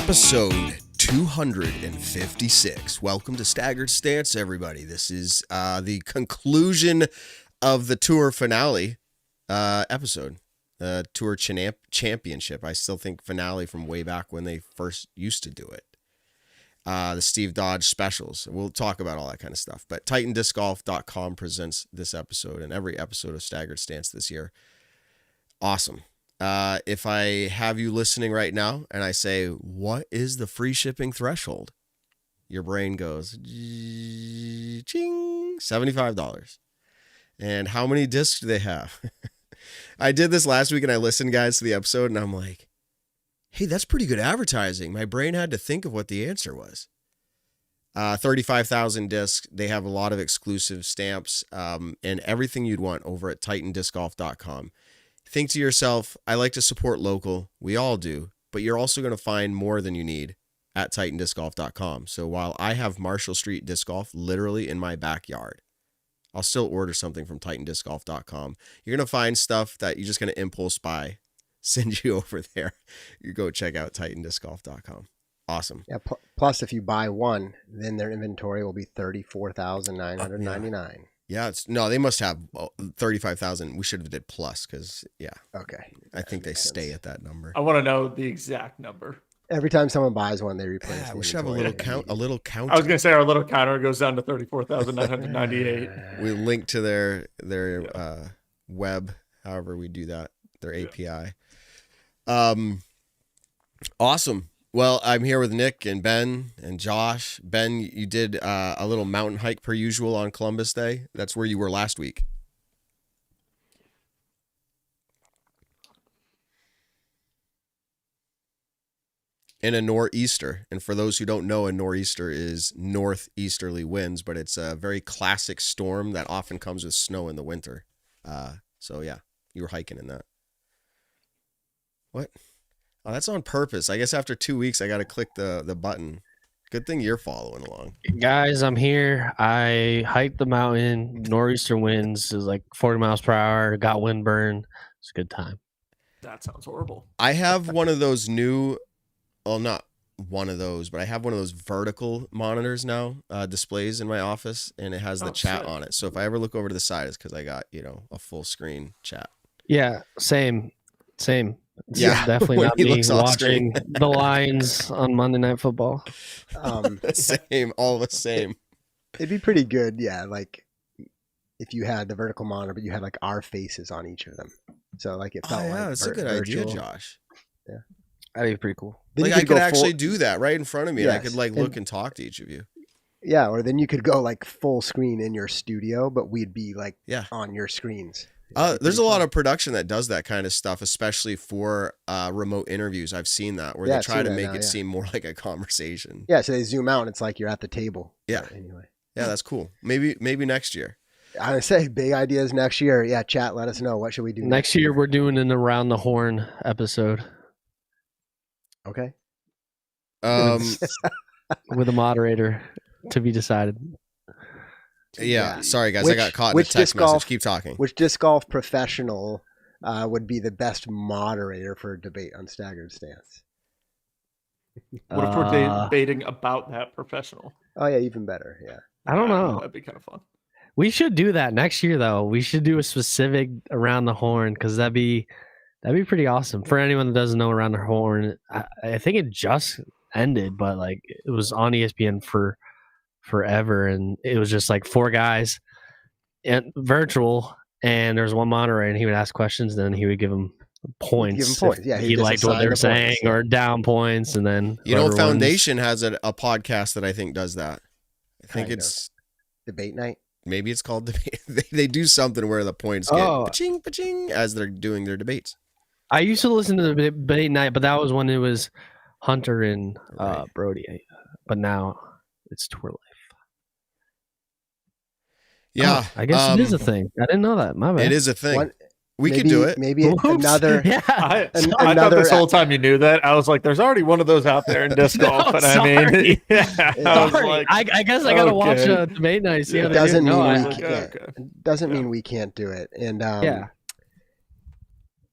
Episode 256. Welcome to Staggered Stance, everybody. This is the conclusion of the tour finale episode. Tour championship. I still think finale from way back when they first used to do it. The Steve Dodge specials. We'll talk about all that kind of stuff. But TitanDiscGolf.com presents this episode and every episode of Staggered Stance this year. Awesing. If I have you listening right now and I say, what is the free shipping threshold? Your brain goes, ching, $75. And how many discs do they have? I did this last week and I listened, guys, to the episode and I'm like, hey, that's pretty good advertising. My brain had to think of what the answer was. 35,000 discs. They have a lot of exclusive stamps and everything you'd want over at TitanDiscGolf.com. Think to yourself, I like to support local. We all do, but you're also going to find more than you need at TitanDiscGolf.com. So while I have Marshall Street Disc Golf literally in my backyard, I'll still order something from TitanDiscGolf.com. You're going to find stuff that you're just going to impulse buy, send you over there. You go check out TitanDiscGolf.com. Awesome. Yeah. Plus, if you buy one, then their inventory will be $34,999. Yeah, they must have 35,000. We should have did plus because, Okay. I think they stay at that number. I want to know the exact number. Every time someone buys one, they replace it. We should have a little count. I was going to say our little counter goes down to 34,998. We link to their web, however we do that, their API. Awesome. Well, I'm here with Nick and Ben and Josh. Ben, you did a little mountain hike per usual on Columbus Day. That's where you were last week. In a nor'easter. And for those who don't know, a nor'easter is northeasterly winds, but it's a very classic storm that often comes with snow in the winter. So yeah, you were hiking in that. What? Oh, that's on purpose. I guess after 2 weeks, I got to click the button. Good thing you're following along. Guys, I'm here. I hiked the mountain. Nor'easter winds is like 40 miles per hour. Got windburn. It's a good time. That sounds horrible. I have one of those new, well, not one of those, but I have one of those vertical monitors now, displays in my office, and it has the chat on it. So if I ever look over to the side, it's because I got, a full scrame chat. Yeah, same. Yeah, definitely not me watching the Lions on Monday Night Football. Same, all the same. It'd be pretty good, like if you had the vertical monitor, but you had like our faces on each of them. So like it felt like that's a good idea, Josh. Yeah, that'd be pretty cool. Then I could actually do that right in front of me. Yes. And I could look and talk to each of you. Yeah, or then you could go like full screen in your studio, but we'd be like on your screens. There's a lot of production that does that kind of stuff, especially for remote interviews. I've seen that where they try to make it seem more like a conversation. Yeah, so they zoom out and it's like you're at the table. Yeah. Anyway. Yeah, that's cool. Maybe next year. I would say big ideas next year. Yeah, chat, let us know. What should we do next year? We're doing an Around the Horn episode. Okay. With a moderator to be decided. Yeah, sorry guys, I got caught in a text message. Keep talking. Which disc golf professional would be the best moderator for a debate on Staggered Stance? What if we're debating about that professional? Oh yeah, even better. Yeah. I don't know. That'd be kind of fun. We should do that next year, though. We should do a specific Around the Horn because that'd be pretty awesome. For anyone that doesn't know Around the Horn, I think it just ended, but like it was on ESPN for forever, and it was just like four guys and virtual, and there's one moderator, and he would ask questions, and then he would give them points. Yeah, he liked what they were saying, or down points, and then Foundation has a podcast that I think does that. I think it's Debate Night. Maybe it's called debate. They do something where the points get pa-ching, pa-ching as they're doing their debates. I used to listen to the Debate Night, but that was when it was Hunter and Brody. But now it's Tour Life. Yeah, I guess it is a thing. I didn't know that. My bad. It is a thing. We could do it. Maybe another. Yeah. I thought this whole time you knew that. I was like, there's already one of those out there in disc golf. But I mean, I guess I got to watch a Debate Night. See how it doesn't mean we can't. Doesn't mean we can't do it. And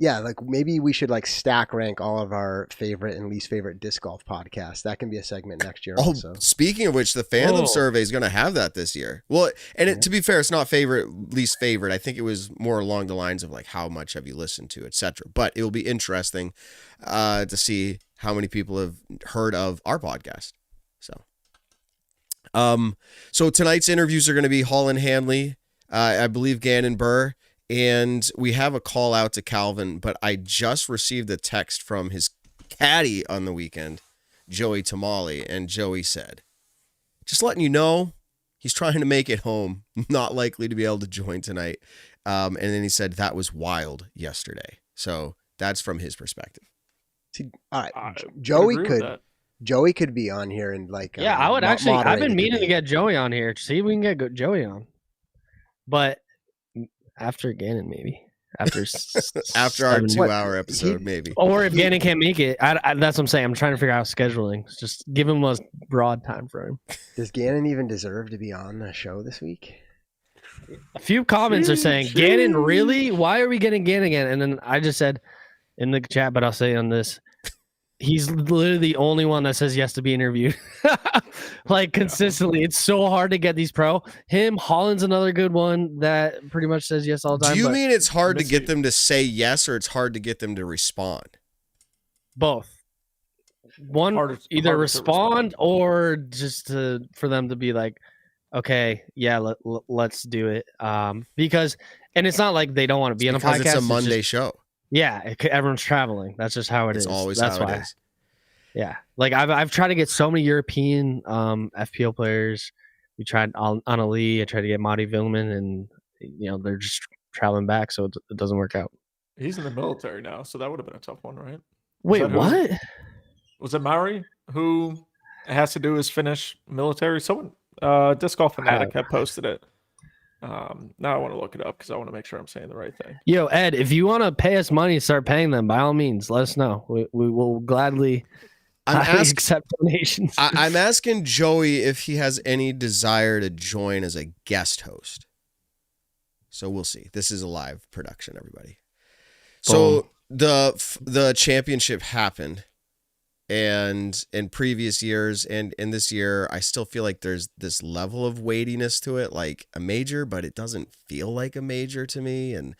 Yeah, like maybe we should like stack rank all of our favorite and least favorite disc golf podcasts. That can be a segment next year. Also, speaking of which, the fandom survey is going to have that this year. Well, and to be fair, it's not favorite, least favorite. I think it was more along the lines of like how much have you listened to, etc. But it will be interesting to see how many people have heard of our podcast. So tonight's interviews are going to be Holyn Handley, I believe Ganon Buhr. And we have a call out to Calvin, but I just received a text from his caddy on the weekend, Joey Tamale, and Joey said, just letting you know, he's trying to make it home, not likely to be able to join tonight. And then he said that was wild yesterday. So that's from his perspective. See, all right, Joey could be on here and like I would actually. I've been meaning to get Joey on here. See if we can get Joey on, but. After Gannon, maybe. After our 2-hour episode, maybe. Or if Gannon can't make it, that's what I'm saying. I'm trying to figure out scheduling. Just give him a broad time frame. Does Gannon even deserve to be on the show this week? A few comments are saying, Gannon, really? Why are we getting Gannon again? And then I just said in the chat, but I'll say on this, he's literally the only one that says yes to be interviewed. Like consistently. It's so hard to get these pro. Him, Holland's another good one that pretty much says yes all the time. Do you mean it's hard to get them to say yes or it's hard to get them to respond? Both. One, either respond or just for them to be like, okay, yeah, let's do it. Because, and it's not like they don't want to be on a podcast. It's a Monday show. Yeah, everyone's traveling. That's just how it is. It's always That's how why. it is. Yeah, like I've tried to get so many European FPO players. We tried Anna Lee. I tried to get Marty Villman, and they're just traveling back, so it doesn't work out. He's in the military now, so that would have been a tough one, right? Wait, what? Was it Mari who has to do his Finnish military? Someone, Disc Golf Fanatic had posted it. Now I want to look it up because I want to make sure I'm saying the right thing. Yo, Ed, if you want to pay us money and start paying them, by all means, let us know. We will gladly accept donations. I'm asking Joey if he has any desire to join as a guest host. So we'll see. This is a live production, everybody. So the championship happened, and in previous years and in this year, I still feel like there's this level of weightiness to it, like a major, but it doesn't feel like a major to me. And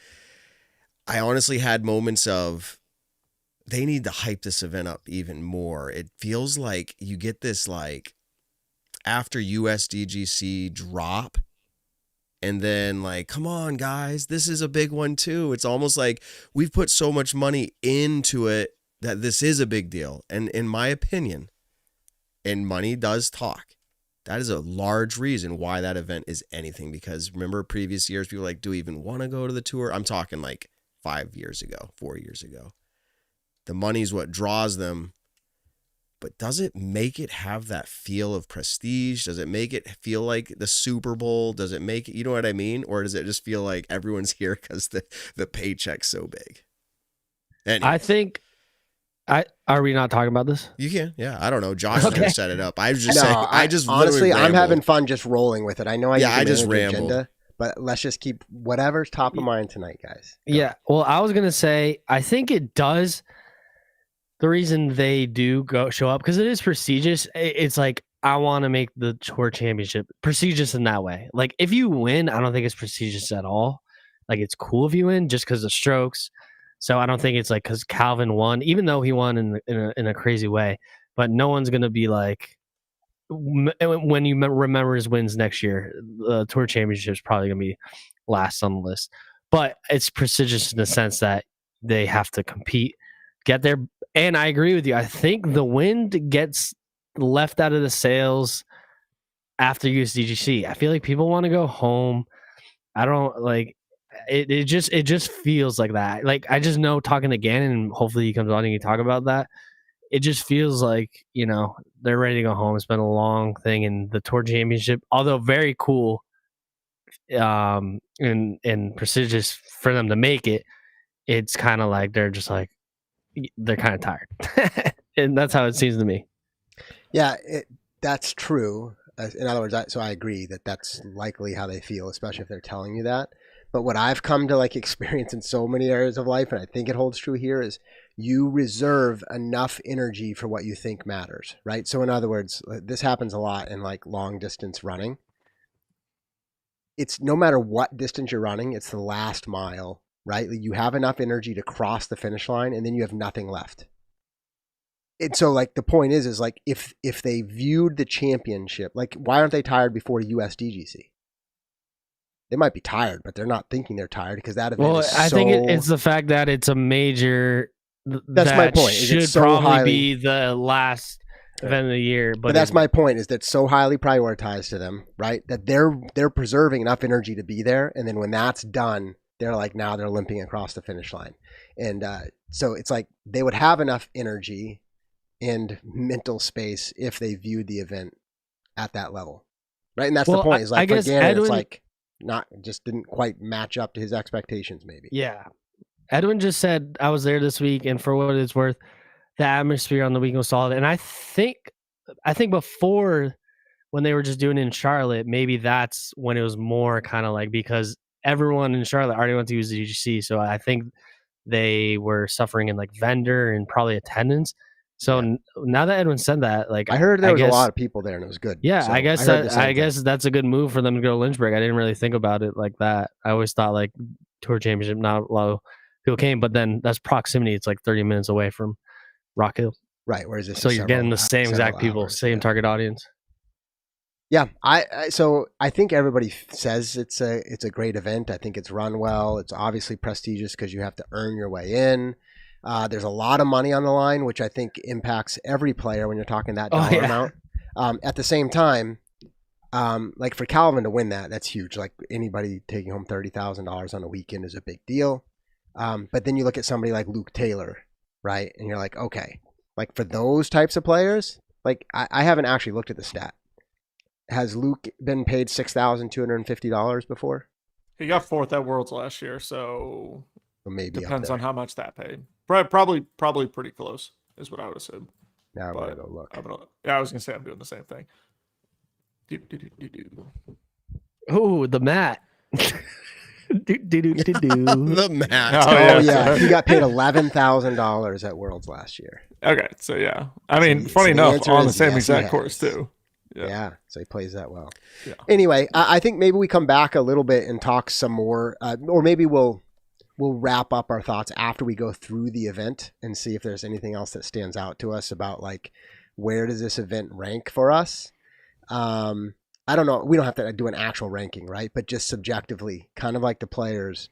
I honestly had moments of, they need to hype this event up even more. It feels like you get this like after USDGC drop and then like, come on guys, this is a big one too. It's almost like we've put so much money into it that this is a big deal. And in my opinion, and money does talk, that is a large reason why that event is anything. Because remember previous years, people were like, do we even want to go to the tour? I'm talking like 5 years ago, 4 years ago. The money's what draws them, but does it make it have that feel of prestige? Does it make it feel like the Super Bowl? Does it make it, you know what I mean? Or does it just feel like everyone's here because the paycheck's so big? Anyway. I think, are we not talking about this? You can, yeah. I don't know. Josh is going to set it up. I was just saying, I just honestly, I'm having fun just rolling with it. I know I just rambled. Agenda, but let's just keep whatever's top of mind tonight, guys. Go. Yeah. Well, I was going to say, I think it does. The reason they do show up, because it is prestigious. It's like, I want to make the tour championship prestigious in that way. Like if you win, I don't think it's prestigious at all. Like it's cool if you win just because of strokes. So I don't think it's like because Calvin won, even though he won in a crazy way. But no one's gonna be like, when you remember his wins next year, the tour championship is probably gonna be last on the list. But it's prestigious in the sense that they have to compete, get there. And I agree with you. I think the wind gets left out of the sails after USDGC. I feel like people want to go home. I don't like it. It just feels like that. Like I just know talking to Gannon, and hopefully he comes on and you talk about that. It just feels like, they're ready to go home. It's been a long thing, and the tour championship, although very cool, and prestigious for them to make it, it's kind of like they're just like, they're kind of tired. And that's how it seems to me. Yeah, that's true. In other words, so I agree that that's likely how they feel, especially if they're telling you that. But what I've come to like experience in so many areas of life, and I think it holds true here, is you reserve enough energy for what you think matters, right? So in other words, this happens a lot in like long distance running. It's no matter what distance you're running, it's the last mile, right? You have enough energy to cross the finish line and then you have nothing left. And so like the point is like if they viewed the championship, like why aren't they tired before USDGC? They might be tired, but they're not thinking they're tired because that event is I think it's the fact that it's a major. That's that my point. Should so probably highly, be the last event of the year, but that's my point. Is that so highly prioritized to them, right? That they're preserving enough energy to be there, and then when that's done, they're like now they're limping across the finish line, and so it's like they would have enough energy and mental space if they viewed the event at that level, right? And that's the point. Is like for Gannon, it's like. Not just didn't quite match up to his expectations, maybe. Yeah. Edwin just said I was there this week, and for what it's worth, the atmosphere on the weekend was solid. And I think before when they were just doing it in Charlotte, maybe that's when it was more kind of like because everyone in Charlotte already went to use the UGC. So I think they were suffering in like vendor and probably attendance. So now that Edwin said that, like I heard there was a lot of people there and it was good. Yeah, so I guess that's a good move for them to go to Lynchburg. I didn't really think about it like that. I always thought like Tour Championship, not a lot of people came, but then that's proximity. It's like 30 minutes away from Rock Hill. Right. Whereas this so you're getting the same exact people, same target audience. Yeah, so I think everybody says it's a great event. I think it's run well. It's obviously prestigious because you have to earn your way in. There's a lot of money on the line, which I think impacts every player when you're talking that dollar amount. At the same time, like for Calvin to win that's huge. Like anybody taking home $30,000 on a weekend is a big deal. But then you look at somebody like Luke Taylor, right? And you're like, okay, like for those types of players, like I haven't actually looked at the stat. Has Luke been paid $6,250 before? He got fourth at Worlds last year, so maybe depends on how much that paid. Probably pretty close is what I would assume. Now I'm gonna go look. I was gonna say I'm doing the same thing. Oh, the mat. The mat. Oh yeah, he got paid $11,000 at Worlds last year. Okay, so yeah, I mean, funny enough, on the same exact course too. Yeah, so he plays that well. Yeah. Anyway, I think maybe we come back a little bit and talk some more, or maybe we'll wrap up our thoughts after we go through the event and see if there's anything else that stands out to us about like where does this event rank for us. I don't know. We don't have to do an actual ranking, right? But just subjectively, kind of like the players,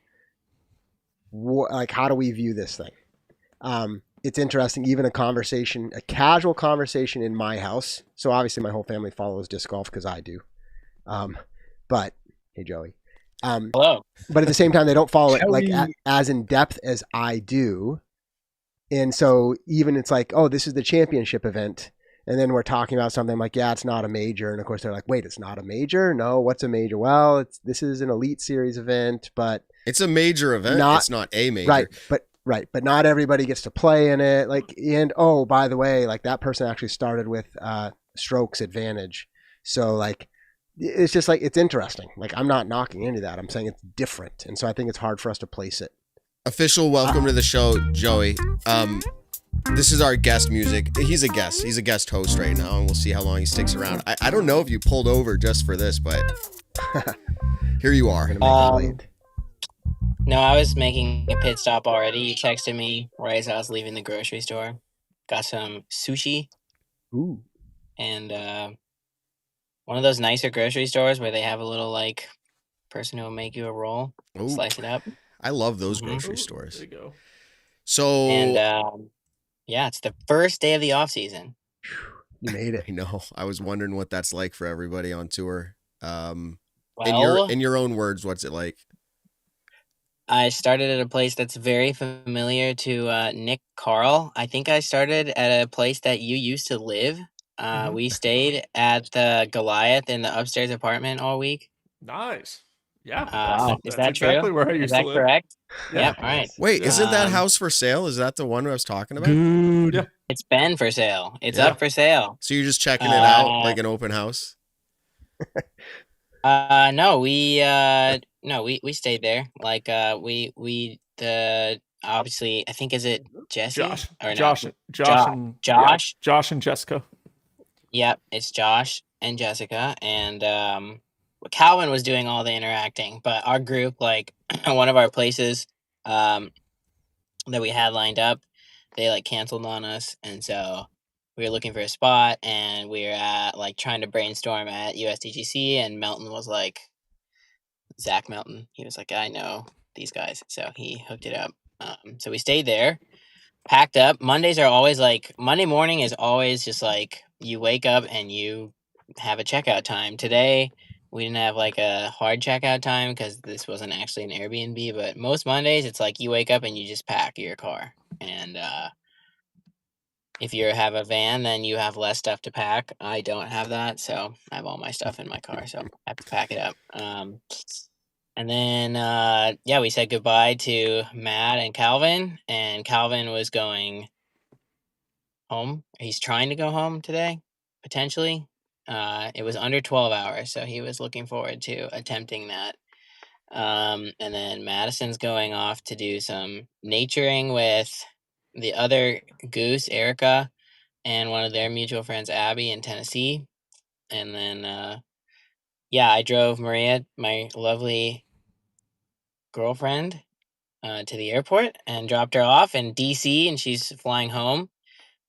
like how do we view this thing? It's interesting, even a casual conversation in my house. So obviously my whole family follows disc golf because I do. But hey, Joey. Hello. But at the same time, they don't follow it like as in depth as I do. And so even it's like, oh, this is the championship event. And then we're talking about something like, yeah, it's not a major. And of course they're like, wait, it's not a major? No, what's a major? Well, this is an Elite Series event, but it's a major event. It's not a major. Right. But not everybody gets to play in it. Like, and oh, by the way, like that person actually started with strokes advantage. So like, it's just like, it's interesting. Like I'm not knocking into that. I'm saying it's different. And so I think it's hard for us to place it. Official welcome to the show, Joey. This is our guest music. He's a guest. He's a guest host right now, and we'll see how long he sticks around. I don't know if you pulled over just for this, but here you are. No, I was making a pit stop already. You texted me right as I was leaving the grocery store. Got some sushi. Ooh. And one of those nicer grocery stores where they have a little like person who will make you a roll, slice it up. I love those grocery stores. There you go. So and yeah, it's the first day of the off season. You made it. I know. I was wondering what that's like for everybody on tour. Well, in your own words, what's it like? I started at a place that's very familiar to Nick Carl. I think I started at a place that you used to live. We stayed at the Goliath in the upstairs apartment all week. Nice. Yeah. Is that's that exactly true? where I used Is that to live. correct? Yeah. Yep. All right. Wait, isn't that house for sale? Is that the one I was talking about? Dude. Yeah. It's been for sale. It's up for sale. So you're just checking it out like an open house? No, we stayed there. Like obviously I think is it Jesse Josh, or Josh, no Josh, and yeah, Josh. Josh and Jessica. Yep, it's Josh and Jessica, and Calvin was doing all the interacting. But our group, like one of our places, that we had lined up, they like canceled on us, and so we were looking for a spot, and we were at like trying to brainstorm at USDGC, and Melton was like, Zach Melton, he was like, I know these guys, so he hooked it up. So we stayed there, packed up. Mondays are always like Monday morning is always just like you wake up and you have a checkout time. Today we didn't have like a hard checkout time because this wasn't actually an Airbnb, but most Mondays it's like you wake up and you just pack your car. And if you have a van, then you have less stuff to pack. I don't have that, so I have all my stuff in my car, so I have to pack it up. And then, yeah, we said goodbye to Matt and Calvin was going home. He's trying to go home today, potentially. It was under 12 hours, so he was looking forward to attempting that. And then Madison's going off to do some naturing with the other goose, Erica, and one of their mutual friends, Abby, in Tennessee. And then, yeah, I drove Maria, my lovely girlfriend, to the airport and dropped her off in DC, and she's flying home.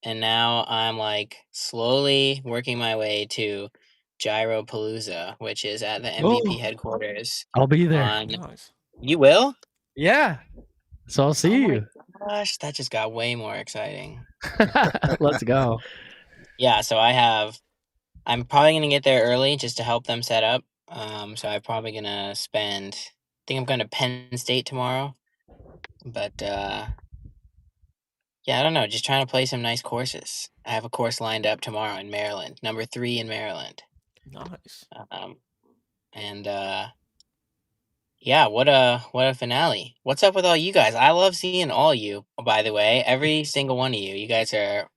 And now I'm like slowly working my way to Gyropalooza, which is at the MVP headquarters. I'll be there. Nice. You will? Yeah. So I'll see you. Gosh, that just got way more exciting. Let's go. Yeah, so I'm probably gonna get there early just to help them set up. So I'm probably gonna I think I'm going to Penn State tomorrow. But yeah, I don't know. Just trying to play some nice courses. I have a course lined up tomorrow in Maryland, number 3 in Maryland. Nice. And yeah, what a finale. What's up with all you guys? I love seeing all you, by the way. Every single one of you. You guys are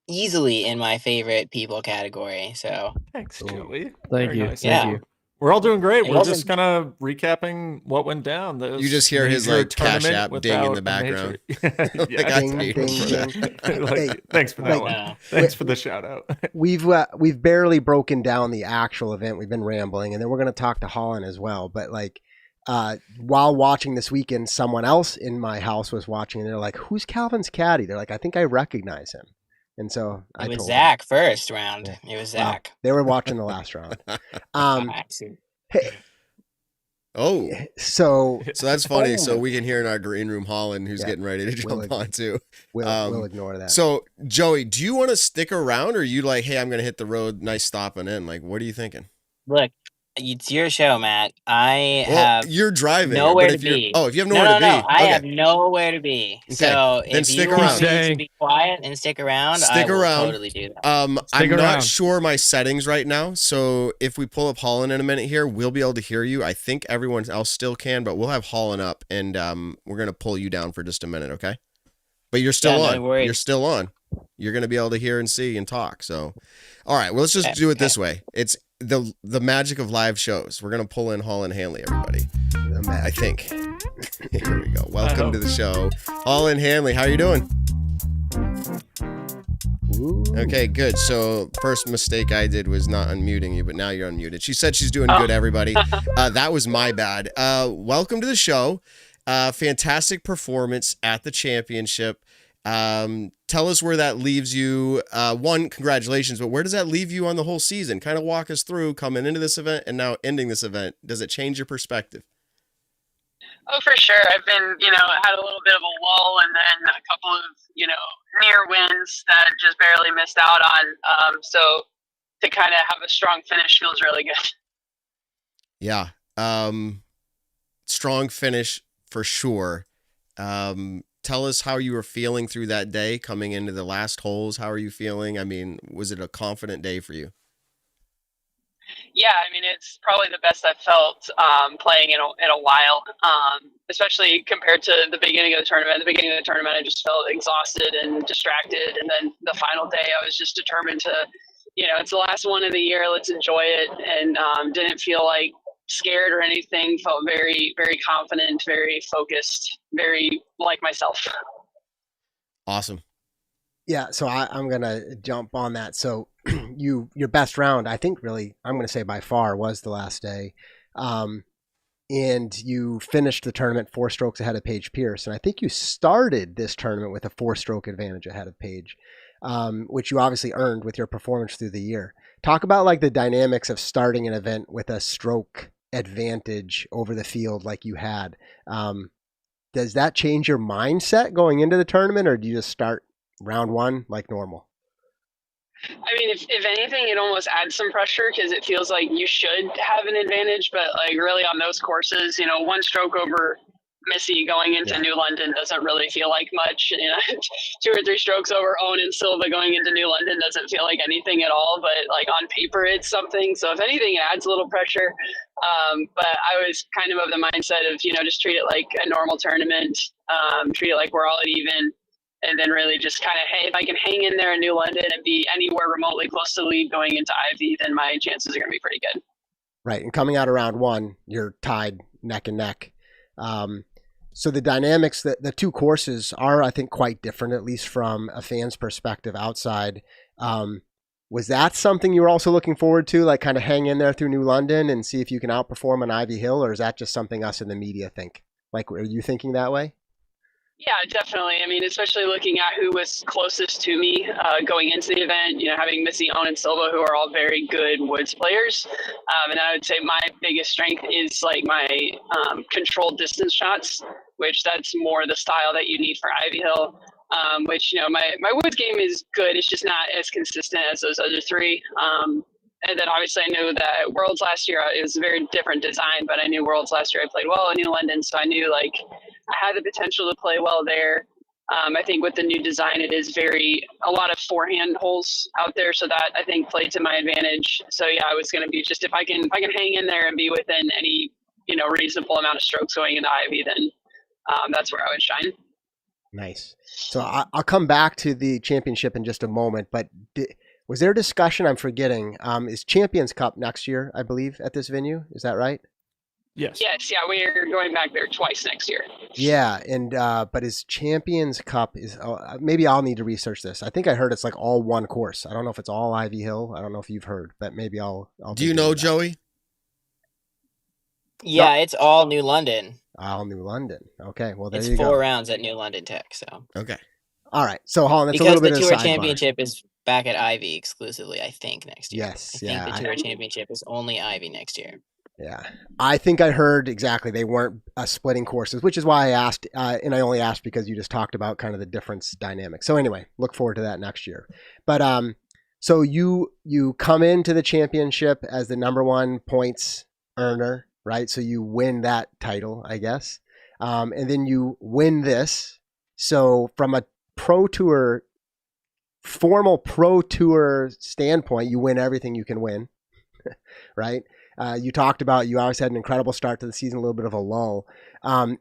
easily in my favorite people category. So Thanks, Joey. Thank Very you. nice. Yeah. Thank you. We're all doing great. It We're wasn't- just kind of recapping what went down. You just hear his, major like, Cash tournament App ding in the without a major- background. yeah, I Ding, paid ding, for that. ding. Like, Hey, thanks for that like- one. Thanks for the shout out. We've barely broken down the actual event. We've been rambling, and then we're going to talk to Holyn as well. But like, while watching this weekend, someone else in my house was watching, and they're like, "Who's Calvin's caddy?" They're like, "I think I recognize him." And so I It was told Zach first round. Yeah. It was them. Well, Zach. they were watching the last round. I see. Oh, So so that's funny. So we can hear in our green room Holyn, who's Yeah. getting ready to jump We'll- on too. we'll ignore that. So Joey, do you want to stick around, or are you like, hey, I'm gonna hit the road, nice stopping in? Like, what are you thinking? Look, it's your show, Matt. I Well, have you're driving. nowhere but to if you're, be. oh, if you have no, nowhere no, to no. be, I okay. have nowhere to be. Okay, So then if stick you around. want me to Staying. be quiet and stick around, I Stick will around. totally do that. I'm Stick not around. sure my settings right now, so if we pull up Holyn in a minute here, we'll be able to hear you. I think everyone else still can, but we'll have Holyn up, and we're gonna pull you down for just a minute, okay? But you're still Yeah, no on. worries. You're still on. You're gonna be able to hear and see and talk. So, all right. Well, let's just do it this way. It's the magic of live shows. We're gonna pull in Holyn Handley, everybody. The I magic. think. Here we go. Welcome to the show, Holyn Handley. How are you doing? Ooh. Okay, good. So first mistake I did was not unmuting you, but now you're unmuted. She said she's doing good, everybody. That was my bad. Welcome to the show. Fantastic performance at the championship. Tell us where that leaves you. One, congratulations, but where does that leave you on the whole season? Kind of walk us through coming into this event and now ending this event. Does it change your perspective? Oh, for sure. I've been, had a little bit of a lull and then a couple of, near wins that just barely missed out on. So to kind of have a strong finish feels really good. Yeah. Strong finish for sure. Tell us how you were feeling through that day coming into the last holes. How are you feeling? I mean, was it a confident day for you? Yeah, I mean, it's probably the best I've felt playing in a while, especially compared to the beginning of the tournament. At the beginning of the tournament, I just felt exhausted and distracted. And then the final day, I was just determined to, it's the last one of the year. Let's enjoy it. And didn't feel like scared or anything. Felt very, very confident, very focused, very like myself. Awesome. Yeah, so I'm gonna jump on that. So your best round, I think, really, I'm gonna say by far, was the last day, and you finished the tournament 4 strokes ahead of Paige Pierce, and I think you started this tournament with a 4-stroke advantage ahead of Paige, which you obviously earned with your performance through the year. Talk about like the dynamics of starting an event with a stroke advantage over the field like you had. Does that change your mindset going into the tournament, or do you just start round 1 like normal? I mean, if anything, it almost adds some pressure because it feels like you should have an advantage. But like really on those courses, 1 stroke over Missy going into New London doesn't really feel like much. 2 or 3 strokes over Owen and Silva going into New London doesn't feel like anything at all. But like on paper, it's something. So if anything, it adds a little pressure. But I was kind of the mindset of, just treat it like a normal tournament, treat it like we're all at even. And then really just kind of, hey, if I can hang in there in New London and be anywhere remotely close to the lead going into Ivy, then my chances are going to be pretty good. Right. And coming out of round 1, you're tied neck and neck. So the dynamics, the 2 courses are, I think, quite different, at least from a fan's perspective outside. Was that something you were also looking forward to, like kind of hang in there through New London and see if you can outperform on Ivy Hill, or is that just something us in the media think? Like, are you thinking that way? Yeah, definitely. I mean, especially looking at who was closest to me going into the event, having Missy, Owen, and Silva, who are all very good woods players. And I would say my biggest strength is like my controlled distance shots, which that's more the style that you need for Ivy Hill, which, my woods game is good. It's just not as consistent as those other 3. And then obviously I knew that Worlds last year, it was a very different design, but I knew Worlds last year I played well in New London. So I knew like I had the potential to play well there. I think with the new design, it is a lot of forehand holes out there. So that I think played to my advantage. So yeah, I was going to be just, if I can hang in there and be within any, reasonable amount of strokes going into Ivy, then that's where I would shine. Nice. So I'll come back to the championship in just a moment, but was there a discussion, I'm forgetting, is Champions Cup next year, I believe, at this venue? Is that right? Yes. Yes. Yeah. We're going back there twice next year. Yeah. And, but is Champions Cup maybe I'll need to research this. I think I heard it's like all 1 course. I don't know if it's all Ivy Hill. I don't know if you've heard, but maybe I'll do you know, Joey? Yeah, it's all New London. All New London. Okay. Well, there it's you go. 4 rounds at New London Tech. So okay. All right. So Holyn, that's because a little bit the of Tour sidebar. Championship is back at Ivy exclusively, I think, next year. Yes. I think the Tour Championship is only Ivy next year. Yeah, I think I heard exactly. They weren't splitting courses, which is why I asked, and I only asked because you just talked about kind of the difference dynamic. So anyway, look forward to that next year. But so you come into the championship as the number 1 points earner, right? So you win that title, I guess, and then you win this. So from a formal pro tour standpoint, you win everything you can win, right? You talked about you always had an incredible start to the season, a little bit of a lull.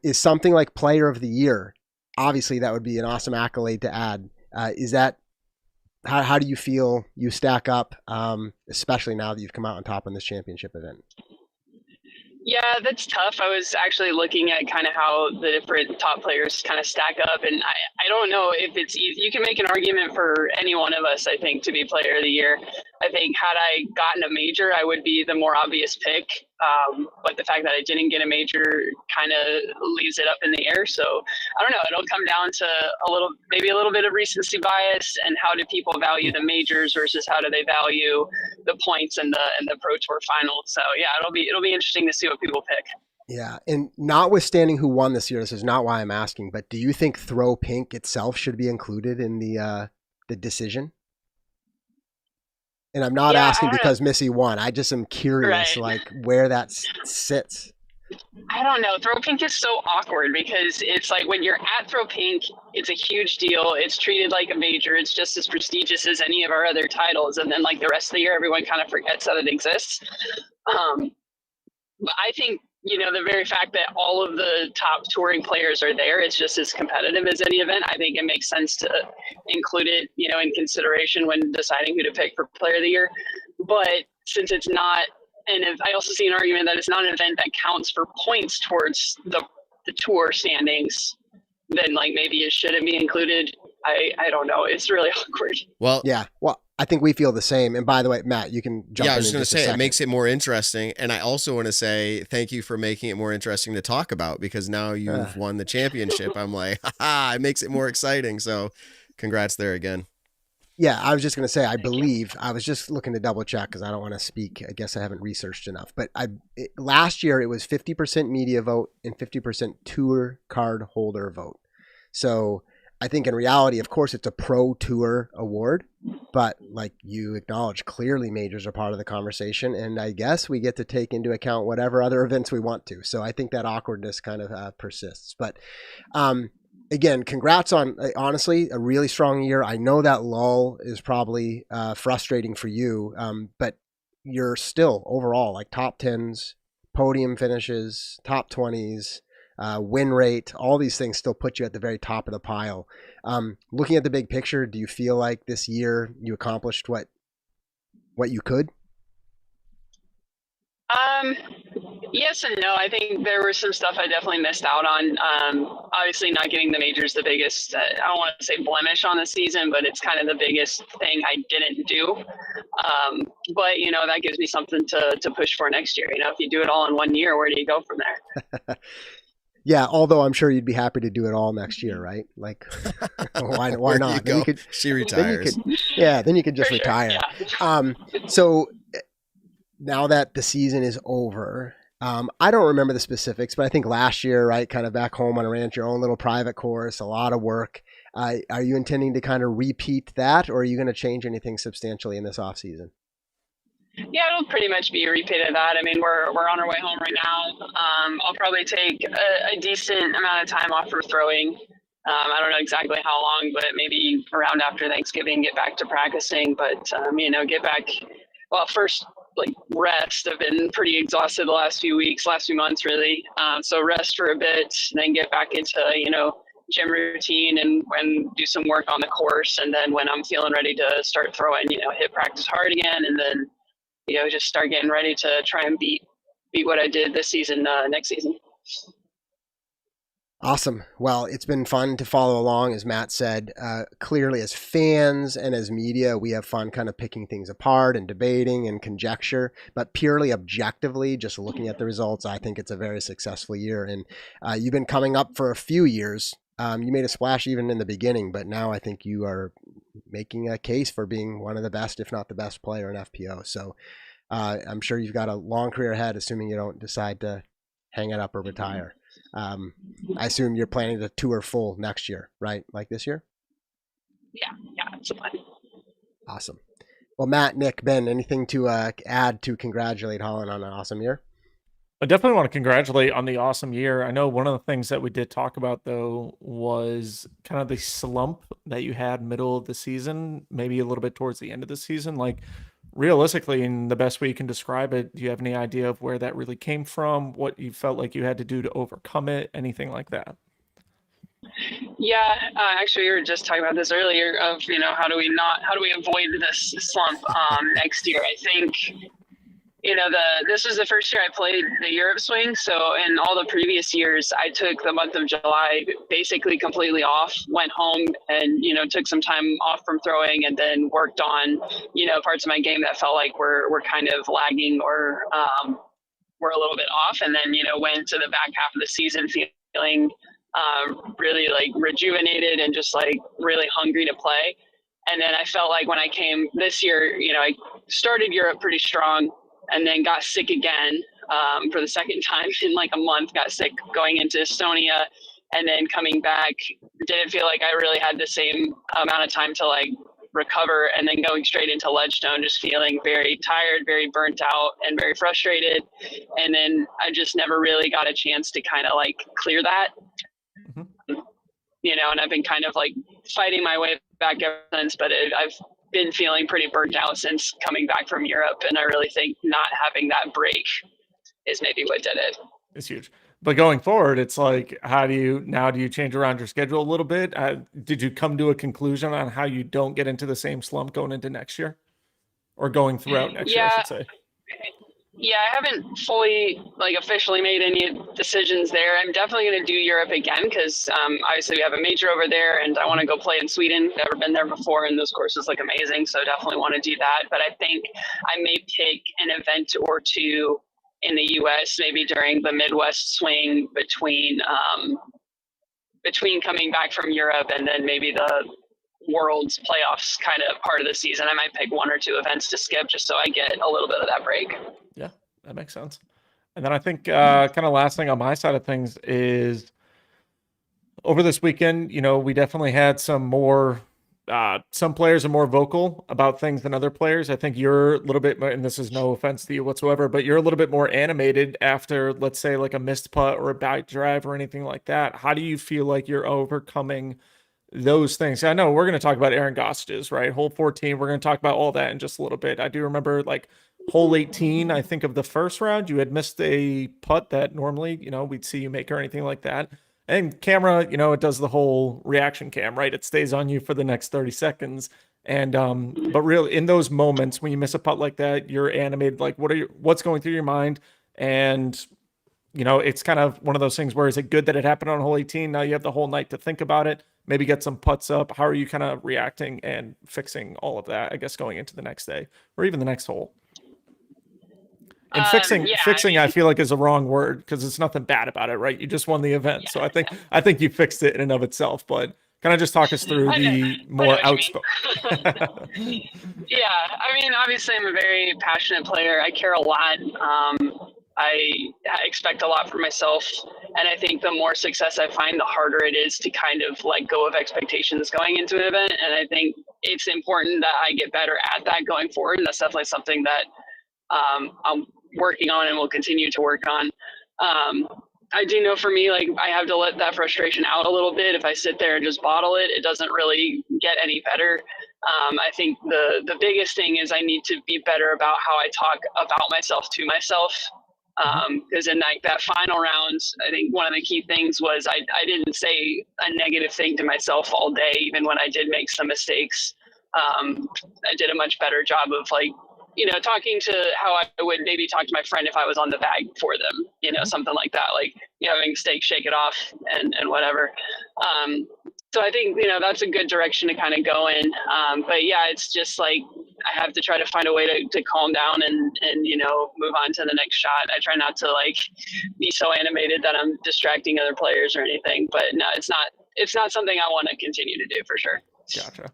Is something like Player of the Year, obviously that would be an awesome accolade to add. Is that, how do you feel you stack up, especially now that you've come out on top in this championship event? Yeah, that's tough. I was actually looking at kind of how the different top players kind of stack up, and I don't know if it's easy. You can make an argument for any one of us, I think, to be Player of the Year. I think had I gotten a major, I would be the more obvious pick. But the fact that I didn't get a major kind of leaves it up in the air. So I don't know. It'll come down to maybe a little bit of recency bias, and how do people value the majors versus how do they value the points and the Pro Tour final. So yeah, it'll be interesting to see what people pick. Yeah, and notwithstanding who won this year, this is not why I'm asking, but do you think Throw Pink itself should be included in the decision? And I'm not asking because Missy won. I just am curious, like where that sits. I don't know. Throw Pink is so awkward because it's like when you're at Throw Pink, it's a huge deal. It's treated like a major. It's just as prestigious as any of our other titles. And then like the rest of the year, everyone kind of forgets that it exists. But I think the very fact that all of the top touring players are there, it's just as competitive as any event. I think it makes sense to include it, in consideration when deciding who to pick for Player of the Year. But since it's not, and I also see an argument that it's not an event that counts for points towards the tour standings, then like maybe it shouldn't be included. I don't know. It's really awkward. Well, yeah. Well, I think we feel the same. And by the way, Matt, you can jump in. Yeah, I was going to say, it makes it more interesting. And I also want to say thank you for making it more interesting to talk about, because now you've won the championship. I'm like, it makes it more exciting. So congrats there again. Yeah, I was just going to say, I believe, I was just looking to double check because I don't want to speak. I guess I haven't researched enough. But last year it was 50% media vote and 50% tour card holder vote. So I think in reality, of course, it's a pro tour award, but like you acknowledge, clearly majors are part of the conversation. And I guess we get to take into account whatever other events we want to. So I think that awkwardness kind of persists. But again, congrats on, honestly, a really strong year. I know that lull is probably frustrating for you, but you're still overall like top 10s, podium finishes, top 20s. Win rate, all these things still put you at the very top of the pile. Looking at the big picture, do you feel like this year you accomplished what you could? Yes and no. I think there was some stuff I definitely missed out on. Obviously, not getting the majors, the biggest, I don't want to say blemish on the season, but it's kind of the biggest thing I didn't do. But, that gives me something to push for next year. If you do it all in 1 year, where do you go from there? Yeah, although I'm sure you'd be happy to do it all next year, right? Like, why not? Then she retires. Then you could just retire. Yeah. So now that the season is over, I don't remember the specifics, but I think last year, right, kind of back home on a ranch, your own little private course, a lot of work. Are you intending to kind of repeat that, or are you going to change anything substantially in this off season? Yeah, it'll pretty much be a repeat of that. I mean, we're on our way home right now. I'll probably take a decent amount of time off for throwing. I don't know exactly how long, but maybe around after Thanksgiving, get back to practicing. But, get back, first, like rest. I've been pretty exhausted the last few months, really. So rest for a bit, and then get back into, gym routine and do some work on the course. And then when I'm feeling ready to start throwing, hit practice hard again, and then just start getting ready to try and beat what I did this season, next season. Awesome. Well, it's been fun to follow along, as Matt said. Clearly, as fans and as media, we have fun kind of picking things apart and debating and conjecture. But purely objectively, just looking at the results, I think it's a very successful year. And you've been coming up for a few years. You made a splash even in the beginning, but now I think you are making a case for being one of the best, if not the best player in FPO. So I'm sure you've got a long career ahead, assuming you don't decide to hang it up or retire. I assume you're planning to tour full next year, right? Like this year? Yeah, that's the plan. Awesome. Well, Matt, Nick, Ben, anything to add to congratulate Holyn on an awesome year? I definitely want to congratulate on the awesome year. I know one of the things that we did talk about, though, was kind of the slump that you had middle of the season, maybe a little bit towards the end of the season. Like, realistically, in the best way you can describe it, do you have any idea of where that really came from, what you felt like you had to do to overcome it, anything like that? Yeah, actually, we were just talking about this earlier of, how do we avoid this slump next year? I think, this was the first year I played the Europe swing. So in all the previous years, I took the month of July basically completely off, went home and, took some time off from throwing, and then worked on, parts of my game that felt like were kind of lagging or were a little bit off. And then, went to the back half of the season feeling really like rejuvenated and just like really hungry to play. And then I felt like when I came this year, I started Europe pretty strong, and then got sick again for the second time in like a month, got sick going into Estonia, and then coming back, didn't feel like I really had the same amount of time to like recover, and then going straight into Ledgestone, just feeling very tired, very burnt out, and very frustrated. And then I just never really got a chance to kind of like clear that, and I've been kind of like fighting my way back ever since, but I've been feeling pretty burnt out since coming back from Europe. And I really think not having that break is maybe what did it. is huge. But going forward, it's like, do you change around your schedule a little bit? Did you come to a conclusion on how you don't get into the same slump going into next year, or going throughout next year, I should say? Yeah, I haven't fully officially made any decisions there. I'm definitely going to do Europe again because obviously we have a major over there, and I want to go play in Sweden. Never been there before, and those courses look amazing, so definitely want to do that. But I think I may pick an event or two in the U.S. maybe during the Midwest swing between coming back from Europe and then maybe the World's playoffs kind of part of the season. I might pick one or two events to skip just so I get a little bit of that break. Yeah, that makes sense. And then I think kind of last thing on my side of things is over this weekend, we definitely had some players are more vocal about things than other players. I think you're a little bit, and this is no offense to you whatsoever, but you're a little bit more animated after, let's say, like a missed putt or a bad drive or anything like that. How do you feel like you're overcoming those things? I know we're going to talk about Aaron Gostages, right? Hole 14, we're going to talk about all that in just a little bit. I do remember hole 18, I think of the first round, you had missed a putt that normally, we'd see you make or anything like that. And camera, it does the whole reaction cam, right? It stays on you for the next 30 seconds. And, but really in those moments when you miss a putt like that, you're animated, what's going through your mind? And, it's kind of one of those things where, is it good that it happened on hole 18? Now you have the whole night to think about it, maybe get some putts up. How are you kind of reacting and fixing all of that, I guess, going into the next day or even the next hole? And fixing, I feel like is a wrong word because it's nothing bad about it, right? You just won the event. Yeah. So I think you fixed it in and of itself, but kind of just talk us through the more outspoken. Yeah. I mean, obviously I'm a very passionate player. I care a lot. I expect a lot for myself. And I think the more success I find, the harder it is to kind of let go of expectations going into an event. And I think it's important that I get better at that going forward. And that's definitely something that I'm working on and will continue to work on. I do know for me, I have to let that frustration out a little bit. If I sit there and just bottle it, it doesn't really get any better. I think the biggest thing is I need to be better about how I talk about myself to myself. Because in that final round, I think one of the key things was I didn't say a negative thing to myself all day, even when I did make some mistakes. I did a much better job of talking to how I would maybe talk to my friend if I was on the bag for them, something like that, having mistakes, shake it off and whatever. So I think, that's a good direction to kind of go in. But yeah, it's just I have to try to find a way to calm down and move on to the next shot. I try not to be so animated that I'm distracting other players or anything, but no, it's not something I want to continue to do for sure. Gotcha.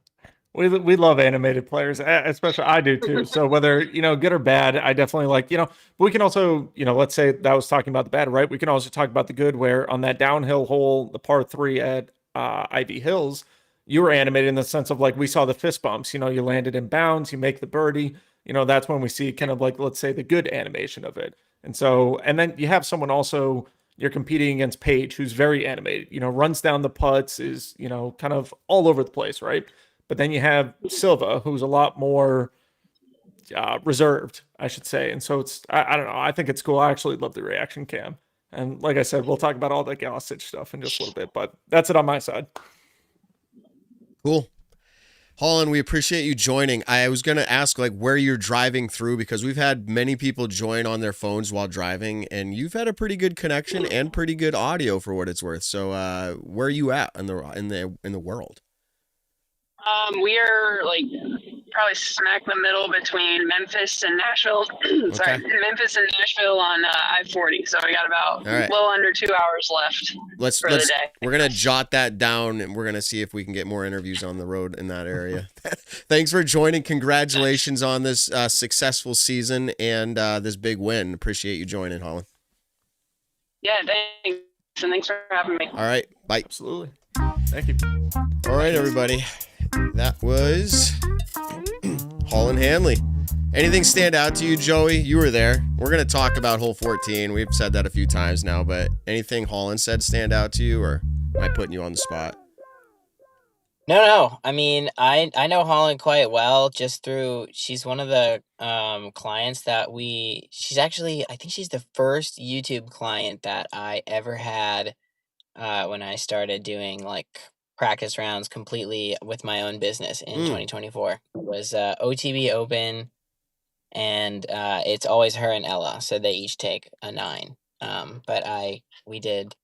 We love animated players, especially I do too. So whether, good or bad, I definitely but we can also, let's say that was talking about the bad, right? We can also talk about the good, where on that downhill hole, the par 3 at Ivy Hills, you were animated in the sense of we saw the fist bumps, you landed in bounds, you make the birdie, that's when we see kind of let's say the good animation of it. And so, and then you have someone also, you're competing against Paige, who's very animated, runs down the putts, is, kind of all over the place, right? But then you have Silva, who's a lot more reserved, I should say. And so I don't know. I think it's cool. I actually love the reaction cam. And like I said, we'll talk about all the Gostages stuff in just a little bit, but that's it on my side. Cool. Holyn, we appreciate you joining. I was going to ask where you're driving through, because we've had many people join on their phones while driving, and you've had a pretty good connection and pretty good audio for what it's worth. So where are you at in the world? We are probably smack in the middle between Memphis and Nashville. Sorry, Memphis and Nashville on I-40. So we got about a little under 2 hours left for the day. We're going to jot that down, and we're going to see if we can get more interviews on the road in that area. Thanks for joining. Congratulations on this successful season and this big win. Appreciate you joining, Holyn. Yeah, thanks. And thanks for having me. All right. Bye. Absolutely. Thank you. All right, everybody. That was Holyn Handley. Anything stand out to you, Joey? You were there. We're going to talk about hole 14. We've said that a few times now, but anything Holyn said stand out to you, or am I putting you on the spot? No. I mean, I know Holyn quite well just through, she's one of the clients that she's actually, I think she's the first YouTube client that I ever had when I started doing like practice rounds completely with my own business in 2024. It was OTB Open, and it's always her and Ella, so they each take a 9. But we did,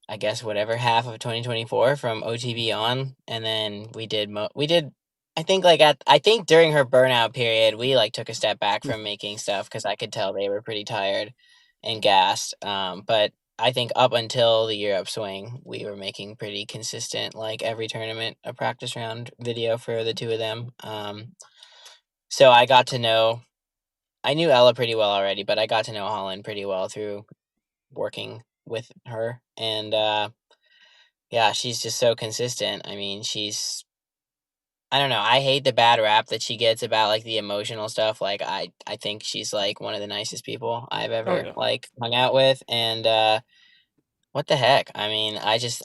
I guess, whatever half of 2024 from OTB on, and then we did I think during her burnout period, we like took a step back from making stuff because I could tell they were pretty tired and gassed. But I think up until the year upswing, we were making pretty consistent, like every tournament, a practice round video for the two of them. So I knew Ella pretty well already, but I got to know Holyn pretty well through working with her. And yeah, she's just so consistent. I mean, I don't know. I hate the bad rap that she gets about like the emotional stuff. Like I think she's like one of the nicest people I've ever like hung out with. And what the heck? I mean, I just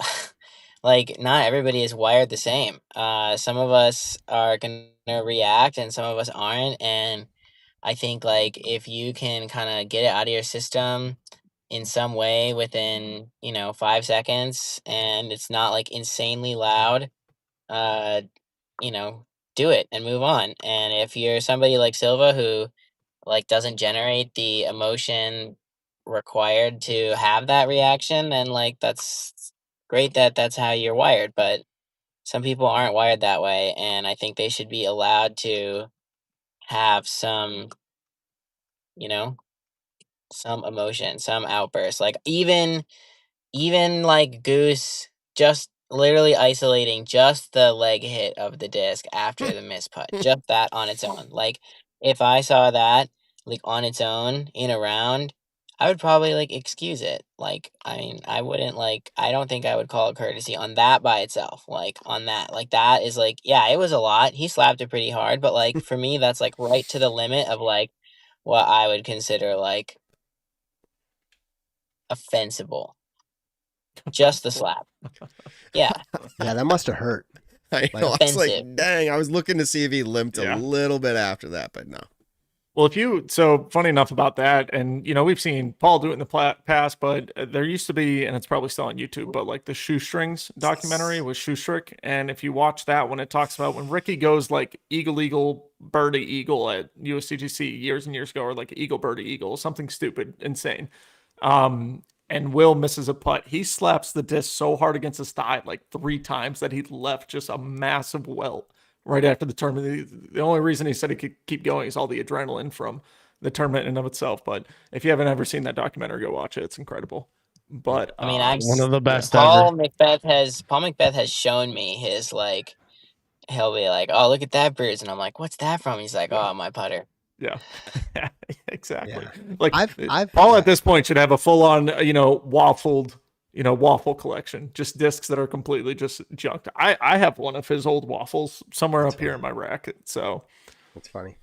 like not everybody is wired the same. Some of us are gonna react and some of us aren't. And I think like if you can kind of get it out of your system in some way within 5 seconds and it's not like insanely loud, do it and move on. And if you're somebody like Silva who like doesn't generate the emotion required to have that reaction, then like that's great that's how you're wired. But some people aren't wired that way, and I think they should be allowed to have some some emotion, some outburst. Like even like Goose just literally isolating just the leg hit of the disc after the miss putt, just that on its own. Like if I saw that like on its own in a round, I would probably like excuse it. Like I mean, I don't think I would call it courtesy on that by itself. Like on that, like that is like, yeah, it was a lot. He slapped it pretty hard, but like for me, that's like right to the limit of like what I would consider like offensible. Just the slap. Yeah. Yeah, that must have hurt. I know. I was like, dang, I was looking to see if he limped a little bit after that, but no. Well, so funny enough about that, and we've seen Paul do it in the past, but there used to be, and it's probably still on YouTube, but like the Shoestrings documentary with Shoestrick, and if you watch that one, it talks about when Ricky goes like eagle, birdie, eagle at USDGC years and years ago, or like eagle, birdie, eagle, something stupid, insane. And Will misses a putt. He slaps the disc so hard against his thigh like 3 times that he left just a massive welt right after the tournament. The only reason he said he could keep going is all the adrenaline from the tournament in and of itself. But if you haven't ever seen that documentary, go watch it. It's incredible. But I mean, one of the best Paul ever. Macbeth has shown me his like, he'll be like, oh, look at that bruise. And I'm like, what's that from? He's like, oh, my putter. Yeah, exactly. Yeah. Like I've Paul at this point should have a full-on, waffled, waffle collection, just discs that are completely just junked. I have one of his old waffles somewhere up here in my rack. So that's funny.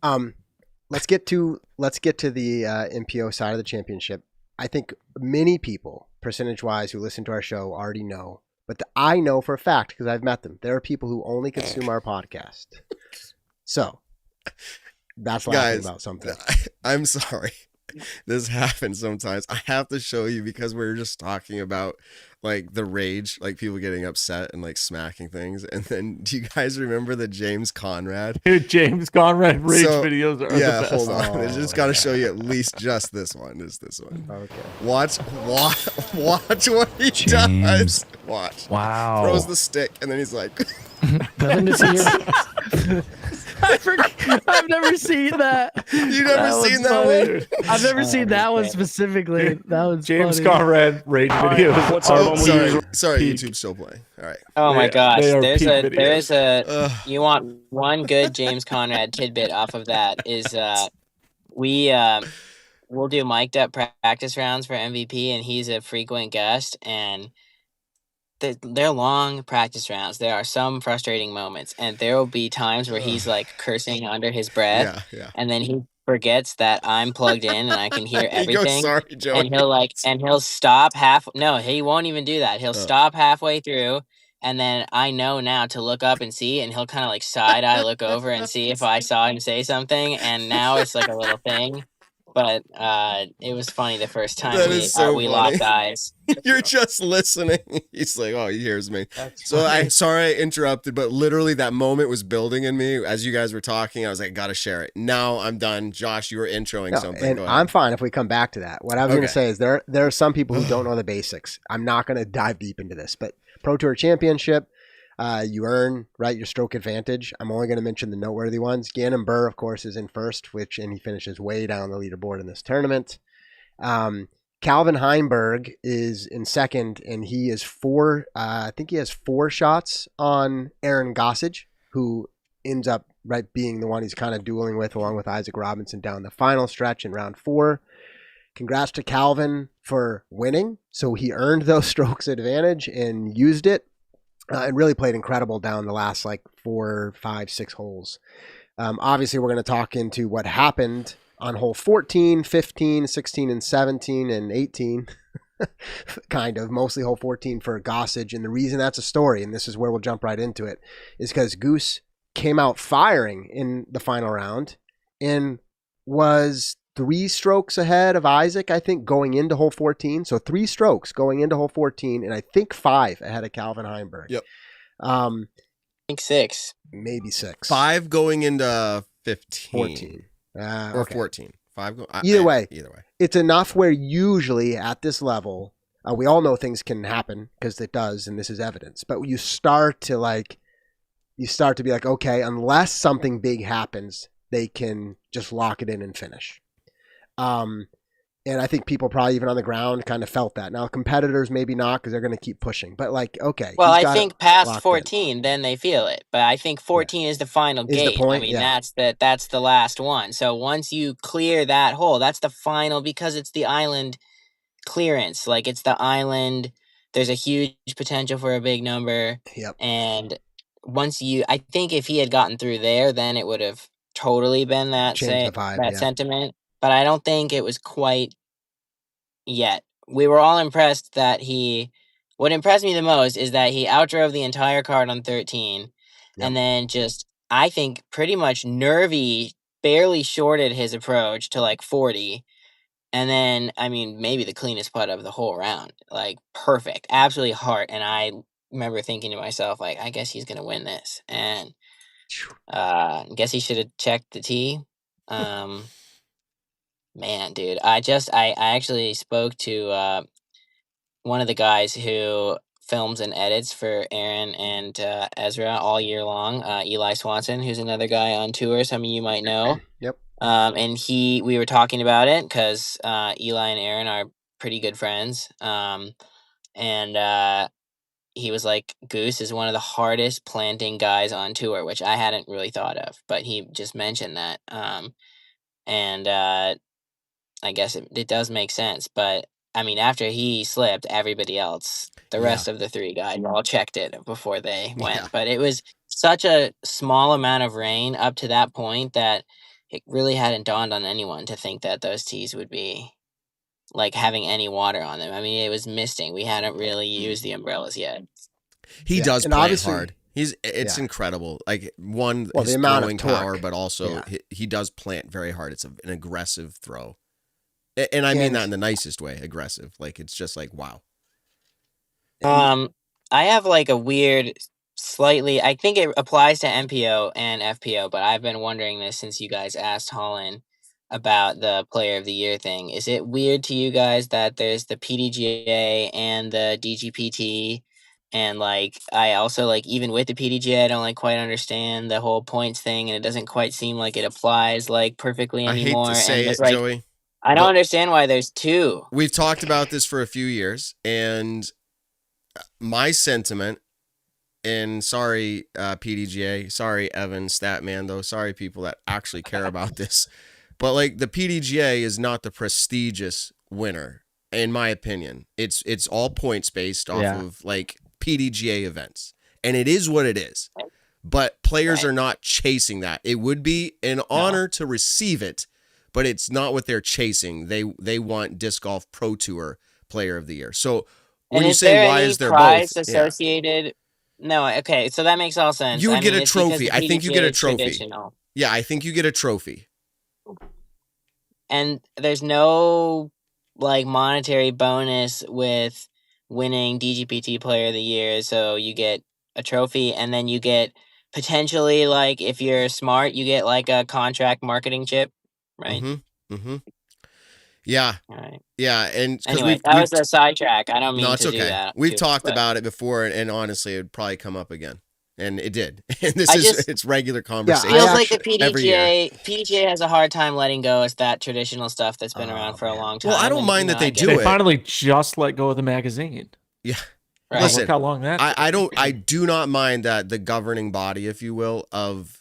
Let's get to the MPO side of the championship. I think many people, percentage-wise, who listen to our show already know, but I know for a fact because I've met them. There are people who only consume our podcast. So that's laughing about something. I'm sorry. This happens sometimes. I have to show you because we're just talking about like the rage, like people getting upset and like smacking things. And then do you guys remember the James Conrad? Dude, James Conrad rage videos are the best. Hold on. I just got to show you at least just this one. Is this one. Okay. Watch what he does. Watch. Wow. Throws the stick and then he's like nothing to see. I've never seen that. You've never seen that one? I've never seen that one specifically. That was James funny. Conrad rage videos. Sorry, YouTube's still playing. All right. Oh my gosh. There's a you want one good James Conrad tidbit off of that is we'll do mic'd up practice rounds for MVP and he's a frequent guest and they're long practice rounds. There are some frustrating moments, and there will be times where he's like cursing under his breath, and then he forgets that I'm plugged in and I can hear everything. He goes, sorry, Joey. And he'll stop No, he won't even do that. He'll stop halfway through, And then I know now to look up and see, and he'll kind of like side eye look over and see if I saw him say something. And now it's like a little thing. But it was funny the first time That is so we funny. locked eyes. You're just listening. He's like, oh, he hears me. That's So funny. sorry I interrupted, but literally that moment was building in me as you guys were talking. I was like, gotta share it. Now I'm done. Josh, you were introing No, something. and Go ahead. I'm fine if we come back to that. What I was going Okay. to say is there are some people who don't know the basics. I'm not going to dive deep into this, but Pro Tour Championship, you earn your stroke advantage. I'm only going to mention the noteworthy ones. Ganon Buhr, of course, is in first, and he finishes way down the leaderboard in this tournament. Calvin Heimberg is in second, and he is I think he has 4 shots on Aaron Gossage, who ends up being the one he's kind of dueling with, along with Isaac Robinson down the final stretch in round 4. Congrats to Calvin for winning. So he earned those strokes advantage and used it, and really played incredible down the last 4, 5, 6 holes. Obviously, we're going to talk into what happened on hole 14, 15, 16, and 17, and 18. Kind of, mostly hole 14 for Gossage. And the reason that's a story, and this is where we'll jump right into it, is because Goose came out firing in the final round and was 3 strokes ahead of Isaac, I think, going into hole 14. So 3 strokes going into hole 14, and I think 5 ahead of Calvin Heimberg. Yep. I think 6. Maybe 6. 5 going into 15. 14. Or Okay. 14. 5 Either way. Either way. It's enough where usually at this level, we all know things can happen because it does, and this is evidence. But you start to be like, okay, unless something big happens, they can just lock it in and finish. And I think people probably even on the ground kind of felt that. Now competitors maybe not because they're going to keep pushing. But okay. Well, he's I got think it past locked 14, then they feel it. But I think 14 is the final Is the gate. point? I mean, Yeah. that's the last one. So once you clear that hole, that's the final, because it's the island clearance. It's the island. There's a huge potential for a big number. Yep. And I think if he had gotten through there, then it would have totally been that Changed the vibe, yeah. sentiment. But I don't think it was quite yet. We were all impressed that what impressed me the most is that he outdrove the entire card on 13. Yep. And then just, I think, pretty much nervy, barely shorted his approach to 40. And then, I mean, maybe the cleanest putt of the whole round. Perfect. Absolutely heart. And I remember thinking to myself, I guess he's going to win this. And I guess he should have checked the tee. Man, dude, I actually spoke to one of the guys who films and edits for Aaron and Ezra all year long, Eli Swanson, who's another guy on tour. Some of you might know. Yep. And we were talking about it because Eli and Aaron are pretty good friends. And he was like, Goose is one of the hardest planting guys on tour, which I hadn't really thought of, but he just mentioned that. And I guess it does make sense. But I mean, after he slipped, everybody else, the rest of the 3 guys, all checked it before they went. Yeah. But it was such a small amount of rain up to that point that it really hadn't dawned on anyone to think that those tees would be having any water on them. I mean, it was misting. We hadn't really used the umbrellas yet. He Yeah, does and play obviously- hard. It's incredible. Well, his the amount of throwing torque. power, but also Yeah. he does plant very hard. It's an aggressive throw. And I mean And- that in the nicest way, aggressive. It's just wow. I have a weird, slightly, I think it applies to MPO and FPO, but I've been wondering this since you guys asked Holyn about the Player of the Year thing. Is it weird to you guys that there's the PDGA and the DGPT? And I also even with the PDGA, I don't quite understand the whole points thing, and it doesn't quite seem like it applies perfectly anymore. I hate to say and it, it's Joey. I don't but- understand why there's 2. We've talked about this for a few years, and my sentiment, and sorry, PDGA, sorry, Evan, Statman, though, sorry, people that actually care about this, but the PDGA is not the prestigious winner, in my opinion. It's all points based off of PDGA events, and it is what it is. But players are not chasing that. It would be an honor to receive it, but it's not what they're chasing. They want Disc Golf Pro Tour Player of the Year. So when And you is say there why any is there prize both? associated No, okay, so that makes all sense. You would I get mean, a it's because trophy. the I think you get PDGA a is trophy. traditional. Yeah, I think you get a trophy. And there's no like monetary bonus with winning DGPT Player of the Year, so you get a trophy, and then you get potentially, like, if you're smart, you get like a contract marketing chip, right? Yeah. All right. Yeah, and because Anyway, that was a sidetrack. I don't mean no, it's to do okay. that. We've too talked much, but about it before, and honestly, it'd probably come up again, and it did. And this I is just it's regular feels conversation like the every year. PDGA has a hard time letting go of that traditional stuff that's been around for a long time. Well, I don't and, mind you that know, they I get do They it. it. finally just let go of the magazine. Yeah. Right. Listen, Look how long that I do not mind that the governing body, if you will, of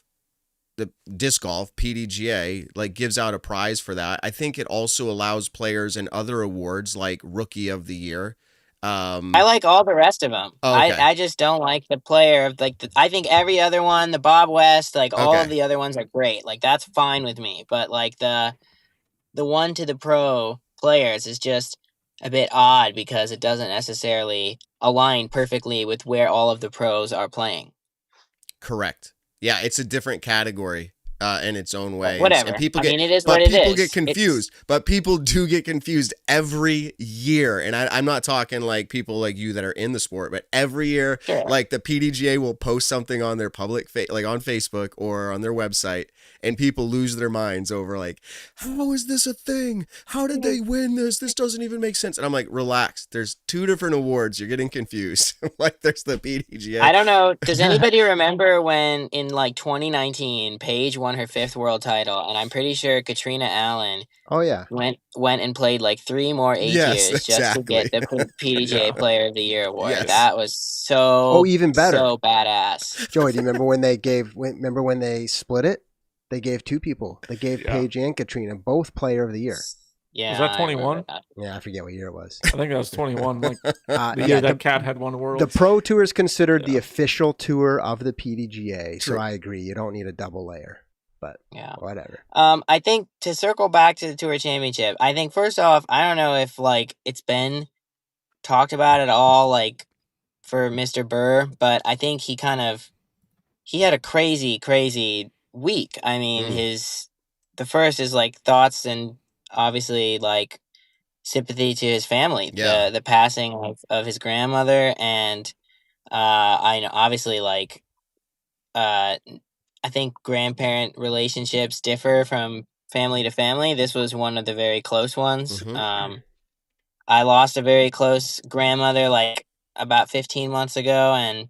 the disc golf, PDGA, like gives out a prize for that. I think it also allows players in other awards like Rookie of the Year. I like all the rest of them. Oh, okay. I just don't like the player of like I think every other one, the Bob West, like all of Okay. the other ones are great. Like that's fine with me. But like the one to the pro players is just a bit odd because it doesn't necessarily align perfectly with where all of the pros are playing. Correct. Yeah, it's a different category in its own way. Whatever. And people I get, mean, it is but what it people is. get confused. But people do get confused every year. And I'm not talking like people like you that are in the sport, but every year, Sure. like the PDGA will post something on their public, like on Facebook or on their website, and people lose their minds over like, how is this a thing? How did they win this? This doesn't even make sense. And I'm like, relax. There's 2 different awards. You're getting confused. Like there's the PDGA. I don't know. Does anybody remember when in like 2019, Paige won her 5th world title, and I'm pretty sure Katrina Allen went and played like 3 more ATs just to get the PDGA Player of the Year award. Yes. That was so even better. so badass. Joey, do you remember when they split it? They gave 2 people. They gave Paige and Katrina both Player of the Year. Yeah, was that 21? Yeah, I forget what year it was. I think that was 21. Like the year that Cat had won Worlds. The Pro Tour is considered the official tour of the PDGA, so I agree. You don't need a double layer, but whatever. I think to circle back to the Tour Championship, I think first off, I don't know if like it's been talked about at all, like for Mr. Buhr, but I think he had a crazy week. I mean, the first is like thoughts and obviously like sympathy to his family, the passing of his grandmother, and I know obviously like I think grandparent relationships differ from family to family. This was one of the very close ones. I lost a very close grandmother like about 15 months ago, and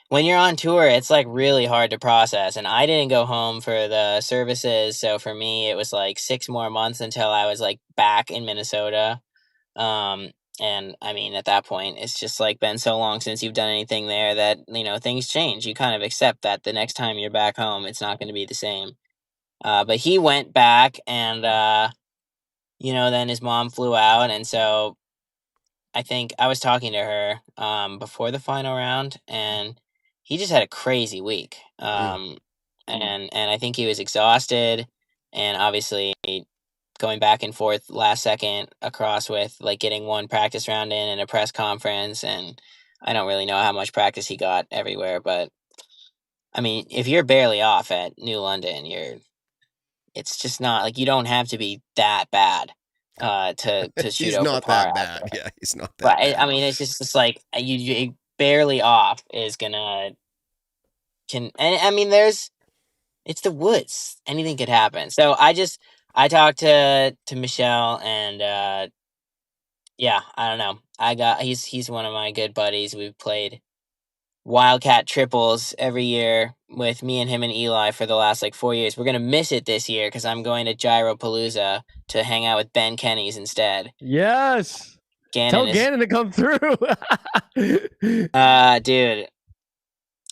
when you're on tour, it's like really hard to process. And I didn't go home for the services, so for me, it was like 6 more months until I was like back in Minnesota. And I mean, at that point, it's just like been so long since you've done anything there that, you know, things change. You kind of accept that the next time you're back home, it's not going to be the same. But he went back and, you know, then his mom flew out. And so I think I was talking to her before the final round, and he just had a crazy week. And I think he was exhausted, and obviously going back and forth last second across with like getting one practice round in and a press conference. And I don't really know how much practice he got everywhere, but I mean, if you're barely off at New London, it's just not like, you don't have to be that bad to shoot he's over not par. that bad. Yeah, he's not that bad. I mean, it's just like you barely off is gonna and I mean, it's the woods. Anything could happen. So I talked to Michelle, and yeah, I don't know. He's one of my good buddies. We've played Wildcat triples every year with me and him and Eli for the last like 4 years. We're gonna miss it this year because I'm going to Gyropalooza to hang out with Ben Kenny's instead. Yes. Tell Gannon to come through. Dude,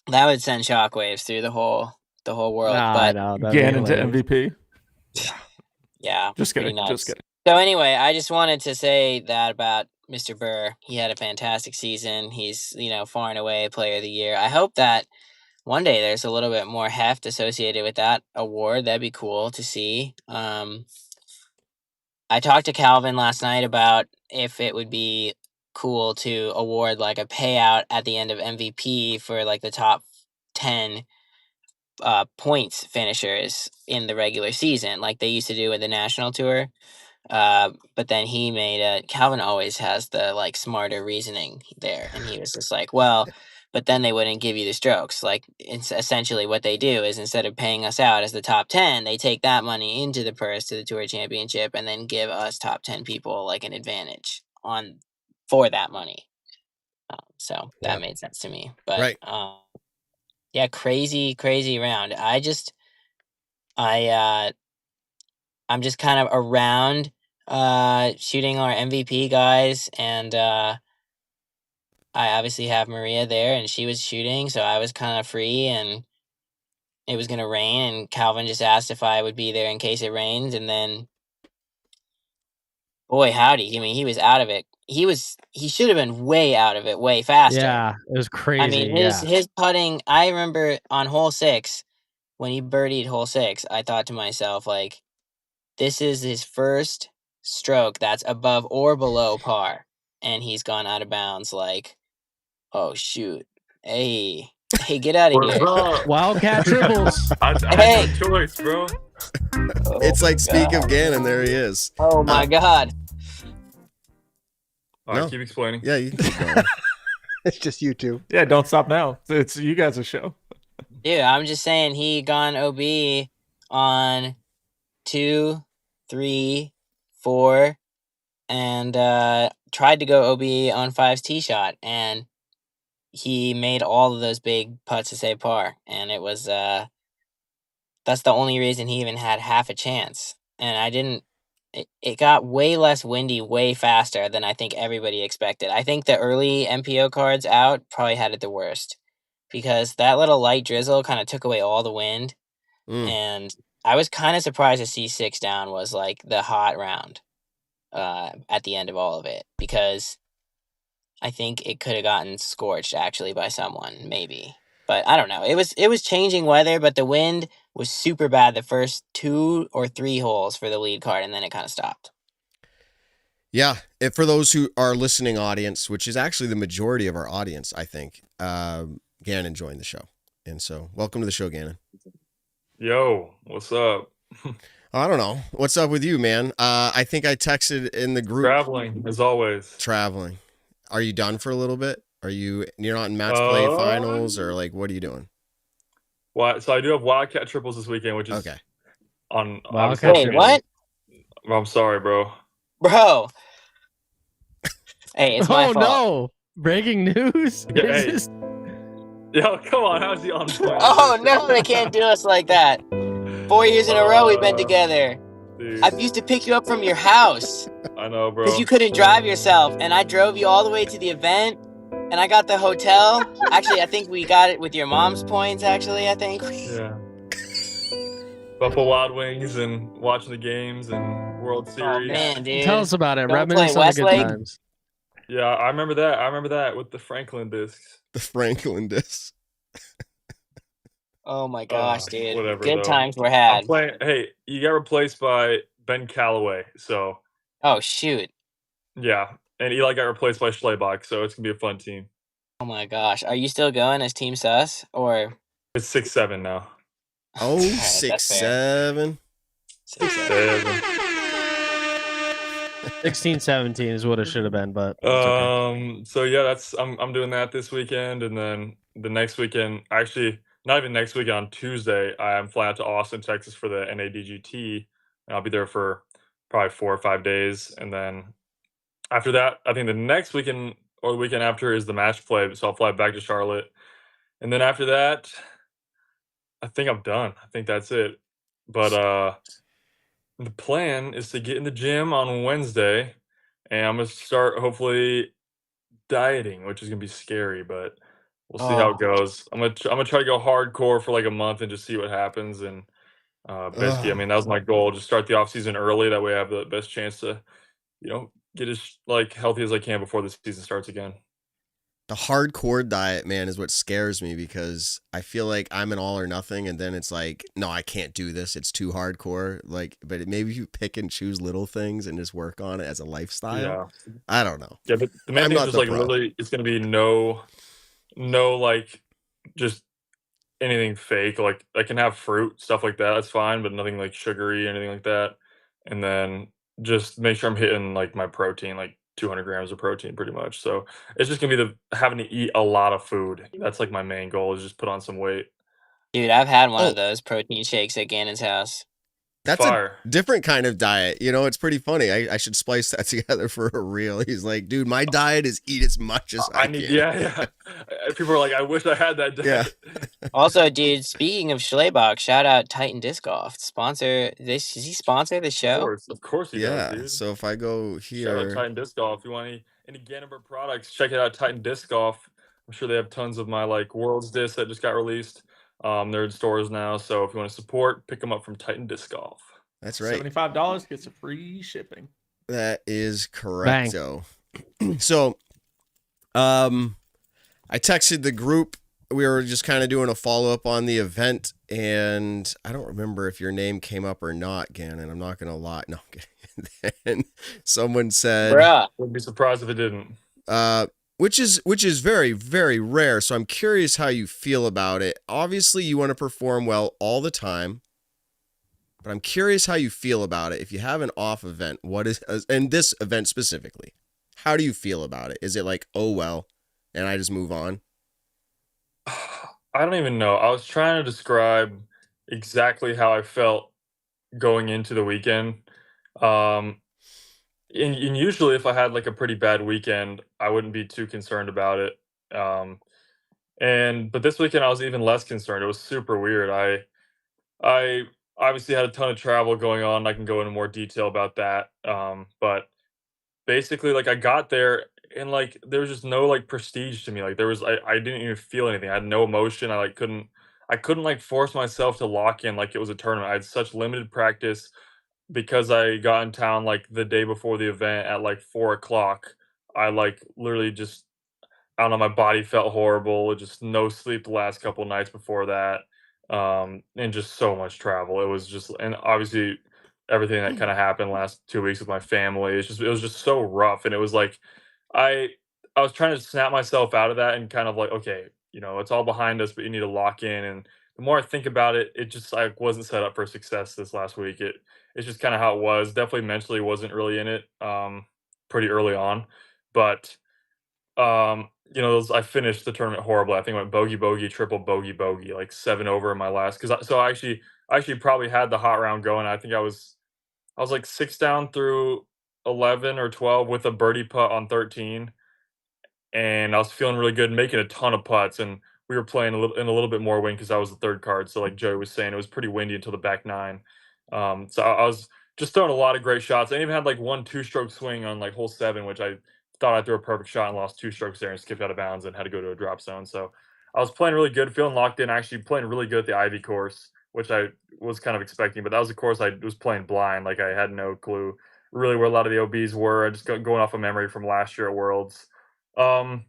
that would send shockwaves through the whole world. But Gannon to MVP. Yeah. Just kidding. Nuts. Just kidding. So anyway, I just wanted to say that about Mr. Buhr. He had a fantastic season. He's, you know, far and away Player of the Year. I hope that one day there's a little bit more heft associated with that award. That'd be cool to see. I talked to Calvin last night about if it would be cool to award like a payout at the end of MVP for like the top 10 points finishers in the regular season, like they used to do with the national tour. But then he made Calvin always has the like smarter reasoning there, and he was just like, well, but then they wouldn't give you the strokes. Like, it's essentially what they do is instead of paying us out as the top 10, they take that money into the purse to the tour championship and then give us top 10 people like an advantage for that money. So that made sense to me. But Right. yeah, crazy round. I'm just kind of around shooting our MVP guys, and I obviously have Maria there, and she was shooting, so I was kind of free, and it was gonna rain, and Calvin just asked if I would be there in case it rained, and then boy howdy, I mean, he was out of it. He should have been way out of it way faster. Yeah, it was crazy. I mean, his putting, I remember on hole 6, when he birdied hole 6, I thought to myself, like, this is his first stroke that's above or below par, and he's gone out of bounds. Like, oh shoot, hey, get out of here! Wildcat triples. I had no choice, bro. It's like, speak of Gannon, there he is. Oh my god! All right, No. keep explaining. Yeah, you can keep going. It's just you two. Yeah, don't stop now. It's you guys' a show. Dude, I'm just saying he gone OB on 2, 3, 4, and tried to go OB on 5's tee shot, and he made all of those big putts to save par, and it was that's the only reason he even had half a chance. And it got way less windy way faster than I think everybody expected. I think the early MPO cards out probably had it the worst, because that little light drizzle kind of took away all the wind. And I was kind of surprised to see 6 down was like the hot round at the end of all of it, because I think it could have gotten scorched actually by someone, maybe. But I don't know. It was changing weather, but the wind was super bad the first 2 or 3 holes for the lead card, and then it kind of stopped. Yeah, for those who are listening audience, which is actually the majority of our audience, I think, Gannon joined the show. And so welcome to the show, Gannon. Yo, what's up? I don't know. What's up with you, man? I think I texted in the group. Traveling, as always. Traveling. Are you done for a little bit? You're not in match play finals, or like, what are you doing? So I do have Wildcat triples this weekend, which is Okay. On Wildcat. Wait, what? I'm sorry, bro. Bro. Hey, it's my Oh fault. no! Breaking news. Yeah, Is hey. this- Yo, come on, how's he on point? Oh no, they can't do us like that. 4 years in a row we've been together. Dude, I used to pick you up from your house I know, bro. because you couldn't drive yourself, and I drove you all the way to the event, and I got the hotel. Actually, I think we got it with your mom's points, actually, I think. Yeah. Buffalo Wild Wings and watching the games and World Oh, Series. man, dude. Tell us about it. Don't Reminisce play on the good Westlake? times. Yeah, I remember that. I remember that with the Franklin discs. The Franklin disc. Oh my gosh, dude. whatever, Good though. times were I'm had. playing. Hey, you got replaced by Ben Calloway, so Oh, shoot. yeah, and Eli got replaced by Schleibach, so it's gonna be a fun team. Oh my gosh. Are you still going as Team Sus? Or It's 6-7 now. Oh, Alright, 6, that's fair. 7. 6-7. 16-17 is what it should have been, but it's okay. So yeah, I'm doing that this weekend, and then the next weekend, actually not even next weekend, on Tuesday, I'm flying out to Austin, Texas for the NADGT, and I'll be there for probably 4 or 5 days, and then after that, I think the next weekend or the weekend after is the match play, so I'll fly back to Charlotte, and then after that, I think I'm done. I think that's it. But the plan is to get in the gym on Wednesday, and I'm gonna start hopefully dieting, which is gonna be scary, but we'll see how it goes. I'm gonna try to go hardcore for like a month and just see what happens. And basically, I mean, that was my goal: just start the off season early. That way, I have the best chance to, get as like healthy as I can before the season starts again. The hardcore diet, man, is what scares me because I feel like I'm an all or nothing, and then it's like, no, I can't do this. It's too hardcore. Like, but maybe you pick and choose little things and just work on it as a lifestyle. Yeah. I don't know. Yeah, but the main I'm thing is not just the like pro. literally, it's gonna be no like just anything fake. Like I can have fruit, stuff like that. That's fine, but nothing like sugary, anything like that. And then just make sure I'm hitting like my protein, like 200 grams of protein, pretty much. So it's just gonna be the having to eat a lot of food. That's like my main goal is just put on some weight. Dude, I've had one Oh. of those protein shakes at Gannon's house. That's Fire. a different kind of diet. You know, it's pretty funny. I should splice that together for a reel. He's like, dude, my diet is eat as much as I need, can. yeah. People are like, I wish I had that diet. Yeah. Also, dude, speaking of Schleybox, shout out Titan Disc Golf. Sponsor this. Does he sponsor the show? Of course he does, dude. So if I go Shout out here, Titan Disc Golf. If you want any Ganon Buhr products, check it out, Titan Disc Golf. I'm sure they have tons of my like Worlds discs that just got released. They're in stores now, so if you want to support, pick them up from Titan Disc Golf. that's right. $75 gets a free shipping. That is correct. So, I texted the group. We were just kind of doing a follow up on the event, and I don't remember if your name came up or not, Gannon. I'm not gonna lie. No, then someone said, Bruh. Wouldn't be surprised if it didn't. which is very, very rare. So I'm curious how you feel about it. Obviously, you want to perform well all the time, but I'm curious how you feel about it. If you have an off event, what is, and this event specifically, how do you feel about it? Is it like, oh well, and I just move on? I don't even know. I was trying to describe exactly how I felt going into the weekend. And usually if I had like a pretty bad weekend, I wouldn't be too concerned about it. But this weekend I was even less concerned. It was super weird. I obviously had a ton of travel going on. I can go into more detail about that. But basically, like I got there and like there was just no like prestige to me. Like I didn't even feel anything. I had no emotion. I couldn't like force myself to lock in like it was a tournament. I had such limited practice because I got in town like the day before the event at like 4 o'clock. I like literally just, I don't know, my body felt horrible. Just no sleep the last couple nights before that. And just so much travel. It was just, and obviously everything that kind of happened last 2 weeks with my family. It was just so rough. And it was like, I was trying to snap myself out of that and kind of like, okay, it's all behind us, but you need to lock in. And the more I think about it, it just like wasn't set up for success this last week. It's just kind of how it was. Definitely mentally wasn't really in it pretty early on. But I finished the tournament horribly. I think I went bogey, bogey, triple bogey, bogey, like 7 over in my last. So I actually probably had the hot round going. I think I was like 6 down through 11 or 12 with a birdie putt on 13, and I was feeling really good, making a ton of putts, and we were playing in a little bit more wind because I was the third card. So like Joey was saying, it was pretty windy until the back 9. So I was just throwing a lot of great shots. I even had like 1 2-stroke swing on like hole 7, which I thought I threw a perfect shot and lost 2 strokes there and skipped out of bounds and had to go to a drop zone. So I was playing really good, feeling locked in, actually playing really good at the Ivy course, which I was kind of expecting, but that was a course I was playing blind. Like I had no clue really where a lot of the OBs were. I just going off of memory from last year at Worlds. And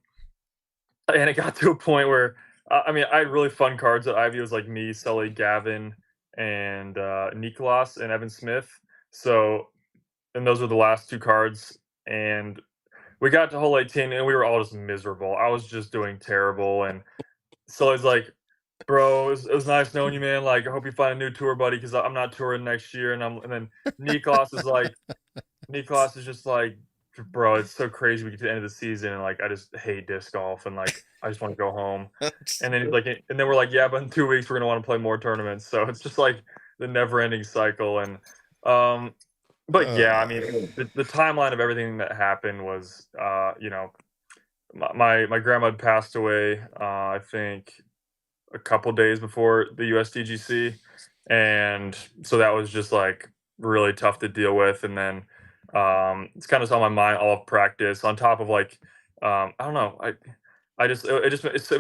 it got to a point where, I had really fun cards at Ivy. It was like me, Sully, Gavin, and Nicholas and Evan Smith. So, and those were the last 2 cards. And we got to hole 18 and we were all just miserable. I was just doing terrible. And Sully's like, bro, it was nice knowing you, man. Like, I hope you find a new tour buddy because I'm not touring next year. And then Nicholas is just like, bro, it's so crazy we get to the end of the season and like I just hate disc golf and like I just want to go home. And then we're like, yeah, but in 2 weeks we're gonna want to play more tournaments. So it's just like the never-ending cycle. And but yeah, the timeline of everything that happened was my grandma had passed away I think a couple days before the USDGC, and so that was just like really tough to deal with. And then it's kind of on my mind all of practice on top of like I don't know, it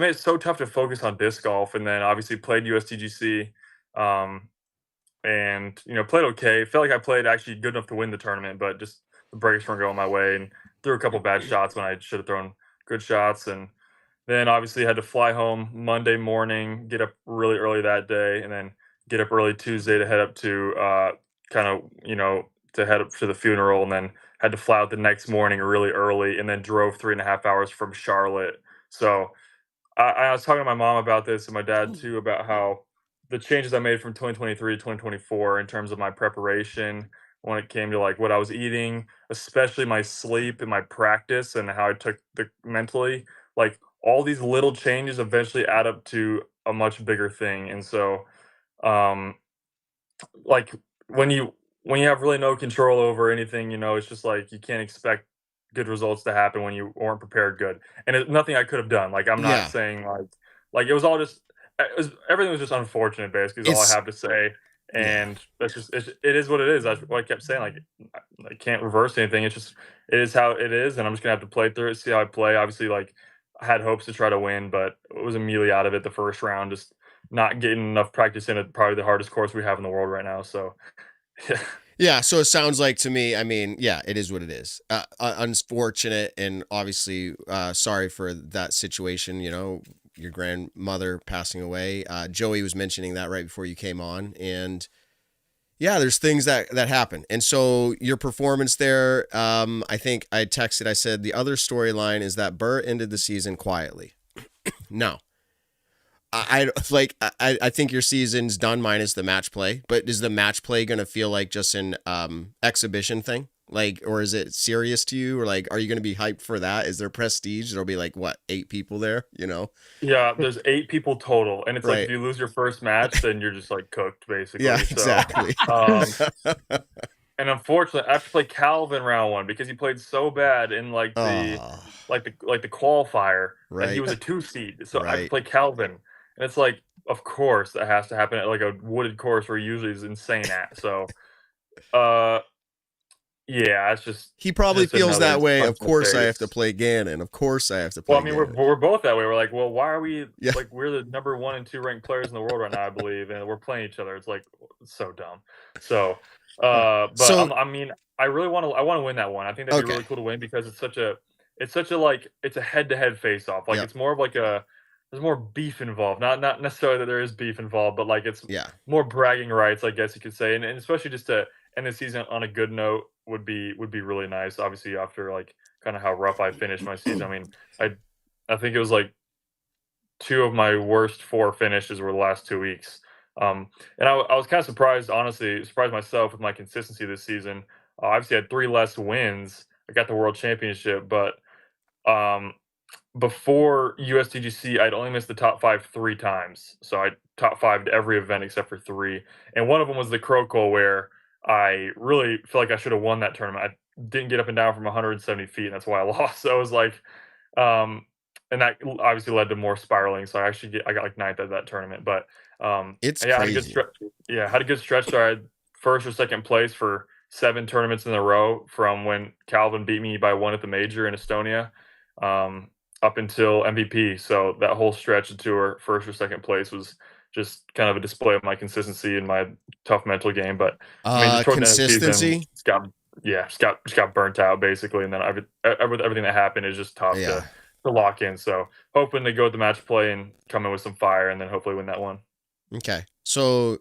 made it so tough to focus on disc golf. And then obviously played USDGC and played okay. Felt like I played actually good enough to win the tournament, but just the breaks weren't going my way and threw a couple bad shots when I should have thrown good shots. And Then obviously had to fly home Monday morning, get up really early that day, and then get up early Tuesday to head up to kind of to head up to the funeral, and then had to fly out the next morning really early, and then drove 3.5 hours from Charlotte. So I was talking to my mom about this and my dad too about how the changes I made from 2023 to 2024 in terms of my preparation when it came to like what I was eating, especially my sleep and my practice and how I took the mentally, like all these little changes eventually add up to a much bigger thing. And so um like when you when you have really no control over anything, it's just like you can't expect good results to happen when you weren't prepared good. And it's nothing I could have done. Like I'm not Yeah. saying like it was all just everything was just unfortunate basically is all I It's have to say. yeah. And that's just it is what it is. That's what I kept saying. Like I can't reverse anything. It's just it is how it is, and I'm just gonna have to play through it, see how I play. Obviously, like I had hopes to try to win, but it was immediately out of it the first round. Just not getting enough practice in it. Probably the hardest course we have in the world right now. So, yeah, Yeah, so it sounds like to me, I mean, yeah, it is what it is. Unfortunate, and obviously, sorry for that situation. Your grandmother passing away. Joey was mentioning that right before you came on, and yeah, there's things that happen. And so your performance there, I think I texted. I said the other storyline is that Buhr ended the season quietly. No, I think your season's done minus the match play, but is the match play gonna feel like just an exhibition thing? Like, or is it serious to you? Or like, are you gonna be hyped for that? Is there prestige? There'll be like what, 8 people there, yeah. There's 8 people total, and it's like if Right. you lose your first match, then you're just like cooked Yeah, basically. So, exactly. um, and unfortunately, I have to play Calvin round one because he played so bad in Oh, the qualifier that he right, was a 2 seed. So I have to right. play Calvin, and it's like, of course, that has to happen at like a wooded course where he usually is insane at. So, uh, yeah, He probably just feels another that way. punch Of in the course I have to face. play Gannon. Of course I have to Well, I play mean, we're Gannon. we're both that way. We're like, well, why are we Yeah. like we're the number 1 and 2 ranked players in the world right now, I believe, and we're playing each other. It's like it's so dumb. So, but So I mean, I want to win that one. I think that'd be okay. really cool to win because it's such a like it's a head to head face off. Like Yep. it's more of like there's more beef involved. Not necessarily that there is beef involved, but like it's Yeah. more bragging rights, I guess you could say, and especially just to end the season on a good note would be really nice. Obviously, after like kind of how rough I finished my season. I mean, I think it was like 2 of my worst 4 finishes were the last 2 weeks. And I was kind of surprised, honestly, surprised myself with my consistency this season. Obviously, I had 3 less wins. I got the world championship, but um, before USDGC, I'd only missed the top 5 3 times. So I top 5 to every event except for 3. And one of them was the Croco, where I really feel like I should have won that tournament. I didn't get up and down from 170 feet, and that's why I lost. So it was like, um, and that obviously led to more spiraling. So I got like ninth at that tournament. But It's yeah, I had a good crazy. stretch. Yeah, had a good stretch. So I had first or second place for 7 tournaments in a row from when Calvin beat me by 1 at the major in Estonia. Up until MVP. So that whole stretch of tour, first or second place, was just kind of a display of my consistency and my tough mental game. But I mean, just toward the end of the season, Consistency. just got burnt out basically, and then with everything that happened, is just tough Yeah. to lock in. So hoping to go with the match play and come in with some fire, and then hopefully win that one. Okay. So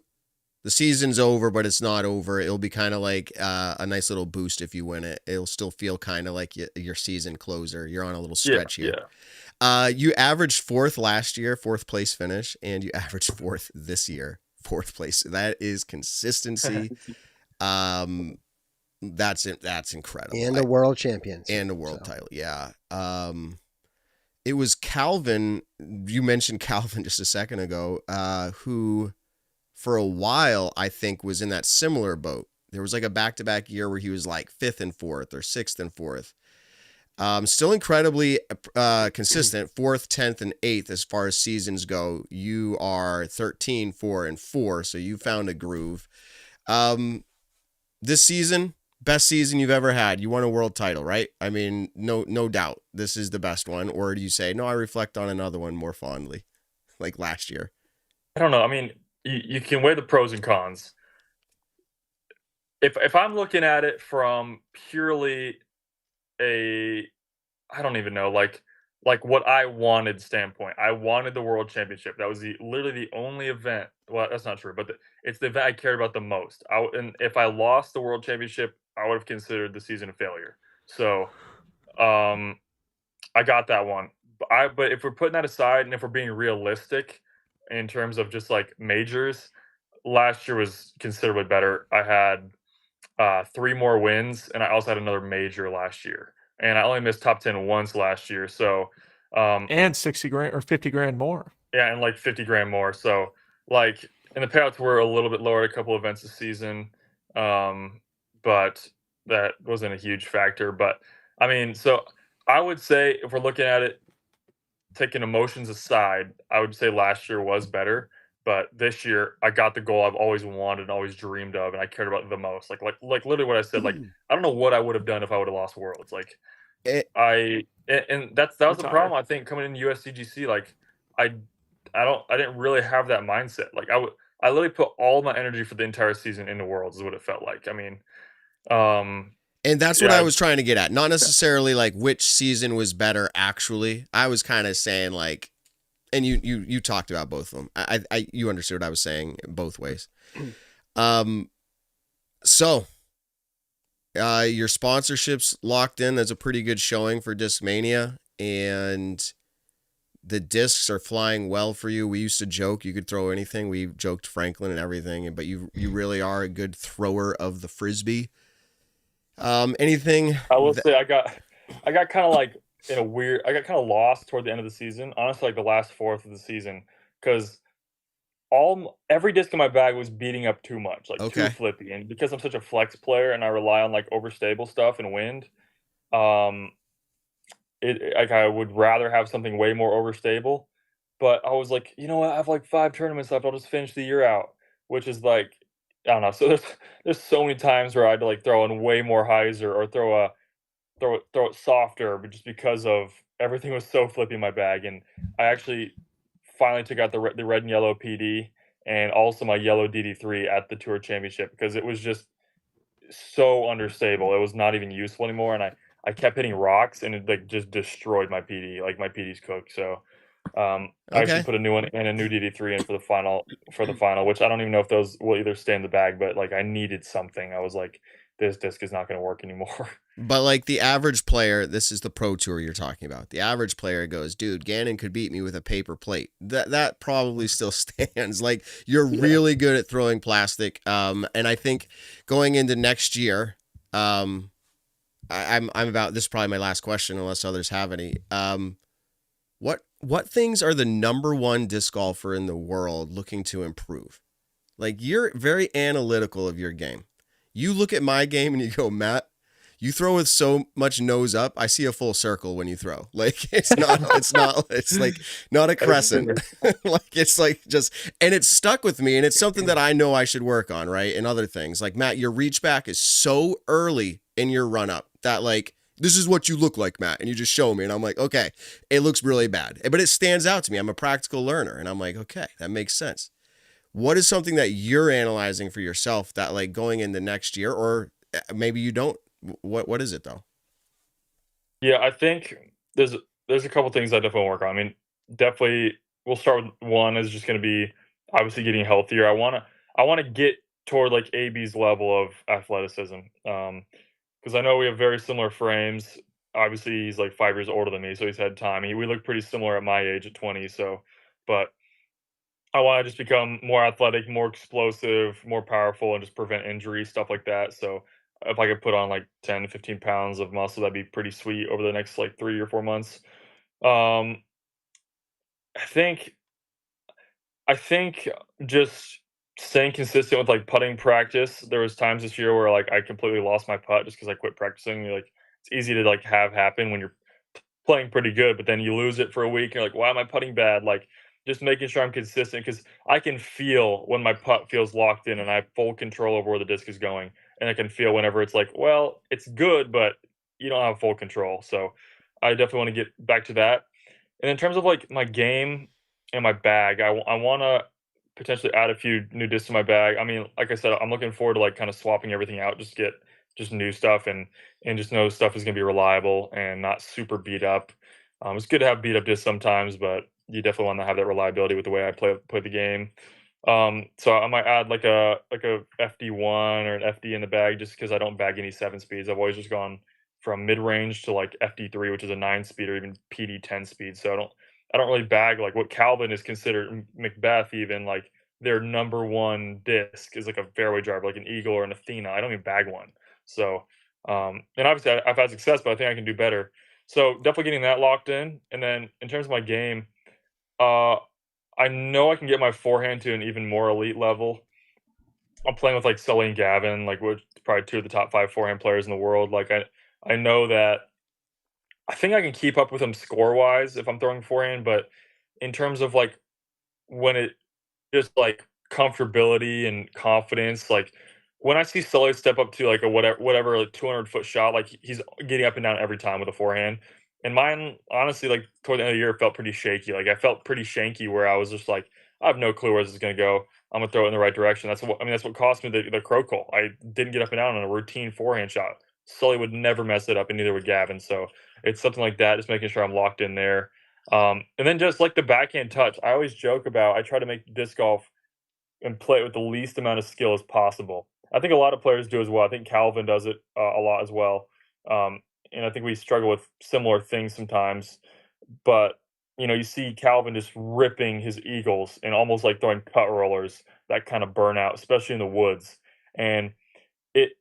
the season's over, but it's not over. It'll be kind of like a nice little boost if you win it. It'll still feel kind of like your season closer. You're on a little Yeah, stretch here. yeah. You averaged 4th last year, 4th place finish, and you averaged 4th this year, 4th place. That is consistency. That's it. That's incredible. And a world champion. And a world title. Yeah. It was Calvin. You mentioned Calvin just a second ago, who for a while, I think, was in that similar boat. There was like a back-to-back year where he was like 5th and 4th or 6th and 4th. Still incredibly consistent, 4th, 10th, and 8th as far as seasons go. You are 13, 4, and 4, so you found a groove. This season, best season you've ever had. You won a world title, right? I mean, no doubt this is the best one. Or do you say, no, I reflect on another one more fondly, like last year? I don't know. I mean, you can weigh the pros and cons. If I'm looking at it from purely I don't even know, like like what I wanted standpoint. I wanted the world championship. That was literally the only event. Well, that's not true, but it's the event I cared about the most. And if I lost the world championship, I would have considered the season a failure. So, I got that one. But if we're putting that aside and if we're being realistic in terms of just like majors, last year was considerably better. I had 3 more wins, and I also had another major last year. And I only missed top 10 once last year. So, And 60 grand or 50 grand more. yeah, and like 50 grand more. So, like, and the payouts were a little bit lower at a couple events this season. But that wasn't a huge factor. But I mean, so I would say if we're looking at it, taking emotions aside, I would say last year was better. But this year, I got the goal I've always wanted and always dreamed of, and I cared about the most. Like literally what I said. Like, I don't know what I would have done if I would have lost Worlds. Like, It, and that was the Retired. problem. I think coming into USDGC, like, I didn't really have that mindset. Like, I literally put all my energy for the entire season into Worlds. Is what it felt like. I mean, and that's what yeah. I was trying to get at. Not necessarily like which season was better. Actually, I was kind of saying like, and you talked about both of them. You understood what I was saying both ways. So, your sponsorships locked in. That's a pretty good showing for Discmania, and the discs are flying well for you. We used to joke you could throw anything. We joked Franklin and everything, but you really are a good thrower of the frisbee. Anything? I will say I got kind of like I got kind of lost toward the end of the season. Honestly, like the last fourth of the season, because every disc in my bag was beating up too much, like Okay. too flippy. And because I'm such a flex player and I rely on like overstable stuff and wind, like I would rather have something way more overstable. But I was like, you know what? I have like 5 tournaments left. I'll just finish the year out, which is like, I don't know. So there's so many times where I had to like throw in way more hyzer or throw it softer, but just because of everything was so flippy in my bag. And I actually finally took out the red and yellow PD and also my yellow DD3 at the Tour Championship because it was just so understable. It was not even useful anymore, and I kept hitting rocks, and it like just destroyed my PD. Like my PD's cooked. So I actually put a new one and a new DD3 in for the final, which I don't even know if those will either stay in the bag, but like I needed something. I was like, this disc is not going to work anymore. But like the average player, this is the Pro Tour you're talking about. The average player goes, dude, Gannon could beat me with a paper plate. That probably still stands. Like you're really good at throwing plastic. And I think going into next year, I'm about, this is probably my last question unless others have any. What things are the number one disc golfer in the world looking to improve? Like you're very analytical of your game. You look at my game and you go, Matt, you throw with so much nose up. I see a full circle when you throw. Like it's like not a crescent. Like it's like just, and it's stuck with me. And it's something that I know I should work on. Right. And other things like Matt, your reach back is so early in your run up that like, this is what you look like, Matt. And you just show me. And I'm like, okay, it looks really bad, but it stands out to me. I'm a practical learner. And I'm like, okay, that makes sense. What is something that you're analyzing for yourself that like going into next year, or maybe you don't? What is it though? Yeah, I think there's a couple things I definitely work on. I mean, definitely we'll start with one is just going to be obviously getting healthier. I want to get toward like AB's level of athleticism. Because I know we have very similar frames. Obviously, he's like 5 years older than me, so he's had time. We look pretty similar at my age at 20. So, but I want to just become more athletic, more explosive, more powerful, and just prevent injury, stuff like that. So if I could put on like 10 to 15 pounds of muscle, that'd be pretty sweet over the next like 3 or 4 months. I think just staying consistent with like putting practice. There was times this year where like I completely lost my putt just because I quit practicing. Like it's easy to like have happen when you're playing pretty good, but then you lose it for a week. And you're like, why am I putting bad? Like just making sure I'm consistent because I can feel when my putt feels locked in and I have full control over where the disc is going. And I can feel whenever it's like, well, it's good, but you don't have full control. So I definitely want to get back to that. And in terms of like my game and my bag, I want to potentially add a few new discs to my bag. I mean, like I said, I'm looking forward to like kind of swapping everything out, just get just new stuff and just know stuff is going to be reliable and not super beat up. It's good to have beat up disc sometimes, but you definitely want to have that reliability with the way I play the game. So I might add like a FD1 or an FD in the bag just because I don't bag any 7 speeds. I've always just gone from mid range to like FD3, which is a 9 speed, or even PD 10 speed. So I don't really bag like what Calvin is considered, Macbeth even, like their number one disc is like a fairway driver, like an Eagle or an Athena. I don't even bag one. So and obviously I've had success, but I think I can do better. So definitely getting that locked in. And then in terms of my game, uh, I know I can get my forehand to an even more elite level. I'm playing with like Sully and Gavin, like which probably 2 of the top 5 forehand players in the world. Like I know that I think I can keep up with them score wise if I'm throwing forehand, but in terms of like when it just like comfortability and confidence, like when I see Sully step up to like a whatever like 200-foot shot, like he's getting up and down every time with a forehand. And mine, honestly, like toward the end of the year, felt pretty shaky. Like I felt pretty shanky, where I was just like, I have no clue where this is gonna go. I'm gonna throw it in the right direction. That's what cost me the crow call. I didn't get up and down on a routine forehand shot. Sully would never mess it up, and neither would Gavin. So it's something like that, just making sure I'm locked in there. And then just like the backhand touch, I always joke about. I try to make disc golf and play it with the least amount of skill as possible. I think a lot of players do as well. I think Calvin does it a lot as well. And I think we struggle with similar things sometimes. But you see Calvin just ripping his eagles and almost like throwing cut rollers that kind of burnout, especially in the woods. And it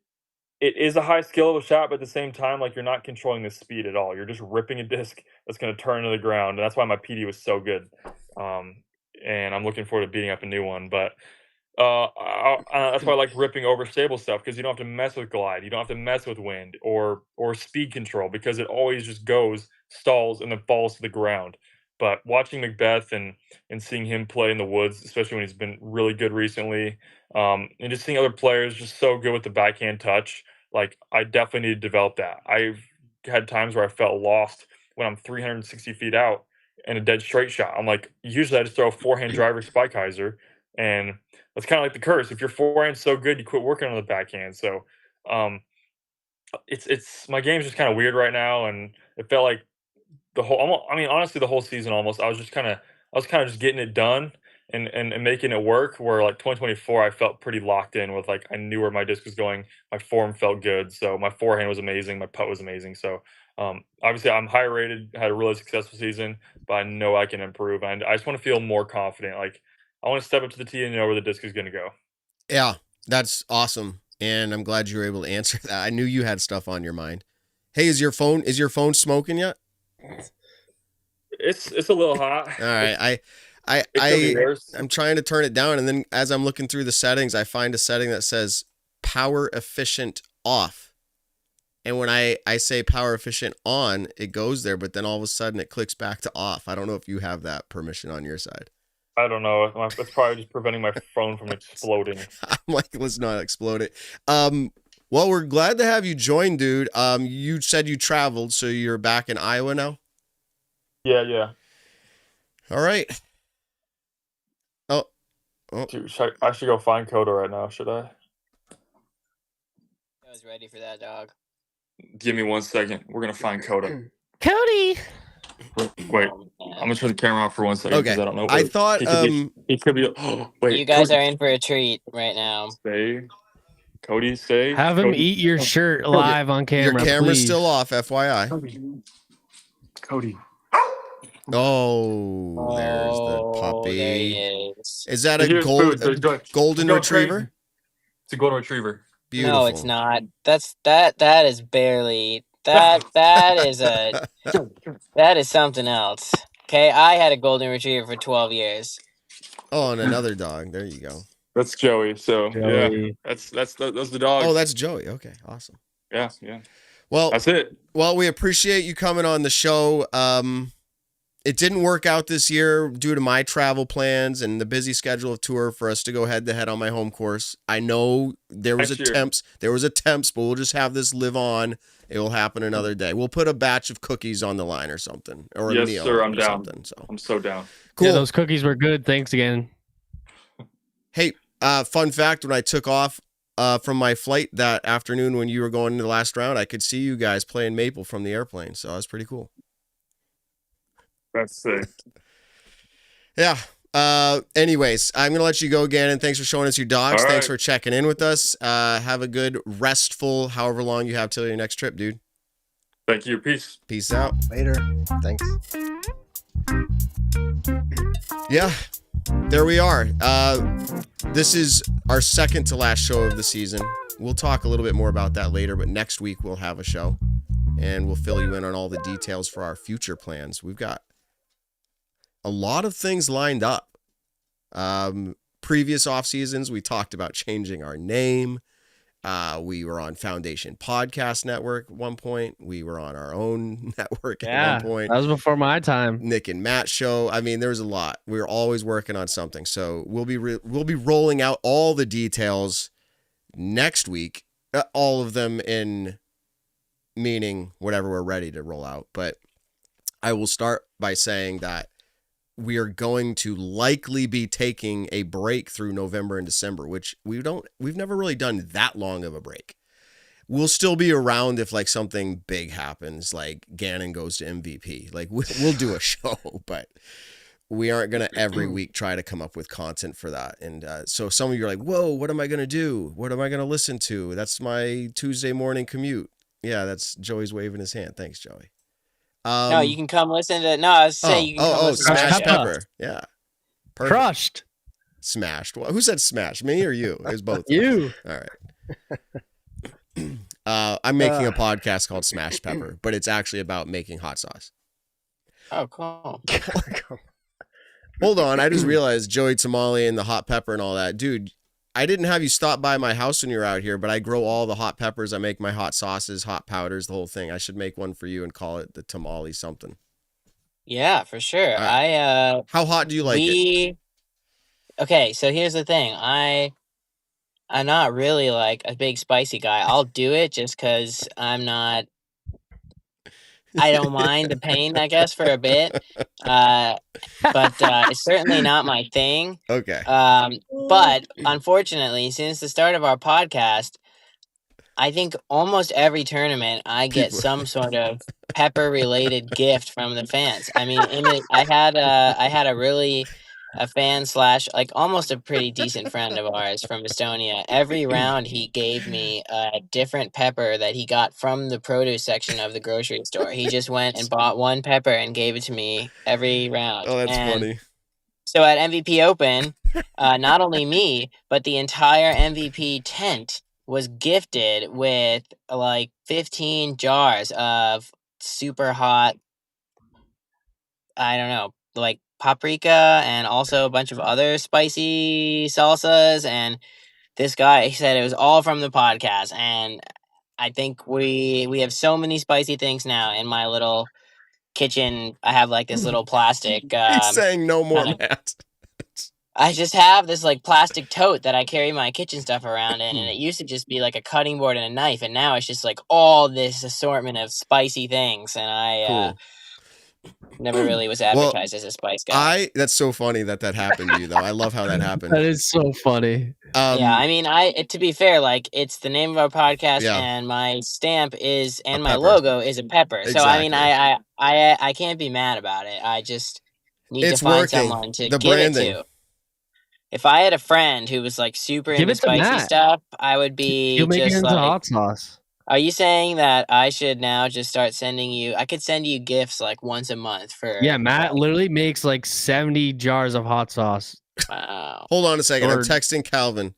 it is a high skill of a shot, but at the same time, like you're not controlling the speed at all. You're just ripping a disc that's going to turn to the ground, and that's why my PD was so good. Um, and I'm looking forward to beating up a new one. But that's why I like ripping over stable stuff, because you don't have to mess with glide, you don't have to mess with wind or speed control, because it always just goes, stalls, and then falls to the ground. But watching Macbeth and seeing him play in the woods, especially when he's been really good recently, and just seeing other players just so good with the backhand touch, like I definitely need to develop that. I've had times where I felt lost when I'm 360 feet out and a dead straight shot. I'm like, usually I just throw a forehand driver spike hyzer, and that's kind of like the curse. If your forehand's so good, you quit working on the backhand. So um, it's my game's just kind of weird right now, and it felt like I mean, honestly, the whole season almost. I was kind of just getting it done and making it work. Where like 2024, I felt pretty locked in with, like, I knew where my disc was going. My form felt good, so my forehand was amazing. My putt was amazing. So obviously, I'm high rated. Had a really successful season, but I know I can improve, and I just want to feel more confident. Like I want to step up to the tee and know where the disc is going to go. Yeah, that's awesome, and I'm glad you were able to answer that. I knew you had stuff on your mind. Hey, is your phone smoking yet? It's a little hot. All right, I'm trying to turn it down, and then as I'm looking through the settings, I find a setting that says power efficient off. And when I say power efficient on, it goes there, but then all of a sudden it clicks back to off. I don't know if you have that permission on your side. I don't know. It's probably just preventing my phone from exploding. I'm like, let's not explode it. Well, we're glad to have you join, dude. You said you traveled, so you're back in Iowa now? Yeah. All right. Oh. Dude, I should go find Coda right now, should I? I was ready for that, dog. Give me 1 second. We're going to find Coda. Cody! Wait, I'm going to turn the camera off for 1 second. Okay. I don't know. I thought he could be. Oh, wait. You guys Cody, are in for a treat right now. Cody, stay. Have him eat your shirt live on camera. Your camera's please. still off, FYI. Cody. Oh, there's the puppy. There he is. Is that a golden retriever? It's a golden retriever. Beautiful. No, it's not. That is barely that is something else. Okay, I had a golden retriever for 12 years. Oh, and another dog. There you go. That's Joey. So Joey. Yeah, that's the dog. Oh, that's Joey. Okay, awesome. Yeah. Well, that's it. Well, we appreciate you coming on the show. It didn't work out this year due to my travel plans and the busy schedule of tour for us to go head to head on my home course. I know there was attempts, but we'll just have this live on. It will happen another day. We'll put a batch of cookies on the line or something, or a meal. Sir, I'm down. So I'm so down. Cool. Yeah, those cookies were good. Thanks again. Hey, fun fact: when I took off from my flight that afternoon when you were going to the last round, I could see you guys playing Maple from the airplane. So that was pretty cool. That's sick. Yeah. Anyways, I'm gonna let you go, Gannon. Thanks for showing us your dogs. All Thanks right. for checking in with us. Have a good, restful, however long you have till your next trip, dude. Thank you. Peace. Peace out. Later. Thanks. Yeah, there we are. This is our second to last show of the season. We'll talk a little bit more about that later, but next week we'll have a show and we'll fill you in on all the details for our future plans. We've got a lot of things lined up. Previous off seasons, we talked about changing our name. We were on Foundation Podcast Network at one point. We were on our own network at one point. That was before my time. Nick and Matt show. I mean, there's a lot. We're always working on something. So we'll be rolling out all the details next week. All of them in meaning whatever we're ready to roll out. But I will start by saying that we are going to likely be taking a break through November and December, which we've never really done that long of a break. We'll still be around if like something big happens, like Gannon goes to MVP. Like we'll do a show, but we aren't going to every week try to come up with content for that. And so some of you are like, whoa, what am I going to do? What am I going to listen to? That's my Tuesday morning commute. Yeah, that's Joey's waving his hand. Thanks, Joey. No, you can come listen to. No, I was saying you can come listen to Smash the show. Pepper. Yeah. Perfect. Crushed. Smashed. Well, who said smash? Me or you? It was both. You. All right. I'm making a podcast called Smash Pepper, but it's actually about making hot sauce. Oh, cool. Hold on. I just realized Joey Tamale and the hot pepper and all that. Dude, I didn't have you stop by my house when you were out here, but I grow all the hot peppers. I make my hot sauces, hot powders, the whole thing. I should make one for you and call it the tamale something. Yeah, for sure. Right. How hot do you like it? Okay, so here's the thing. I'm not really like a big spicy guy. I'll do it just because I don't mind the pain, I guess, for a bit. But it's certainly not my thing. Okay. But unfortunately, since the start of our podcast, I think almost every tournament I get some sort of pepper-related gift from the fans. I mean, I had a fan / like almost a pretty decent friend of ours from Estonia. Every round he gave me a different pepper that he got from the produce section of the grocery store. He just went and bought one pepper and gave it to me every round. Oh, that's funny. So at MVP Open, not only me, but the entire MVP tent was gifted with like 15 jars of super hot, I don't know, like paprika and also a bunch of other spicy salsas. And this guy, he said it was all from the podcast. And I think we have so many spicy things now in my little kitchen. I have like this little plastic. He's saying no more, Matt. I just have this like plastic tote that I carry my kitchen stuff around in, and it used to just be like a cutting board and a knife, and now it's just like all this assortment of spicy things. And I never really was advertised as a spice guy. That's so funny that happened to you, though. I love how that happened. That is so funny. Yeah, I mean, to be fair, like it's the name of our podcast, and my stamp is, and my logo is a pepper. Exactly. So I mean, I can't be mad about it. I just need to find someone to give it to. If I had a friend who was like super into spicy stuff, I would be You'll make just it into like hot sauce. Are you saying that I should now just start sending you? I could send you gifts like once a month for. Yeah, Matt literally makes like 70 jars of hot sauce. Wow. Hold on a second. I'm texting Calvin.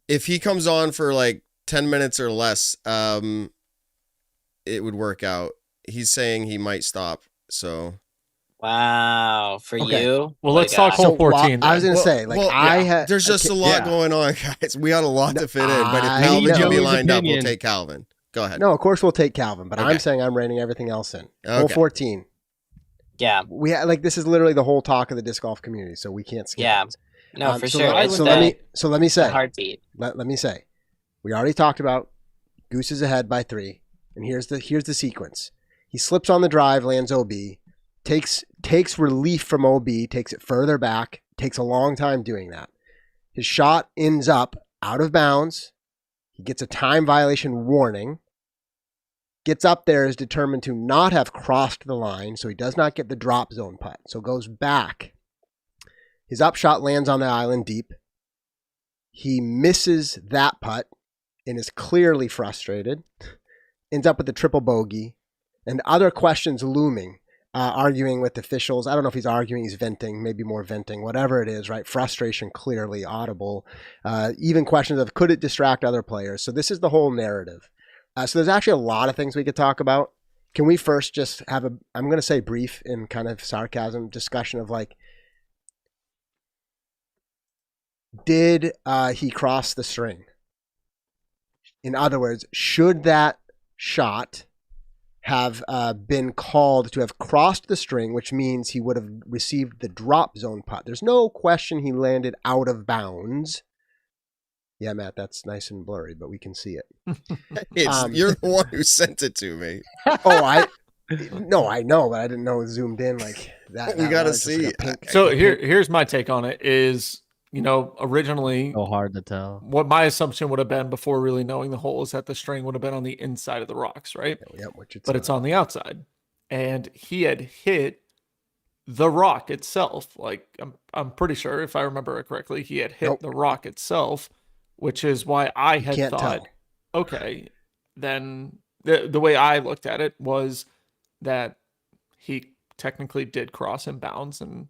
If he comes on for like 10 minutes or less, it would work out. He's saying he might stop. So. Wow, for you. Well, let's talk hole 14. I was gonna say, like, there's just a lot going on, guys. We got a lot to fit in. But if Calvin can be lined up, we'll take Calvin. Go ahead. No, of course we'll take Calvin, but I'm saying I'm reining everything else in. Hole 14. Yeah, we like this is literally the whole talk of the disc golf community, so we can't skip. Yeah, no, for sure. Let me say, heartbeat. Let me say, we already talked about Goose is ahead by 3, and here's the sequence. He slips on the drive, lands OB. Takes relief from OB, takes it further back, takes a long time doing that. His shot ends up out of bounds. He gets a time violation warning. Gets up there, is determined to not have crossed the line, so he does not get the drop zone putt. So goes back. His upshot lands on the island deep. He misses that putt and is clearly frustrated. Ends up with a triple bogey and other questions looming, arguing with officials. I don't know if he's arguing, he's venting, maybe more venting, whatever it is, right? Frustration clearly audible. Even questions of could it distract other players? So this is the whole narrative. So there's actually a lot of things we could talk about. Can we first just have I'm going to say brief in kind of sarcasm discussion of like, did he cross the string? In other words, should that shot have been called to have crossed the string, which means he would have received the drop zone putt? There's no question he landed out of bounds. Yeah, Matt, that's nice and blurry, but we can see it. You're the one who sent it to me. I know, but I didn't know it zoomed in like that. We got to see. So here's my take on it is, originally So hard to tell. what my assumption would have been before really knowing the hole is that the string would have been on the inside of the rocks, right? Yeah, but it's on the outside. And he had hit the rock itself. Like I'm pretty sure, if I remember it correctly, he had hit the rock itself, which is why I had thought, okay, then the way I looked at it was that he technically did cross in bounds and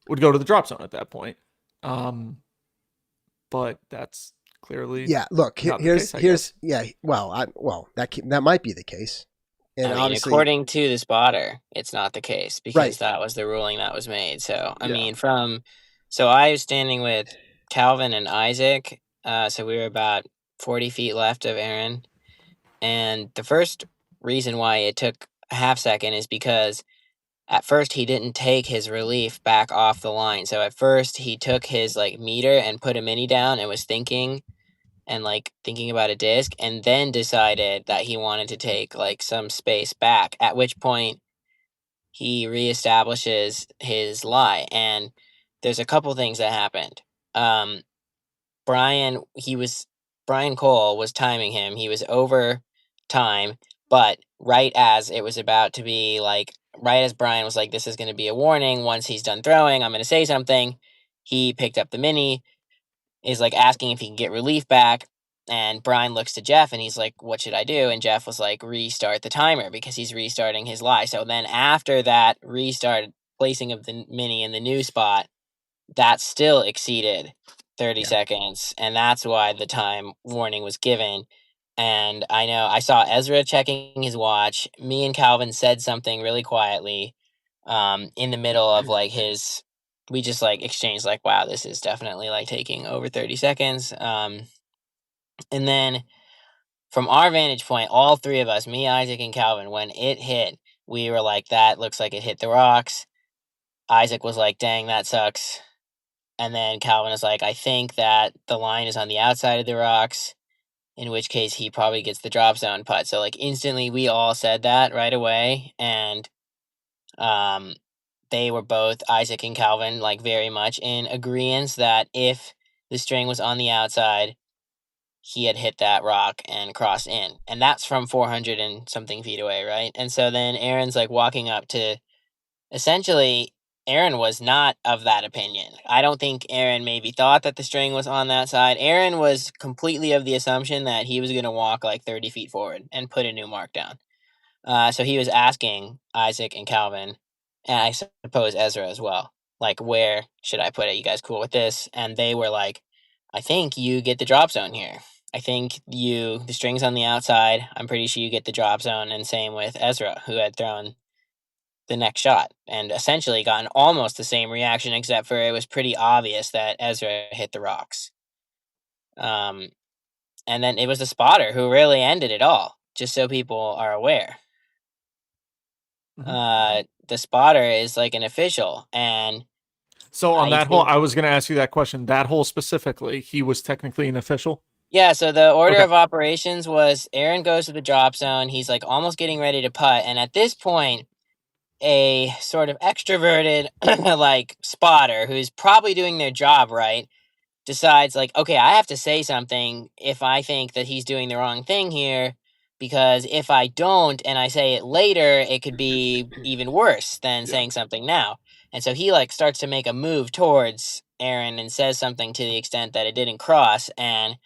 would go to the drop zone at that point. But that's clearly Look, here's that might be the case, and obviously, according to the spotter, it's not the case because that was the ruling that was made. So I mean, so I was standing with Calvin and Isaac, so we were about 40 feet left of Aaron, and the first reason why it took a half second is because at first he didn't take his relief back off the line. So at first he took his meter and put a mini down and was thinking about a disc, and then decided that he wanted to take some space back, at which point he reestablishes his lie. And there's a couple things that happened. Brian Cole was timing him. He was over time, but right as it was about to be right as Brian was like, this is going to be a warning. Once he's done throwing, I'm going to say something. He picked up the mini, is asking if he can get relief back. And Brian looks to Jeff and he's like, what should I do? And Jeff was like, restart the timer, because he's restarting his lie. So then after that restart, placing of the mini in the new spot, that still exceeded 30 seconds. And that's why the time warning was given. And I know I saw Ezra checking his watch. Me and Calvin said something really quietly in the middle of we just exchanged wow, this is definitely taking over 30 seconds. And then from our vantage point, all three of us, me, Isaac, and Calvin, when it hit, we were like, that looks like it hit the rocks. Isaac was like, dang, that sucks. And then Calvin was like, I think that the line is on the outside of the rocks, in which case he probably gets the drop zone putt. So instantly we all said that right away. And they were both, Isaac and Calvin, very much in agreement that if the string was on the outside, he had hit that rock and crossed in. And that's from 400 and something feet away, right? And so then Aaron's walking up to, essentially, Aaron was not of that opinion. I don't think Aaron maybe thought that the string was on that side. Aaron was completely of the assumption that he was going to walk 30 feet forward and put a new mark down. So he was asking Isaac and Calvin, and I suppose Ezra as well, where should I put it? You guys cool with this? And they were like, I think you get the drop zone here. I think the string's on the outside. I'm pretty sure you get the drop zone. And same with Ezra, who had thrown the next shot and essentially gotten almost the same reaction, except for it was pretty obvious that Ezra hit the rocks. And then it was the spotter who really ended it all, just so people are aware. Mm-hmm. The spotter is an official, and so on that hole, I was going to ask you that question. That hole specifically, he was technically an official? Yeah, so the order of operations was Aaron goes to the drop zone. He's almost getting ready to putt, and at this point, a sort of extroverted spotter who's probably doing their job right decides okay, I have to say something if I think that he's doing the wrong thing here. because if I don't and I say it later, it could be even worse than saying something now. And so he like starts to make a move towards Aaron and says something to the extent that it didn't cross. And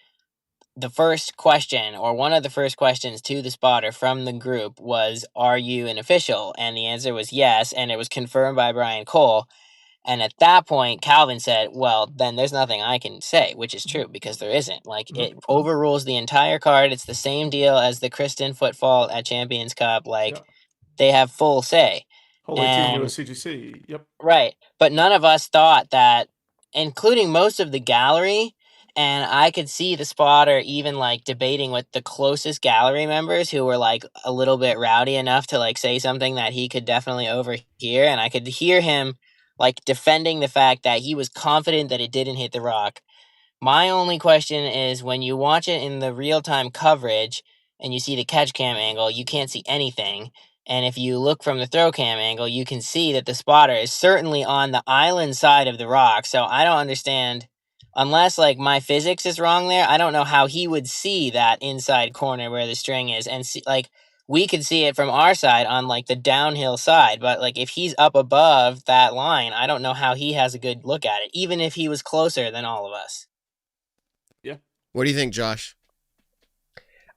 the first question, or one of the first questions to the spotter from the group was, "Are you an official?" And the answer was yes, and it was confirmed by Brian Cole. And at that point, Calvin said, "Well, then there's nothing I can say," which is true because there isn't. Like, it overrules the entire card. It's the same deal as the Kristen footfall at Champions Cup. Like, they have full say. Whole 18 USCGC. Yep. Right. But none of us thought that, including most of the gallery, and I could see the spotter even like debating with the closest gallery members who were like a little bit rowdy enough to like say something that he could definitely overhear. And I could hear him like defending the fact that he was confident that it didn't hit the rock. My only question is, when you watch it in the real-time coverage and you see the catch cam angle, you can't see anything. And if you look from the throw cam angle, you can see that the spotter is certainly on the island side of the rock. So I don't understand, unless like my physics is wrong there, I don't know how he would see that inside corner where the string is. And see, like, we could see it from our side on like the downhill side, but like if he's up above that line, I don't know how he has a good look at it, even if he was closer than all of us. Yeah. What do you think, Josh?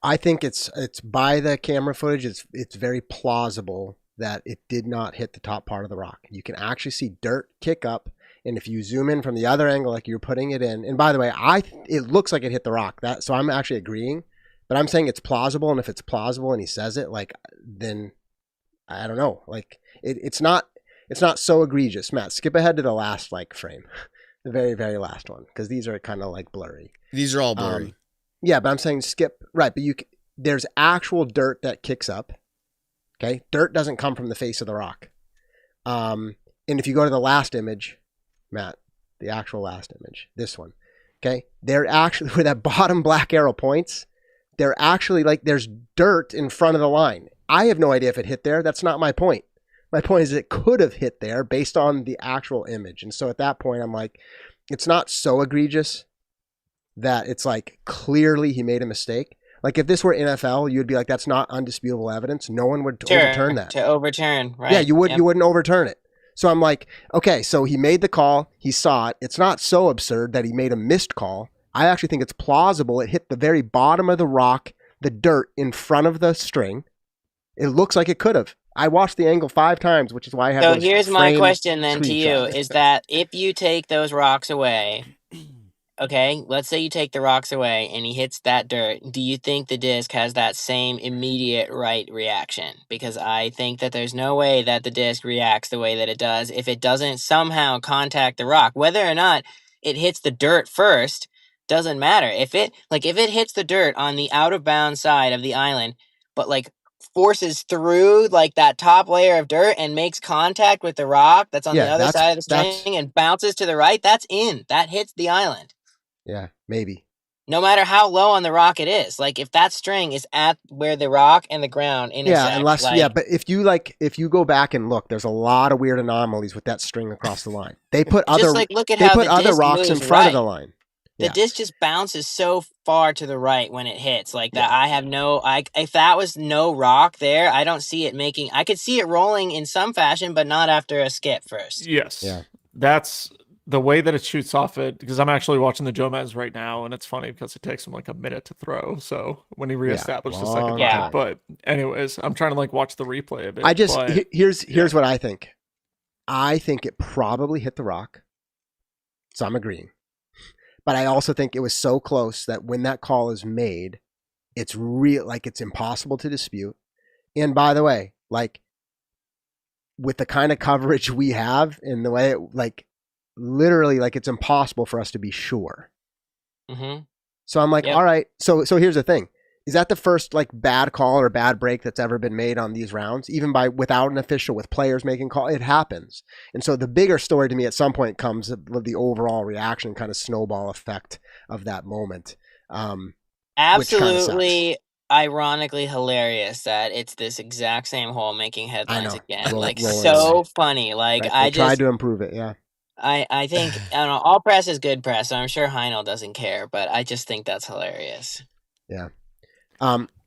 I think it's by the camera footage, it's very plausible that it did not hit the top part of the rock. You can actually see dirt kick up, and if you zoom in from the other angle, like you're putting it in, and by the way, it looks like it hit the rock. So I'm actually agreeing, but I'm saying it's plausible, and if it's plausible and he says it, like, then I don't know, like it's not so egregious. Matt, skip ahead to the last like frame, the very, very last one, because these are kind of like blurry. These are all blurry. Yeah, but I'm saying skip, right, but there's actual dirt that kicks up, okay? Dirt doesn't come from the face of the rock. And if you go to the last image, Matt, the actual last image, this one, okay? They're actually, where that bottom black arrow points, they're actually like, there's dirt in front of the line. I have no idea if it hit there. That's not my point. My point is it could have hit there based on the actual image. And so at that point, I'm like, it's not so egregious that it's like clearly he made a mistake. Like if this were NFL, you'd be like, that's not undisputable evidence. No one would overturn that. To overturn, right? Yeah, you wouldn't overturn it. So I'm like, okay, so he made the call, he saw it. It's not so absurd that he made a missed call. I actually think it's plausible. It hit the very bottom of the rock, the dirt in front of the string. It looks like it could have. I watched the angle 5 times, which is why I have. So here's my question then to you: is that if you take those rocks away, okay, let's say you take the rocks away and he hits that dirt, do you think the disc has that same immediate right reaction? Because I think that there's no way that the disc reacts the way that it does if it doesn't somehow contact the rock. Whether or not it hits the dirt first doesn't matter. If it hits the dirt on the out of bounds side of the island, but like forces through like that top layer of dirt and makes contact with the rock that's on the other side of the string and bounces to the right, that's in. That hits the island. Yeah, maybe. No matter how low on the rock it is. Like if that string is at where the rock and the ground intersect. Yeah, but if you go back and look, there's a lot of weird anomalies with that string across the line. They put other rocks in front of the line. The disc just bounces so far to the right when it hits like that. Yeah. If that was no rock there, I don't see it making. I could see it rolling in some fashion, but not after a skip first. Yes. Yeah. That's the way that it shoots off it, because I'm actually watching the Jomez right now, and it's funny because it takes him like a minute to throw. So when he reestablished the second time. But anyways, I'm trying to like watch the replay of it. Here's what I think. I think it probably hit the rock. So I'm agreeing. But I also think it was so close that when that call is made, it's real, like it's impossible to dispute. And by the way, like with the kind of coverage we have and the way it, like literally, like it's impossible for us to be sure. Mm-hmm. So I'm like, all right. So here's the thing. Is that the first like bad call or bad break that's ever been made on these rounds? Even without an official, with players making call, it happens. And so the bigger story to me at some point comes with the overall reaction, kind of snowball effect of that moment. Absolutely, ironically hilarious that it's this exact same hole making headlines again. Like so funny. Like right. I tried to improve it. Yeah. I think I don't know. All press is good press. So I'm sure Heinl doesn't care, but I just think that's hilarious. Yeah.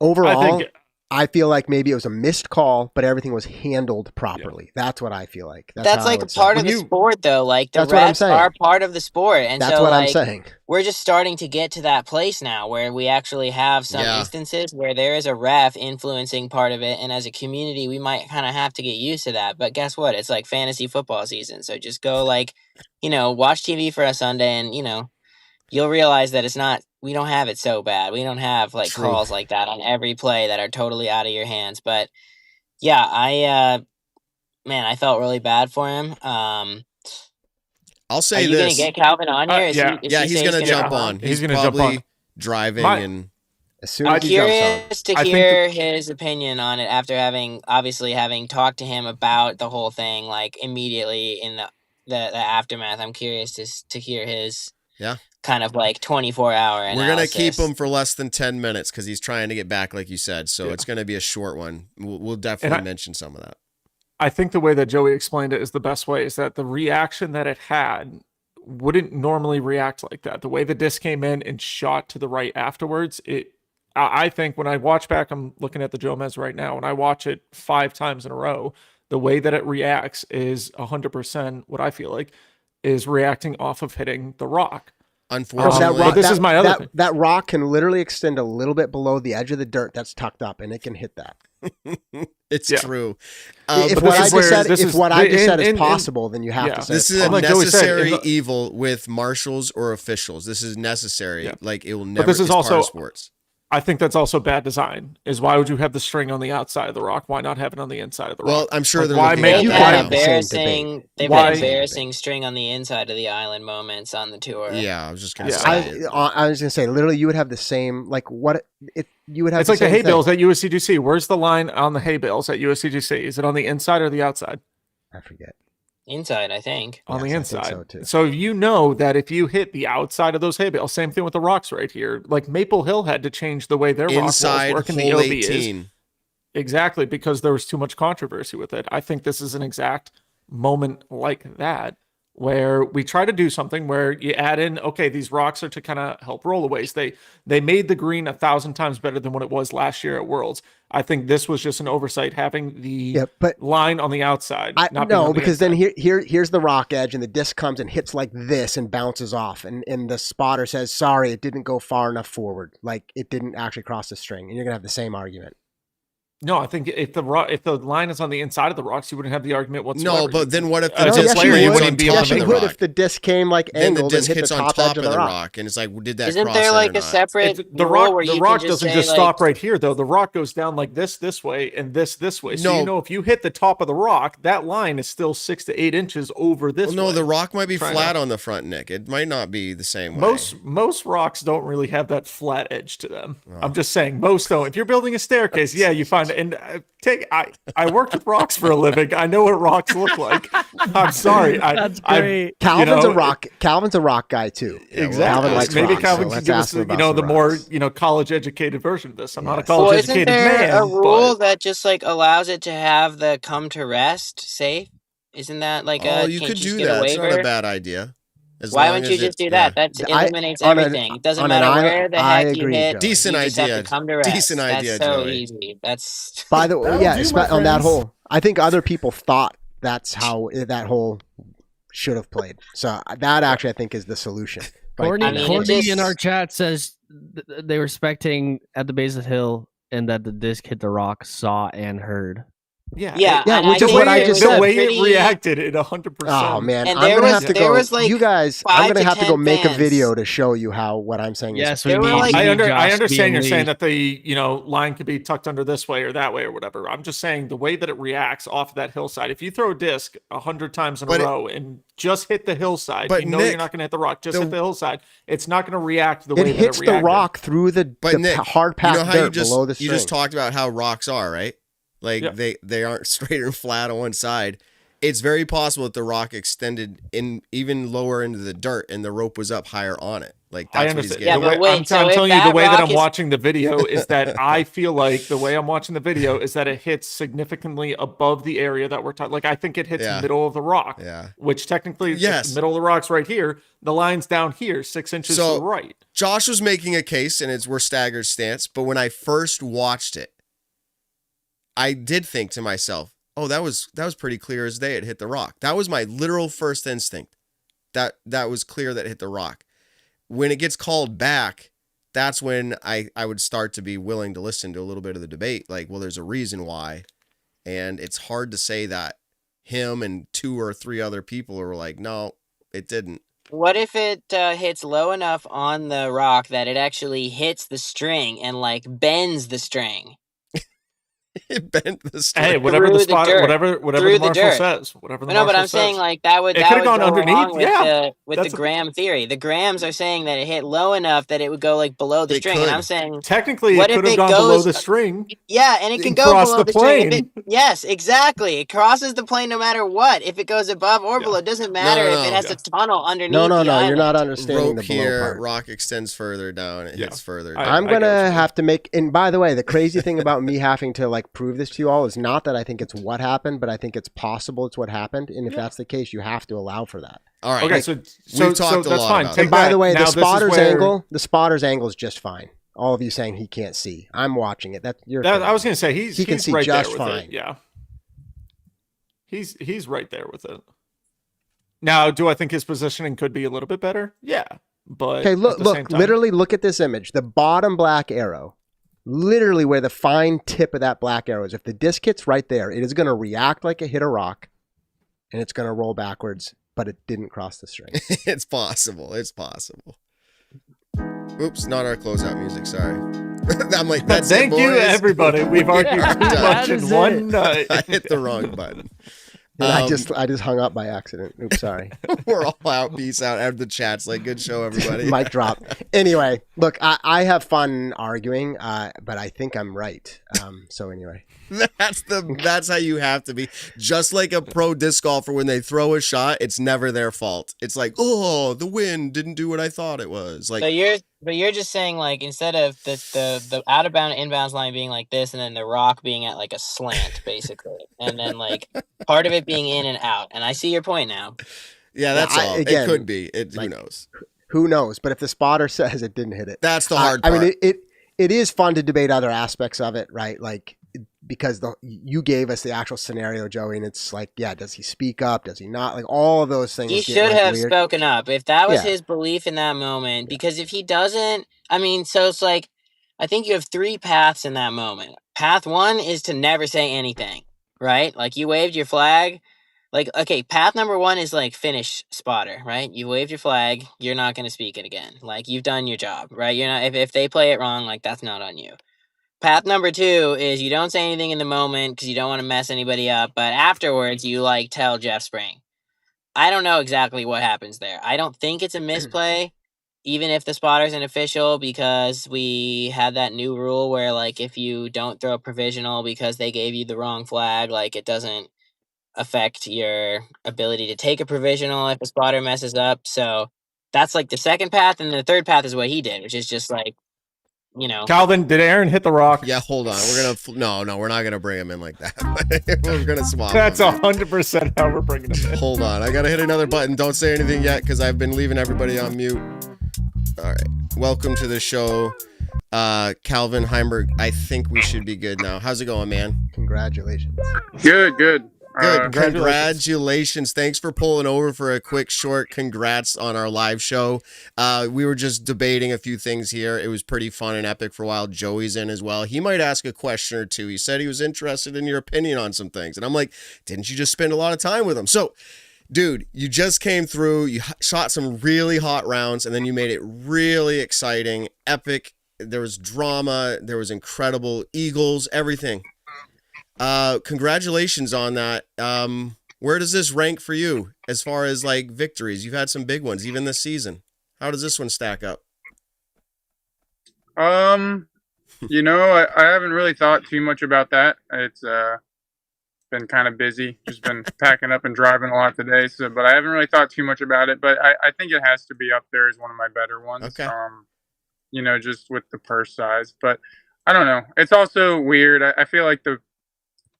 Overall, I feel like maybe it was a missed call, but everything was handled properly. Yeah. That's what I feel like. That's like a part of the sport, though. Like the refs are part of the sport, and that's so what like I'm saying. we're just starting to get to that place now where we actually have some instances where there is a ref influencing part of it, and as a community, we might kind of have to get used to that. But guess what? It's like fantasy football season, so just go like, watch TV for a Sunday, and you'll realize that it's not. We don't have it so bad. We don't have like calls like that on every play that are totally out of your hands. But yeah, I felt really bad for him. I'll say this. Are you this. gonna get Calvin on here? He's gonna jump on. He's gonna jump on. Driving and as soon as I'm curious to hear his opinion on it after having talked to him about the whole thing, like immediately in the aftermath. I'm curious to hear his kind of like 24-hour analysis. We're going to keep him for less than 10 minutes because he's trying to get back, like you said. So it's going to be a short one. We'll definitely mention some of that. I think the way that Joey explained it is the best way, is that the reaction that it had wouldn't normally react like that. The way the disc came in and shot to the right afterwards, I think when I watch back, I'm looking at the Jomez right now, and I watch it 5 times in a row, the way that it reacts is 100% what I feel like is reacting off of hitting the rock. Unfortunately, this is my other thing. That rock can literally extend a little bit below the edge of the dirt that's tucked up, and it can hit that. It's true. If what I just said is possible, then you have to say this is a necessary evil with marshals or officials. This is necessary. Like it will never. But this is also part of sports. I think that's also bad design. Is why would you have the string on the outside of the rock? Why not have it on the inside of the rock? Well, I'm sure they're they've had embarrassing string on the inside of the island moments on the tour. Yeah, I was just gonna say. I was gonna say, literally, you would have the same you would have. It's like the hay bales at USCGC. Where's the line on the hay bales at USCGC? Is it on the inside or the outside? I forget. Inside, I think. On the inside. So you know that if you hit the outside of those hay bales, same thing with the rocks right here. Like Maple Hill had to change the way their rock walls work in the hole OB 18. is. Exactly, because there was too much controversy with it. I think this is an exact moment like that, where we try to do something where you add in, okay, these rocks are to kind of help rollaways. They made the green 1,000 times better than what it was last year at Worlds. I think this was just an oversight, having the line on the outside. Because then here's the rock edge, and the disc comes and hits like this and bounces off, and the spotter says, sorry, it didn't go far enough forward. Like it didn't actually cross the string, and you're gonna have the same argument. No, I think if the line is on the inside of the rocks, you wouldn't have the argument whatsoever. No, but then what if the disc wouldn't be able to make the rock? If the disc came like angled and hit the top edge of the rock, and it's like, did that? Isn't there like a separate the rock? The rock doesn't just stop right here, though. The rock goes down like this way and this way. So if you hit the top of the rock, that line is still 6 to 8 inches over this. Well, no, the rock might be flat on the front, Nick. It might not be the same way. Most rocks don't really have that flat edge to them. I'm just saying, most don't. If you're building a staircase, you find it. And I worked with rocks for a living. I know what rocks look like. I'm sorry. That's great. Calvin's a rock guy too. Exactly. Maybe Calvin can give us the more college educated version of this. I'm not a college educated man. Isn't there a rule that just like allows it to have the come to rest safe? Isn't that like you could do that. It's not a bad idea. Why wouldn't you just do that? That eliminates everything. It doesn't matter where the heck you hit. Decent idea. Decent idea. That's so Joey. easy. That's by the way, on that hole. I think other people thought that's how that hole should have played. So that actually, I think, is the solution. Courtney in our chat says they were spectating at the base of the hill and that the disc hit the rock, saw and heard. Yeah. Which is what I just said. The way it reacted, it 100%. Oh man, and I'm gonna have to go. Like you guys, I'm gonna have to go make a video to show you how what I'm saying. Yes, I understand you're saying that the line could be tucked under this way or that way or whatever. I'm just saying the way that it reacts off of that hillside. If you throw a disc 100 times in a row and just hit the hillside, Nick, you're not going to hit the rock. Just hit the hillside. It's not going to react the way that it hits reacted. the rock through the hard packed dirt below the string. You just talked about how rocks are, right? Like they aren't straight or flat on one side. it's very possible that the rock extended in even lower into the dirt and the rope was up higher on it. Like I that's what he's understand. getting. Yeah, The but way, wait, I'm so if telling you, the that way that rock I'm is- watching the video is that I feel like the way I'm watching the video is that it hits significantly above the area that we're talking. Like I think it hits Yeah. middle of the rock, Yeah. which technically, Yes. if the middle of the rock's right here. The line's down here, 6 inches to So- the right. Josh was making a case, and we're staggered stance. But when I first watched it, I did think to myself, "Oh, that was pretty clear as day. It hit the rock." That was my literal first instinct. That was clear that it hit the rock. When it gets called back, that's when I would start to be willing to listen to a little bit of the debate. Like, well, there's a reason why, and it's hard to say that him and 2 or 3 other people were like, "No, it didn't." What if it hits low enough on the rock that it actually hits the string and like bends the string? It bent the string. Hey, whatever Through the the spot, dirt. whatever Through the the marshal dirt. says, whatever the No, but marshal I'm saying says. like that would It that could've would gone go underneath, along with yeah. the That's- Graham theory. The Grahams are saying that it hit low enough that it would go like below the It string, and I'm could. saying Technically, What it if could have it gone below goes- the string. yeah, and it can And go cross below the the string. If plane. yes, exactly. It crosses the plane no matter what. If it goes above or Yeah. below, it doesn't matter if no, it has yeah. a tunnel underneath. No, the you're island. not understanding Rope the below here, part. rock extends further down. It Yeah. hits further. I- down. I'm get what gonna you mean. have to make. And by the way, the crazy thing about me having to like prove this to you all is not that I think it's what happened, but I think it's possible it's what happened. And if Yeah. that's the case, you have to allow for that. All right. Okay, Like, so we've talked a that's lot fine. about Take And by that. the way, Now the this is spotter's where- angle is just fine. All of you saying he can't see. I'm watching it. That's your. I was gonna say he can see right just there with fine. it. Yeah, he's right there with it. Now, do I think his positioning could be a little bit better? Yeah, but Okay, at look, the same look. time- Literally, look at this image. The bottom black arrow, literally where the fine tip of that black arrow is. If the disc hits right there, it is going to react like it hit a rock, and it's going to roll backwards. But it didn't cross the string. it's possible. It's possible. Oops, not our closeout music. Sorry. I'm like, that's it, Thank you, boys. everybody. We've argued are too done. much That in is one it. night. I hit the wrong button. And I Um, just hung up by accident. Oops, sorry. We're all out. Peace out. Out of the chats. Like, good show, everybody. Mic drop. Anyway, look, I have fun arguing, but I think I'm right. So anyway, That's how you have to be. Just like a pro disc golfer, when they throw a shot, it's never their fault. It's like, oh, the wind didn't do what I thought it was. Like, But you're just saying like instead of the out of bound inbounds line being like this, and then the rock being at like a slant basically, and then like part of it being in and out. And I see your point now. yeah, that's all. again, it could be. Who like- knows? who knows? But if the spotter says it didn't hit it, That's the hard I part. mean, it is fun to debate other aspects of it, right? Like because you gave us the actual scenario, Joey, and it's like, yeah, does he speak up? Does he not? Like all of those things. He get, should like, have weird. spoken up if that was Yeah. his belief in that moment. Because if he doesn't, I mean, so it's like I think you have 3 paths in that moment. Path 1 is to never say anything, right? Like you waved your flag. Like, okay, path number 1 is like finish spotter, right? You waved your flag, you're not going to speak it again. Like you've done your job, right? You're not, if they play it wrong, like that's not on you. Path number 2 is you don't say anything in the moment because you don't want to mess anybody up, but afterwards you like tell Jeff Spring. I don't know exactly what happens there. I don't think it's a misplay, even if the spotter's an official, because we had that new rule where like if you don't throw a provisional because they gave you the wrong flag, like it doesn't affect your ability to take a provisional if the spotter messes up. So that's like the second path, and the third path is what he did, which is just like, you know, Calvin, did Aaron hit the rock? Yeah, hold on. We're gonna no, we're not gonna bring him in like that. We're gonna swap. That's him. 100% how we're bringing him in. Hold on, I gotta hit another button. Don't say anything yet because I've been leaving everybody on mute. All right, welcome to the show, Calvin Heimberg. I think we should be good now. How's it going, man? Congratulations. Good. Good. Congratulations. Congratulations. Thanks for pulling over for a quick short congrats on our live show. We were just debating a few things here. It was pretty fun and epic for a while. Joey's in as well. He might ask a question or two. He said he was interested in your opinion on some things. And I'm like, didn't you just spend a lot of time with him? So, dude, you just came through. You shot some really hot rounds, and then you made it really exciting, epic. There was drama. There was incredible eagles, everything. Congratulations on that. Where does this rank for you as far as like victories? You've had some big ones even this season. How does this one stack up? You know, I haven't really thought too much about that. It's been kind of busy. Just been packing up and driving a lot today. So, but I haven't really thought too much about it. But I think it has to be up there as one of my better ones. Okay. You know, just with the purse size. But I don't know. It's also weird. I feel like the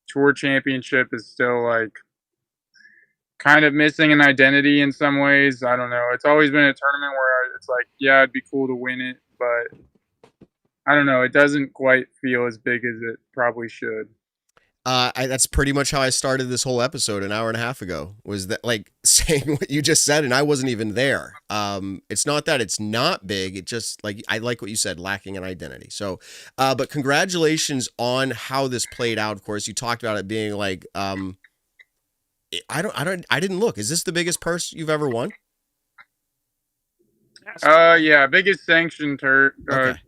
Tour Championship is still like kind of missing an identity in some ways. I don't know. It's always been a tournament where it's like, yeah, it'd be cool to win it, but I don't know. It doesn't quite feel as big as it probably should. That's pretty much how I started this whole episode an hour and a half ago, was that like saying what you just said, and I wasn't even there. It's not that it's not big. It just like, I like what you said, lacking an identity. So, but congratulations on how this played out. Of course, you talked about it being like, I didn't look. Is this the biggest purse you've ever won? Yeah, biggest sanctioned Okay.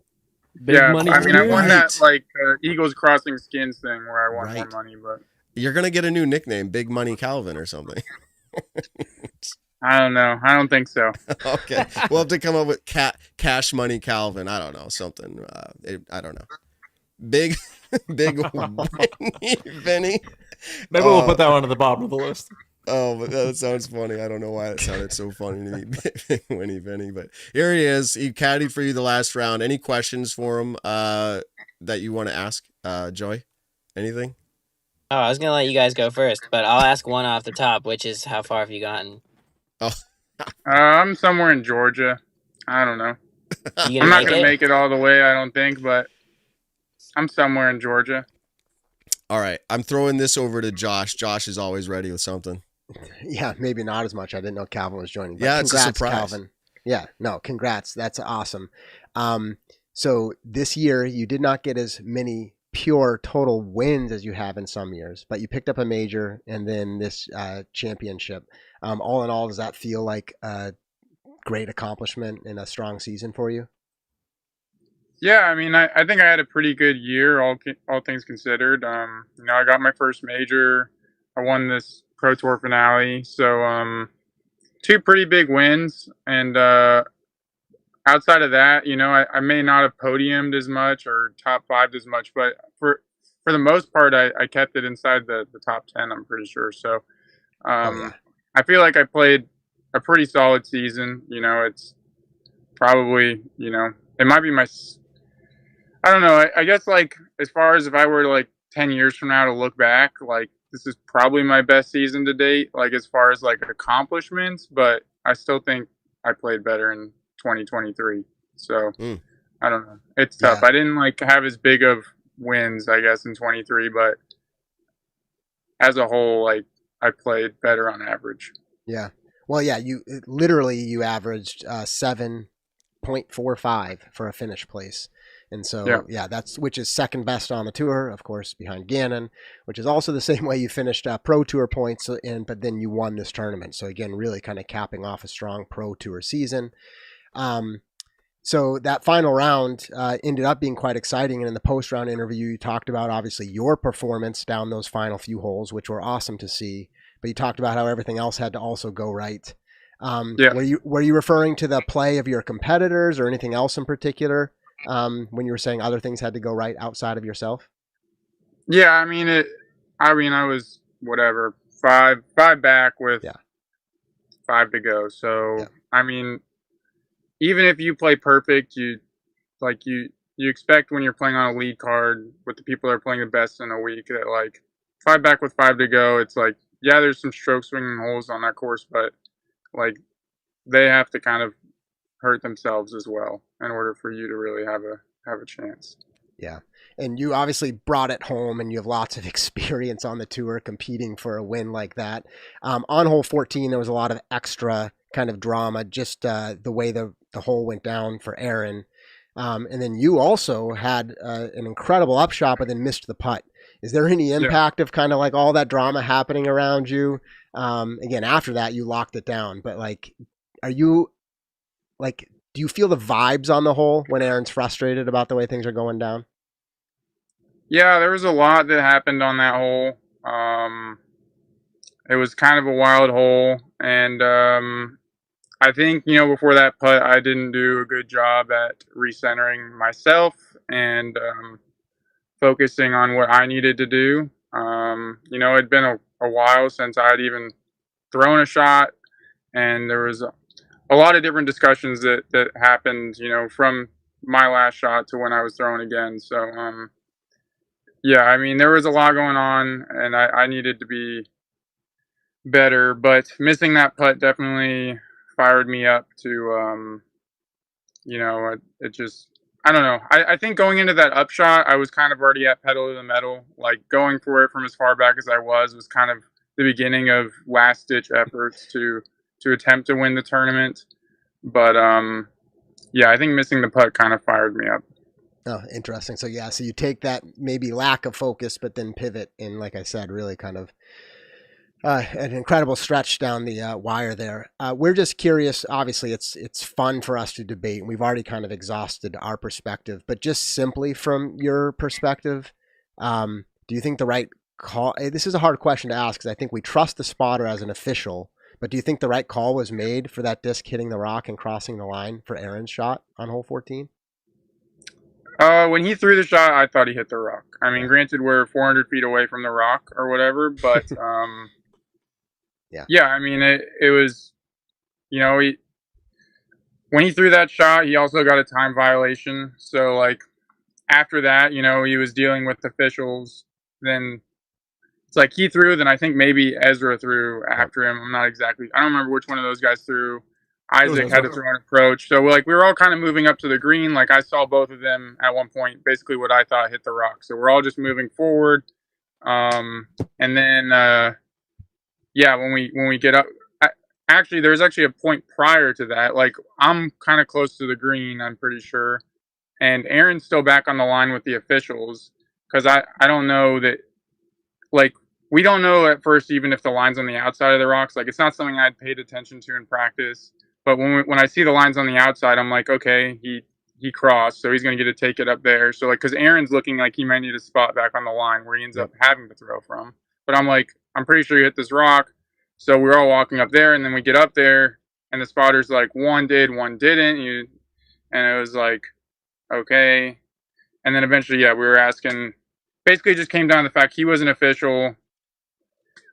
Big yeah, money I mean, I blue. won that like Eagles Crossing Skins thing where I won more Right. money, but You're gonna get a new nickname, Big Money Calvin or something. I don't know. I don't think so. Okay, we'll have to come up with Cash Money Calvin. I don't know, something. I don't know. Big Vinny. Maybe we'll put that one at the bottom of the list. Oh, but that sounds funny. I don't know why it sounded so funny to me, Winnie Vinny. But here he is. He caddied for you the last round. Any questions for him that you want to ask, Joy? Anything? Oh, I was gonna let you guys go first, but I'll ask one off the top, which is how far have you gotten? Oh, I'm somewhere in Georgia. I don't know. You I'm gonna not make gonna it? make it all the way, I don't think, but I'm somewhere in Georgia. all right. I'm throwing this over to Josh. Josh is always ready with something. Yeah, maybe not as much. I didn't know Calvin was joining. But Yeah, it's a congrats, surprise. Calvin. Yeah, no, congrats. That's awesome. So this year you did not get as many pure total wins as you have in some years, but you picked up a major and then this championship. All in all, does that feel like a great accomplishment and a strong season for you? Yeah, I mean, I think I had a pretty good year, all things considered. You know, I got my first major. I won this Pro Tour finale, so two pretty big wins. And outside of that, you know, I may not have podiumed as much or top 5 as much, but for the most part, I kept it inside the top 10. I'm pretty sure. So I feel like I played a pretty solid season. You know, it's probably, you know, it might be I don't know. I guess like as far as if I were like 10 years from now to look back, like this is probably my best season to date, like as far as like accomplishments, but I still think I played better in 2023. So I don't know. It's tough. Yeah. I didn't like have as big of wins, I guess, in 23, but as a whole, like I played better on average. Yeah. Well, yeah, you averaged 7.45 for a finish place. And so, yeah, that's which is second best on the tour, of course, behind Gannon, which is also the same way you finished Pro Tour points, but then you won this tournament. So again, really kind of capping off a strong Pro Tour season. So that final round ended up being quite exciting. And in the post-round interview, you talked about obviously your performance down those final few holes, which were awesome to see. But you talked about how everything else had to also go right. Were you referring to the play of your competitors or anything else in particular? When you were saying other things had to go right outside of yourself? Yeah, I mean I was whatever 5 back with 5 to go. So I mean, even if you play perfect, you expect when you're playing on a lead card with the people that are playing the best in a week that like 5 back with 5 to go. It's like, yeah, there's some stroke swinging holes on that course, but like they have to kind of hurt themselves as well in order for you to really have a chance. Yeah. And you obviously brought it home and you have lots of experience on the tour competing for a win like that. On hole 14, there was a lot of extra kind of drama, just the way the hole went down for Aaron. And then you also had an incredible upshot, but then missed the putt. Is there any impact of kind of like all that drama happening around you? Again, after that, you locked it down, but like, do you feel the vibes on the hole when Aaron's frustrated about the way things are going down? Yeah, there was a lot that happened on that hole. It was kind of a wild hole, and I think, you know, before that putt, I didn't do a good job at recentering myself and focusing on what I needed to do. You know, it'd been a while since I'd even thrown a shot, and there was a lot of different discussions that happened, you know, from my last shot to when I was throwing again. So, yeah, I mean, there was a lot going on, and I needed to be better, but missing that putt definitely fired me up to, you know, it just, I don't know. I think going into that upshot, I was kind of already at pedal to the metal. Like, going for it from as far back as I was kind of the beginning of last ditch efforts to attempt to win the tournament. But yeah, I think missing the putt kind of fired me up. Oh, interesting. So yeah, so you take that maybe lack of focus, but then pivot, and like I said, really kind of an incredible stretch down the wire there. We're just curious. Obviously, it's fun for us to debate, and we've already kind of exhausted our perspective. But just simply from your perspective, do you think the right call? This is a hard question to ask because I think we trust the spotter as an official. But do you think the right call was made for that disc hitting the rock and crossing the line for Aaron's shot on hole 14? When he threw the shot, I thought he hit the rock. I mean, granted, we're 400 feet away from the rock or whatever, but yeah, I mean, it was, you know, when he threw that shot, he also got a time violation. So, like, after that, you know, he was dealing with officials. Then it's like he threw, then I think maybe Ezra threw after him. I don't remember which one of those guys threw. Isaac had to throw an approach. So, like, we were all kind of moving up to the green. Like, I saw both of them at one point, basically what I thought hit the rock. So we're all just moving forward. And then, yeah, when we get up, actually, there was actually a point prior to that. Like, I'm kind of close to the green, I'm pretty sure. And Aaron's still back on the line with the officials. Because I don't know that, like, we don't know at first even if the line's on the outside of the rocks. Like, it's not something I'd paid attention to in practice. But when I see the lines on the outside, I'm like, okay, he crossed, so he's going to get to take it up there. So, like, because Aaron's looking like he might need a spot back on the line where he ends up having to throw from. But I'm like, I'm pretty sure he hit this rock. So we're all walking up there, and then we get up there, and the spotter's like, one did, one didn't. And it was like, okay. And then eventually, yeah, we were asking. Basically, it just came down to the fact he was an official.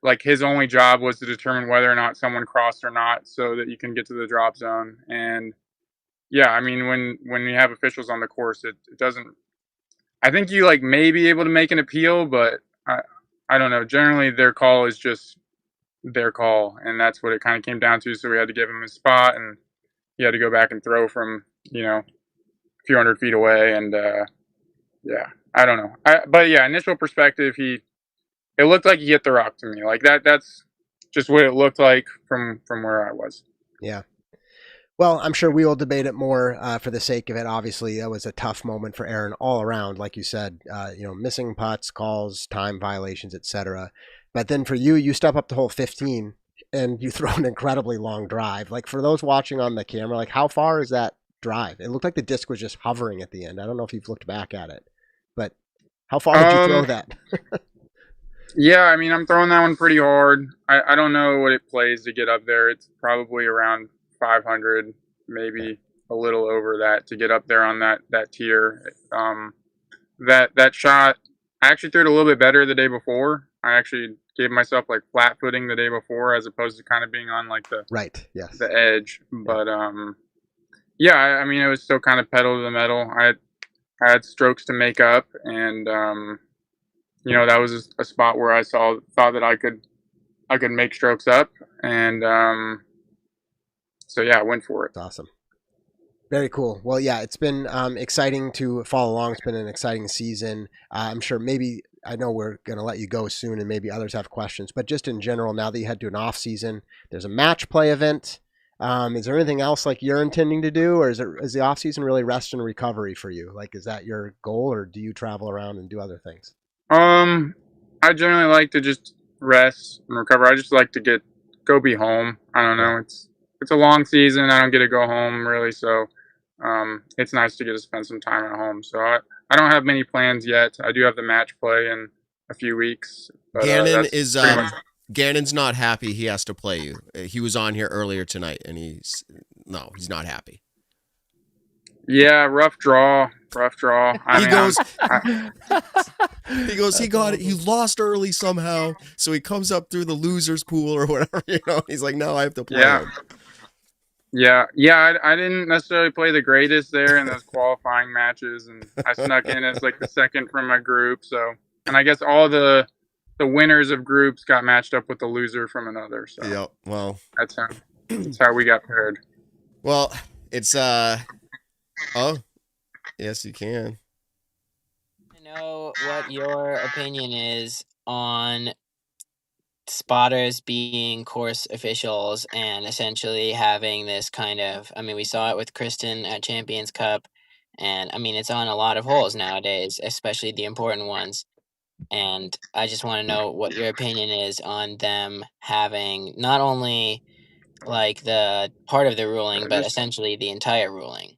Like, his only job was to determine whether or not someone crossed or not so that you can get to the drop zone. And yeah, I mean, when you have officials on the course, it doesn't, I think you like may be able to make an appeal, but I don't know. Generally their call is just their call. And that's what it kind of came down to. So we had to give him a spot, and he had to go back and throw from, you know, a few hundred feet away. And yeah, I don't know. But yeah, initial perspective, it looked like he hit the rock to me. Like that's just what it looked like from where I was. Yeah. Well, I'm sure we will debate it more for the sake of it. Obviously, that was a tough moment for Aaron all around, like you said, you know, missing putts, calls, time violations, etc. But then for you step up to hole 15 and you throw an incredibly long drive. Like, for those watching on the camera, like, how far is that drive? It looked like the disc was just hovering at the end. I don't know if you've looked back at it, but how far did you throw that? Yeah, I mean, I'm throwing that one pretty hard. I don't know what it plays to get up there. It's probably around 500, maybe a little over that to get up there on that tier. That shot, I actually threw it a little bit better the day before. I actually gave myself like flat footing the day before, as opposed to kind of being on like the the edge. But yeah, I mean, it was still kind of pedal to the metal. I had strokes to make up, and you know, that was a spot where I thought that I could make strokes up, and so yeah, I went for it. That's awesome. Very cool. Well, yeah, it's been exciting to follow along. It's been an exciting season. I'm sure I know we're going to let you go soon, and maybe others have questions, but just in general, now that you had to do an off season, there's a match play event. Is there anything else like you're intending to do, or is the off season really rest and recovery for you? Like, is that your goal, or do you travel around and do other things? I generally like to just rest and recover. I just like to go be home. I don't know. It's a long season. I don't get to go home really. So, it's nice to get to spend some time at home. So I don't have many plans yet. I do have the match play in a few weeks. But, Gannon Gannon's not happy. He has to play you. He was on here earlier tonight, and he's not happy. Yeah, rough draw. He goes, he got it. He lost early somehow, so he comes up through the losers pool or whatever. He's like, no, I have to play him. Yeah. I didn't necessarily play the greatest there in those qualifying matches, and I snuck in as like the second from my group. So, and I guess all the winners of groups got matched up with the loser from another. So, yeah, well, that's how we got paired. Well, it's oh, yes, you can. I know what your opinion is on spotters being course officials and essentially having this kind of, I mean, we saw it with Kristen at Champions Cup, and I mean, it's on a lot of holes nowadays, especially the important ones. And I just want to know what your opinion is on them having not only like the part of the ruling, but essentially the entire ruling.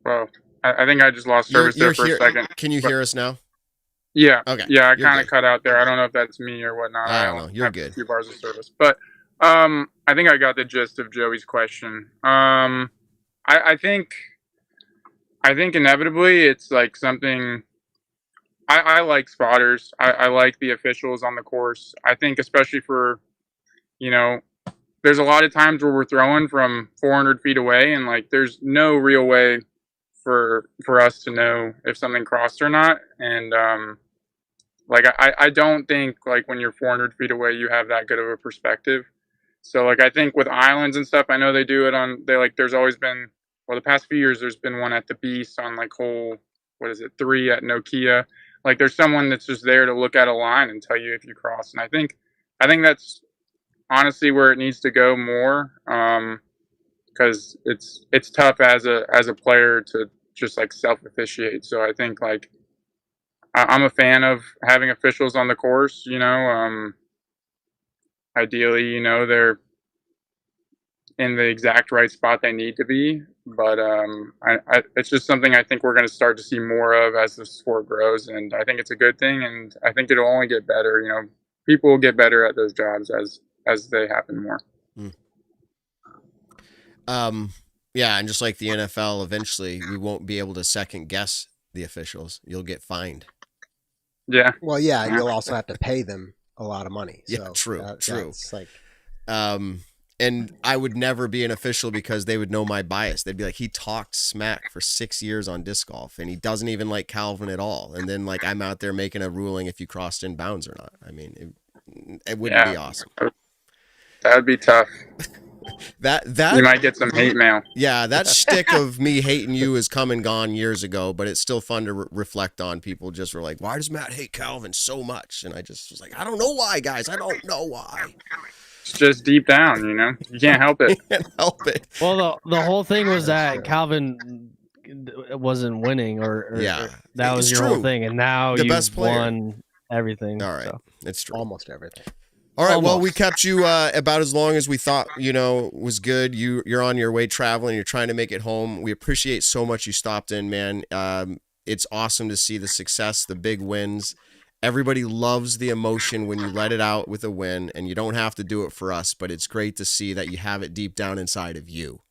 Well, I think I just lost service there for a second. Can you hear us now? Yeah. Okay. Yeah, I kind of cut out there. I don't know if that's me or whatnot. I don't know. You're good. A few bars of service, but I think I got the gist of Joey's question. I think inevitably it's like something. I like spotters. I like the officials on the course. I think especially for, there's a lot of times where we're throwing from 400 feet away, and like there's no real way for us to know if something crossed or not. And like I don't think like when you're 400 feet away you have that good of a perspective. So like I think with islands and stuff, I know they do it on. There's always been, the past few years there's been one at the Beast on like hole 3 at Nokia. Like there's someone that's just there to look at a line and tell you if you cross. And I think that's honestly where it needs to go more, because it's tough as a player to just like self officiate. So I think like I'm a fan of having officials on the course. Ideally, they're in the exact right spot they need to be. But it's just something I think we're going to start to see more of as the sport grows, and I think it's a good thing, and I think it'll only get better. People will get better at those jobs as they happen more. Yeah, and just like the NFL, eventually we won't be able to second guess the officials. You'll get fined. Yeah. Well, yeah, and you'll also have to pay them a lot of money. Yeah, so true. It's like, and I would never be an official because they would know my bias. They'd be like, he talked smack for 6 years on disc golf, and he doesn't even like Calvin at all. And then like I'm out there making a ruling if you crossed in bounds or not. I mean, it wouldn't be awesome. That would be tough. That you might get some hate mail. Yeah, that shtick of me hating you is come and gone years ago, but it's still fun to reflect on. People just were like, why does Matt hate Calvin so much? And I just was like, I don't know why, guys. I don't know why. It's just deep down, you can't help it. Can't help it. Well, the whole thing was that Calvin wasn't winning, or yeah, that was your whole thing, and now you won everything. All right, so. It's true. Almost everything. All right, well, we kept you about as long as we thought, was good. You're on your way traveling. You're trying to make it home. We appreciate so much you stopped in, man. It's awesome to see the success, the big wins. Everybody loves the emotion when you let it out with a win, and you don't have to do it for us, but it's great to see that you have it deep down inside of you.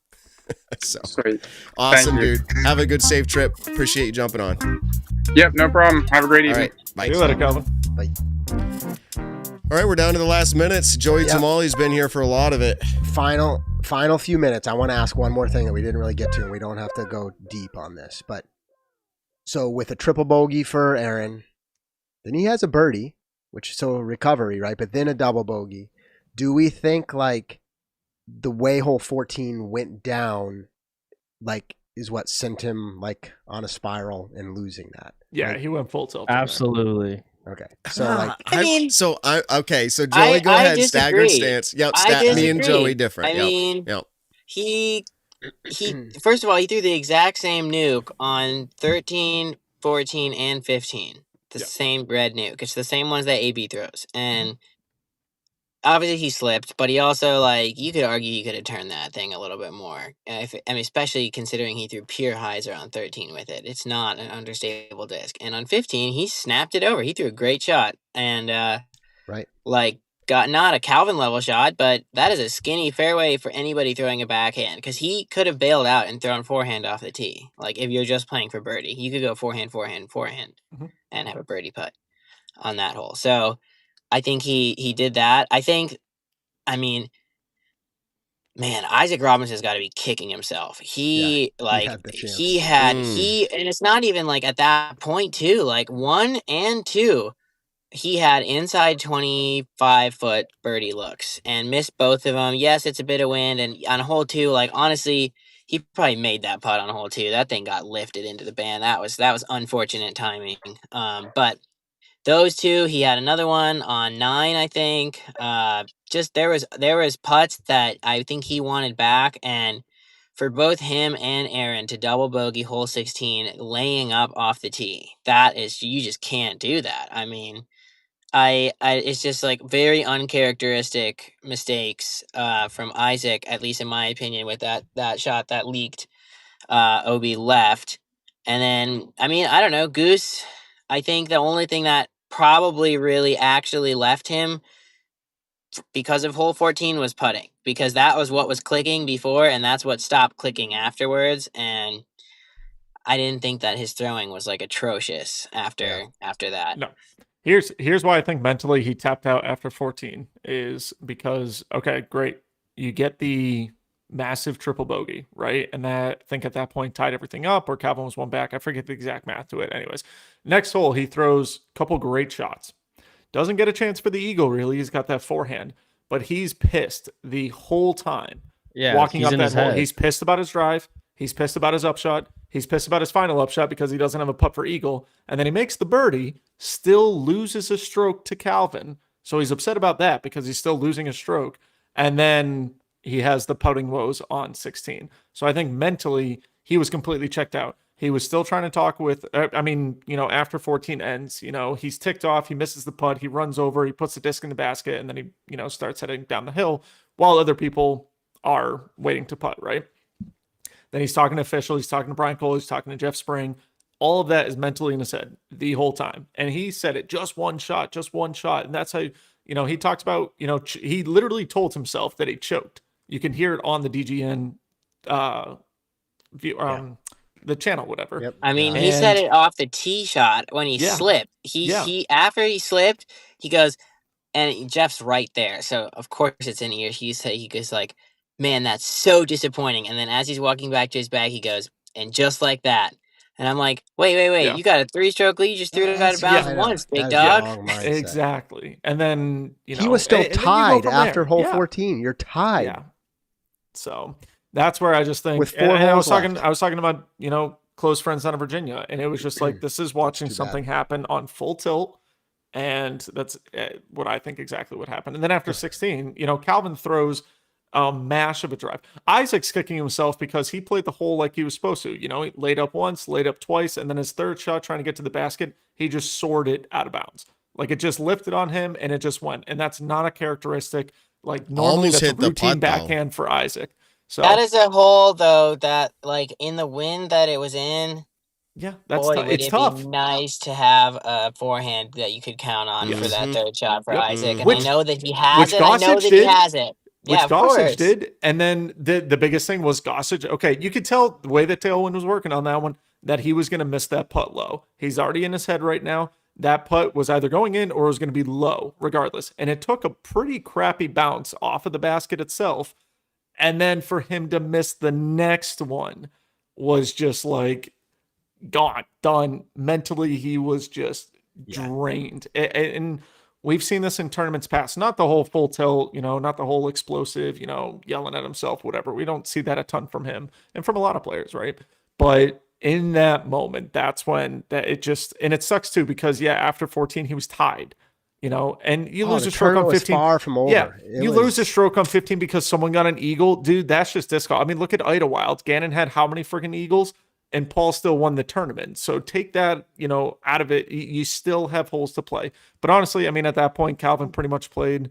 So sweet. Awesome, dude. Have a good, safe trip. Appreciate you jumping on. Yep, no problem. Have a great evening. All right, bye. See you later, Calvin. Bye. All right, we're down to the last minutes. Joey Tamale's been here for a lot of it. Final few minutes. I want to ask one more thing that we didn't really get to, and we don't have to go deep on this. But so with a triple bogey for Aaron, then he has a birdie, so recovery, right? But then a double bogey. Do we think like the way hole 14 went down, like, is what sent him like on a spiral and losing that? Yeah, like, he went full tilt. Absolutely. Okay. So like, so Joey, go ahead. Staggered stance. Yep. Me and Joey different. I mean, he first of all, he threw the exact same nuke on 13, 14, and 15. The same red nuke. It's the same ones that AB throws. And obviously he slipped, but he also, like, you could argue he could have turned that thing a little bit more. Especially considering he threw pure hyzer on 13 with it. It's not an understable disc. And on 15, he snapped it over. He threw a great shot. And, right. like, got not a Calvin level shot, but that is a skinny fairway for anybody throwing a backhand, because he could have bailed out and thrown forehand off the tee. Like, if you're just playing for birdie, you could go forehand, and have a birdie putt on that hole. So I think he did that. I mean, man, Isaac Robinson's got to be kicking himself. had the chance. And it's not even like at that point too, like 1 and 2, he had inside 25-foot birdie looks and missed both of them. Yes, it's a bit of wind, and on hole 2, like, honestly, he probably made that putt on hole 2. That thing got lifted into the band. That was unfortunate timing. But those two, he had another one on 9, I think. Just there was putts that I think he wanted back, and for both him and Aaron to double bogey hole 16, laying up off the tee, that is, you just can't do that. I mean, it's just like very uncharacteristic mistakes from Isaac, at least in my opinion, with that shot that leaked OB left. And then, I mean, I don't know, Goose, I think the only thing that probably really actually left him because of hole 14 was putting, because that was what was clicking before, and that's what stopped clicking afterwards. And I didn't think that his throwing was like atrocious after that. No. Here's why I think mentally he tapped out after 14 is because, okay, great. You get the massive triple bogey, right? And that, I think at that point tied everything up, or Calvin was one back. I forget the exact math to it. Anyways, next hole, he throws a couple great shots. Doesn't get a chance for the eagle, really. He's got that forehand, but he's pissed the whole time. Yeah, walking up that hole. head. He's pissed about his drive. He's pissed about his upshot. He's pissed about his final upshot because he doesn't have a putt for eagle. And then he makes the birdie, still loses a stroke to Calvin. So he's upset about that because he's still losing a stroke. And then he has the putting woes on 16. So I think mentally he was completely checked out. He was still trying to talk with, after 14 ends, he's ticked off. He misses the putt. He runs over. He puts the disc in the basket. And then he, starts heading down the hill while other people are waiting to putt, right? Then he's talking to officials. He's talking to Brian Cole. He's talking to Jeff Spring. All of that is mentally in his head the whole time. And he said it, just one shot. And that's how, he talks about, he literally told himself that he choked. You can hear it on the DGN the channel, whatever. Yep. I mean, he said it off the tee shot when he slipped. He after he slipped, he goes, and Jeff's right there. So of course it's in ear. He goes like, man, that's so disappointing. And then as he's walking back to his bag, he goes, and just like that. And I'm like, wait. Yeah. You got a 3-stroke lead. You just threw it out of bounds once, big dog. Exactly. And then, he was still tied after hole 14. You're tied. Yeah. So that's where I just think, with 4 holes left. I was talking to my, close friends out of Virginia, and it was just like, this is watching something happen on full tilt. And that's what I think exactly what happened. And then after 16, Calvin throws a mash of a drive. Isaac's kicking himself because he played the hole like he was supposed to. He laid up once, laid up twice, and then his third shot trying to get to the basket, he just soared it out of bounds. Like, it just lifted on him and it just went. And that's not a characteristic. Like, normally Almost that's hit a the routine putt, backhand for Isaac. So that is a hole, though, that, like, in the wind that it was in, yeah, that's it's tough. Be nice to have a forehand that you could count on for that third shot for Isaac. And I know that he has it. I know that he has it. Which Gossage did. And then the biggest thing was Gossage. Okay, you could tell the way that Tailwind was working on that one that he was going to miss that putt low. He's already in his head right now. That putt was either going in or was going to be low regardless. And it took a pretty crappy bounce off of the basket itself. And then for him to miss the next one was just like gone, done. Mentally, he was just drained. And we've seen this in tournaments past. Not the whole full tilt, not the whole explosive, yelling at himself, whatever. We don't see that a ton from him and from a lot of players, right? But in that moment, that's when it sucks too, because after 14, he was tied. And you lose a stroke on 15. Far from over. Yeah, lose a stroke on 15 because someone got an eagle. Dude, that's just disc golf. I mean, look at Idlewild. Gannon had how many freaking eagles? And Paul still won the tournament. So take that, out of it. You still have holes to play. But honestly, I mean, at that point, Calvin pretty much played,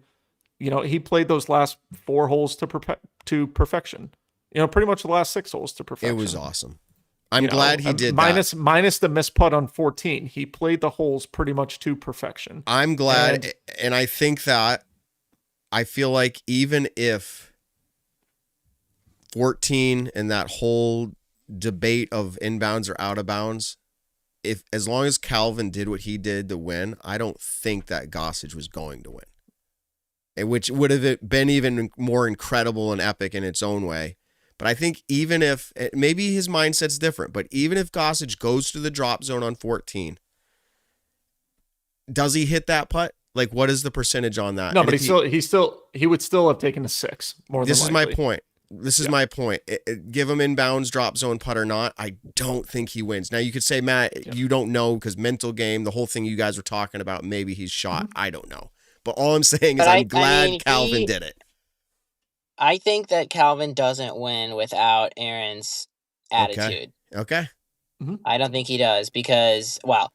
he played those last 4 holes to perfection. Pretty much the last 6 holes to perfection. It was awesome. I'm glad he did minus, that. Minus the missed putt on 14. He played the holes pretty much to perfection. I'm glad. And I think that I feel like even if 14 and that whole debate of inbounds or out of bounds, as long as Calvin did what he did to win, I don't think that Gossage was going to win, which would have been even more incredible and epic in its own way. But I think even if, maybe his mindset's different, but even if Gossage goes to the drop zone on 14, does he hit that putt? Like, what is the percentage on that? No, And but if he would still have taken a 6 more this than is likely. my point. This is my point. Give him inbounds, drop zone putt or not, I don't think he wins. Now, you could say, Matt, you don't know because mental game, the whole thing you guys were talking about, maybe he's shot. I don't know. But all I'm saying is I'm glad Calvin did it. I think that Calvin doesn't win without Aaron's attitude. Okay. I don't think he does because, well,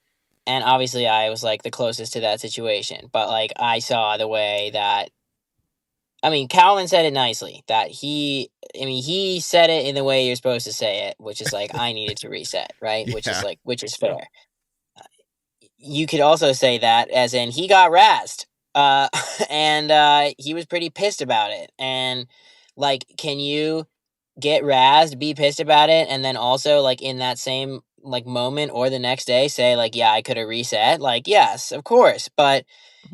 and obviously I was like the closest to that situation, but like I saw the way that, I mean, Calvin said it nicely that he said it in the way you're supposed to say it, which is like, I needed to reset, right? Yeah. Which is fair. You could also say that as in he got razzed. And he was pretty pissed about it. And like, can you get razzed, be pissed about it, and then also like in that same like moment or the next day say like, yeah, I could have reset? Like, yes, of course. But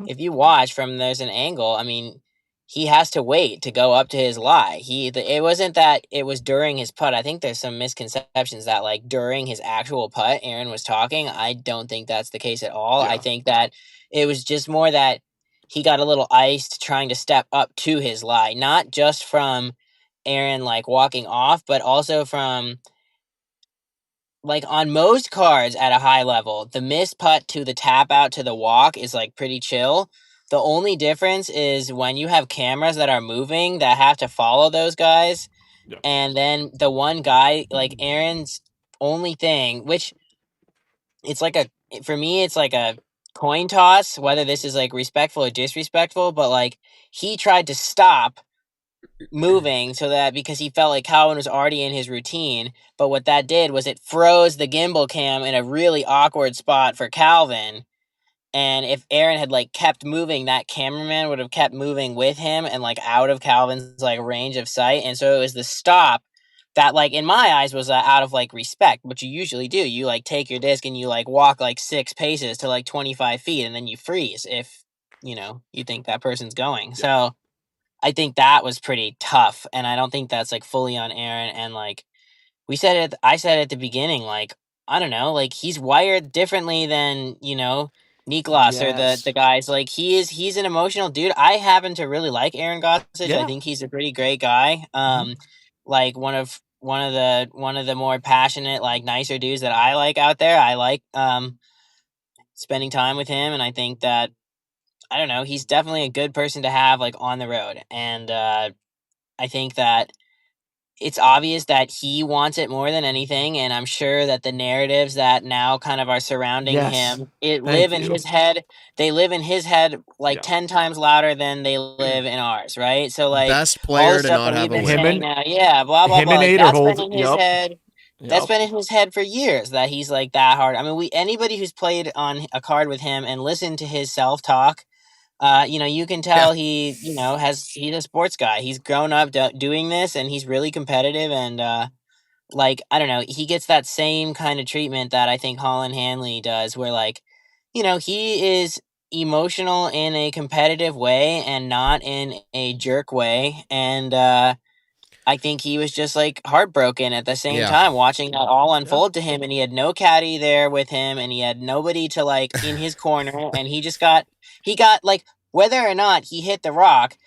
if you watch from there's an angle, I mean, he has to wait to go up to his lie. It wasn't that it was during his putt. I think there's some misconceptions that like during his actual putt, Aaron was talking. I don't think that's the case at all. Yeah. I think that it was just more that he got a little iced trying to step up to his lie, not just from Aaron like walking off, but also from like on most cards at a high level, the missed putt to the tap out to the walk is like pretty chill. The only difference is when you have cameras that are moving that have to follow those guys. Yeah. And then the one guy, like Aaron's only thing, which it's like for me, it's like a coin toss, whether this is like respectful or disrespectful, but like he tried to stop moving so that because he felt like Calvin was already in his routine, but what that did was it froze the gimbal cam in a really awkward spot for Calvin. And if Aaron had like kept moving, that cameraman would have kept moving with him and like out of Calvin's like range of sight. And so it was the stop that like in my eyes was out of like respect, what you usually do. You like take your disc and you like walk like 6 paces to like 25 feet and then you freeze if, you know, you think that person's going. So I think that was pretty tough. And I don't think that's like fully on Aaron. And like I said at the beginning, like, I don't know, like he's wired differently than, you know, Niklas or the guys. Like he's an emotional dude. I happen to really like Aaron Gossage. Yeah. I think he's a pretty great guy. Like one of the more passionate, like nicer dudes that I like out there. I like spending time with him, and I think that I don't know, he's definitely a good person to have like on the road. And I think that it's obvious that he wants it more than anything, and I'm sure that the narratives that now kind of are surrounding him live in his head. They live in his head like 10 times louder than they live in ours, right? So like best player all the to stuff not that have we've a been win. saying now, yeah, blah blah him blah. and Like, Ader that's holds been in his head. That's been in his head for years that he's like that hard. I mean, anybody who's played on a card with him and listened to his self-talk, you know, you can tell he's a sports guy. He's grown up doing this, and he's really competitive. And like, I don't know, he gets that same kind of treatment that I think Holyn Handley does, where like, you know, he is emotional in a competitive way and not in a jerk way. And I think he was just like heartbroken at the same time watching that all unfold to him, and he had no caddy there with him, and he had nobody to like in his corner, and he got like, whether or not he hit the rock,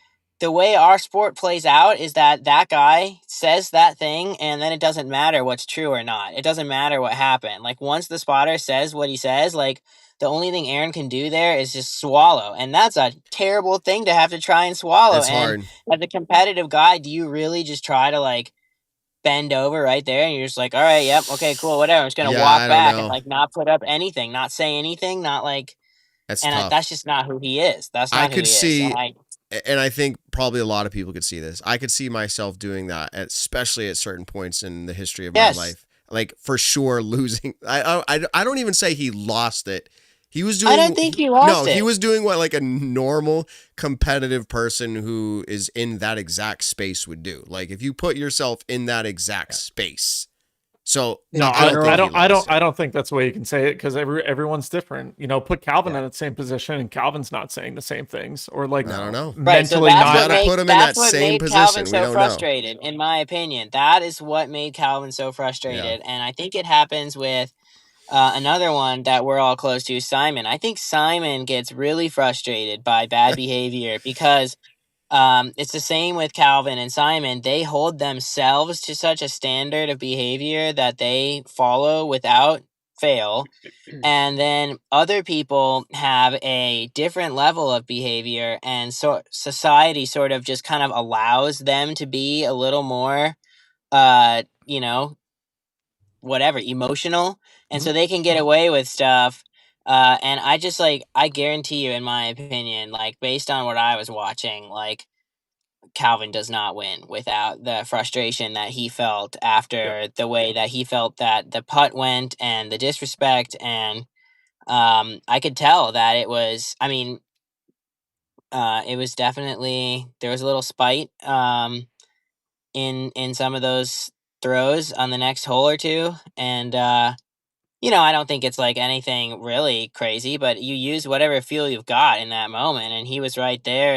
the way our sport plays out is that guy says that thing, and then it doesn't matter what's true or not. It doesn't matter what happened. Like once the spotter says what he says, like the only thing Aaron can do there is just swallow. And that's a terrible thing to have to try and swallow. That's and hard. As a competitive guy, do you really just try to like bend over right there and you're just like, all right, yep, okay, cool, whatever. I'm just going to walk back and like not put up anything, not say anything, not like, that's tough. That's just not who he is. That's not who he is. And I think probably a lot of people could see this. I could see myself doing that, especially at certain points in the history of my life. Like for sure losing. I don't even say he lost it. He was doing. I don't think he lost No, it. he was doing what like a normal competitive person who is in that exact space would do. Like if you put yourself in that exact space. So No, I I don't think that's the way you can say it because everyone's different. You know, put Calvin in the same position, and Calvin's not saying the same things, or like I don't know. Right, so mentally that's not. what gotta made, put him in that's that what same made position. Calvin We so don't know. frustrated, in my opinion. That is what made Calvin so frustrated, and I think it happens with another one that we're all close to, Simon. I think Simon gets really frustrated by bad behavior because it's the same with Calvin and Simon. They hold themselves to such a standard of behavior that they follow without fail. And then other people have a different level of behavior, and so society sort of just kind of allows them to be a little more, you know, whatever, emotional. And so they can get away with stuff. And I just like, I guarantee you, in my opinion, like based on what I was watching, like Calvin does not win without the frustration that he felt after the way that he felt that the putt went and the disrespect. And I could tell that it was, I mean, it was definitely, there was a little spite in some of those throws on the next hole or two. And, you know, I don't think it's like anything really crazy, but you use whatever fuel you've got in that moment. And he was right there.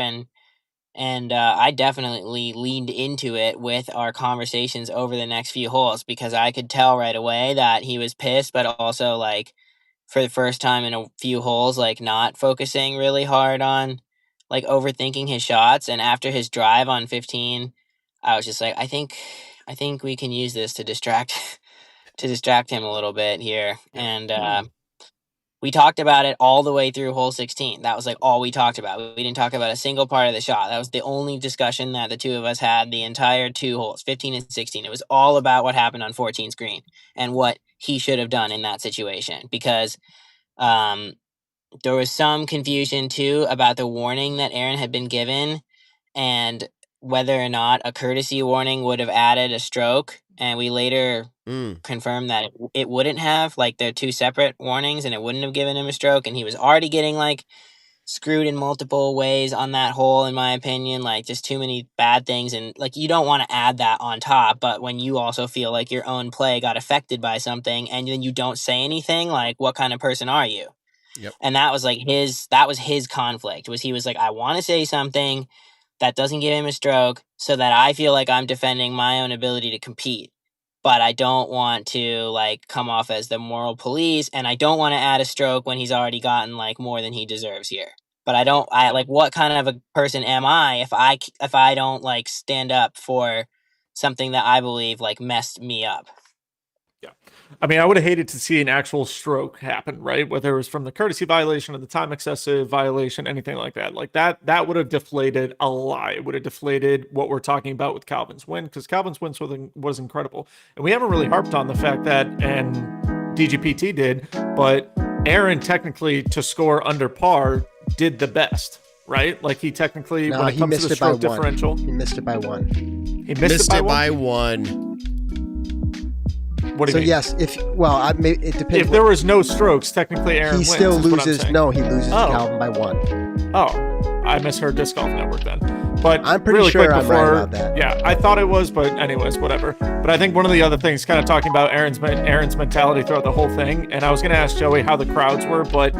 And I definitely leaned into it with our conversations over the next few holes because I could tell right away that he was pissed, but also like for the first time in a few holes, like not focusing really hard on like overthinking his shots. And after his drive on 15, I was just like, I think we can use this to distract him a little bit here. And we talked about it all the way through hole 16. That was like all we talked about. We didn't talk about a single part of the shot. That was the only discussion that the two of us had the entire two holes, 15 and 16. It was all about what happened on 14's green and what he should have done in that situation. Because there was some confusion too about the warning that Aaron had been given and whether or not a courtesy warning would have added a stroke. And we later confirmed that it wouldn't have, like they're two separate warnings and it wouldn't have given him a stroke. And he was already getting like screwed in multiple ways on that hole, in my opinion, like just too many bad things. And like, you don't want to add that on top, but when you also feel like your own play got affected by something and then you don't say anything, like what kind of person are you? Yep. And that was like his conflict was he was like, I want to say something that doesn't give him a stroke so that I feel like I'm defending my own ability to compete. But I don't want to like come off as the moral police, and I don't want to add a stroke when he's already gotten like more than he deserves here. But I like, what kind of a person am I if I don't like stand up for something that I believe like messed me up? Yeah. I mean, I would have hated to see an actual stroke happen, right? Whether it was from the courtesy violation or the time excessive violation, anything like that. Like that would have deflated a lot. It would have deflated what we're talking about with Calvin's win, because Calvin's win was incredible. And we haven't really harped on the fact that, and DGPT did, but Aaron technically, to score under par, did the best, right? Like he technically, when it comes to the stroke differential. He missed it by one. He missed it by one. What do you mean? Yes, it depends. If there was no strokes, technically Aaron wins. He still is what I'm loses. saying. No, he loses to Calvin by one. Oh, I misheard Disc Golf Network then. But I'm pretty really sure quick I'm before, right about that. Yeah, I thought it was, but anyways, whatever. But I think one of the other things, kind of talking about Aaron's mentality throughout the whole thing, and I was going to ask Joey how the crowds were, but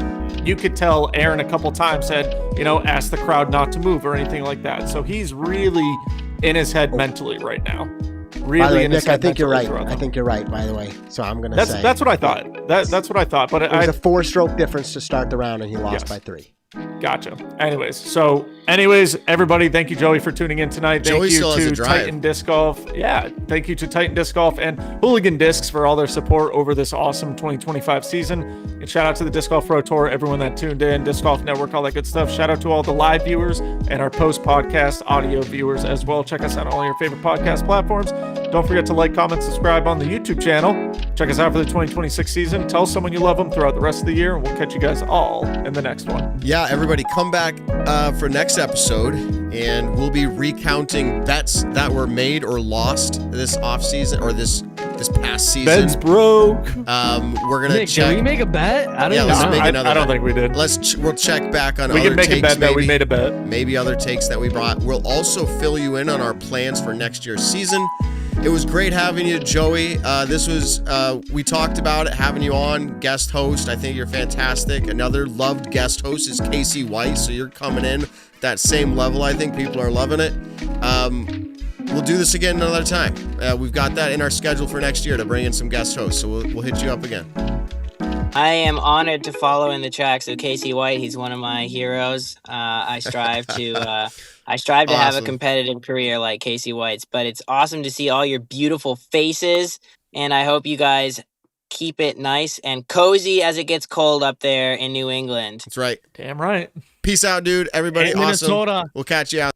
you could tell Aaron a couple times said, ask the crowd not to move or anything like that. So he's really in his head mentally right now. Really, by the way, in his Nick, head I think you're right. mentally I think you're right, by the way. So I'm going to say. That's what I thought. That's what I thought. But it was a 4-stroke difference to start the round, and he lost by 3. Gotcha. Anyways, everybody, thank you, Joey, for tuning in tonight. Thank you to Titan Disc Golf. Yeah, thank you to Titan Disc Golf and Hooligan Discs for all their support over this awesome 2025 season. And shout out to the Disc Golf Pro Tour, everyone that tuned in, Disc Golf Network, all that good stuff. Shout out to all the live viewers and our post-podcast audio viewers as well. Check us out on all your favorite podcast platforms. Don't forget to like, comment, subscribe on the YouTube channel. Check us out for the 2026 season. Tell someone you love them throughout the rest of the year, and we'll catch you guys all in the next one. Yeah, everybody come back for next episode, and we'll be recounting bets that were made or lost this offseason or this past last season. Bed's broke. We're gonna Nick, check. did we make a bet? I don't Yeah, even let's know. make another I don't bet. think we did. We'll check back on We other can make takes. a bet that we maybe. made a bet. Maybe other takes that we brought. We'll also fill you in on our plans for next year's season. It was great having you, Joey. This was, we talked about it, having you on, guest host. I think you're fantastic. Another loved guest host is Casey White, so you're coming in that same level. I think people are loving it. We'll do this again another time. We've got that in our schedule for next year to bring in some guest hosts, so we'll hit you up again. I am honored to follow in the tracks of Casey White. He's one of my heroes. I strive to have a Awesome. competitive career like Casey White's, but it's awesome to see all your beautiful faces, and I hope you guys keep it nice and cozy as it gets cold up there in New England. That's right. Damn right. Peace out, dude. Everybody, And awesome. Minnesota. We'll catch you out.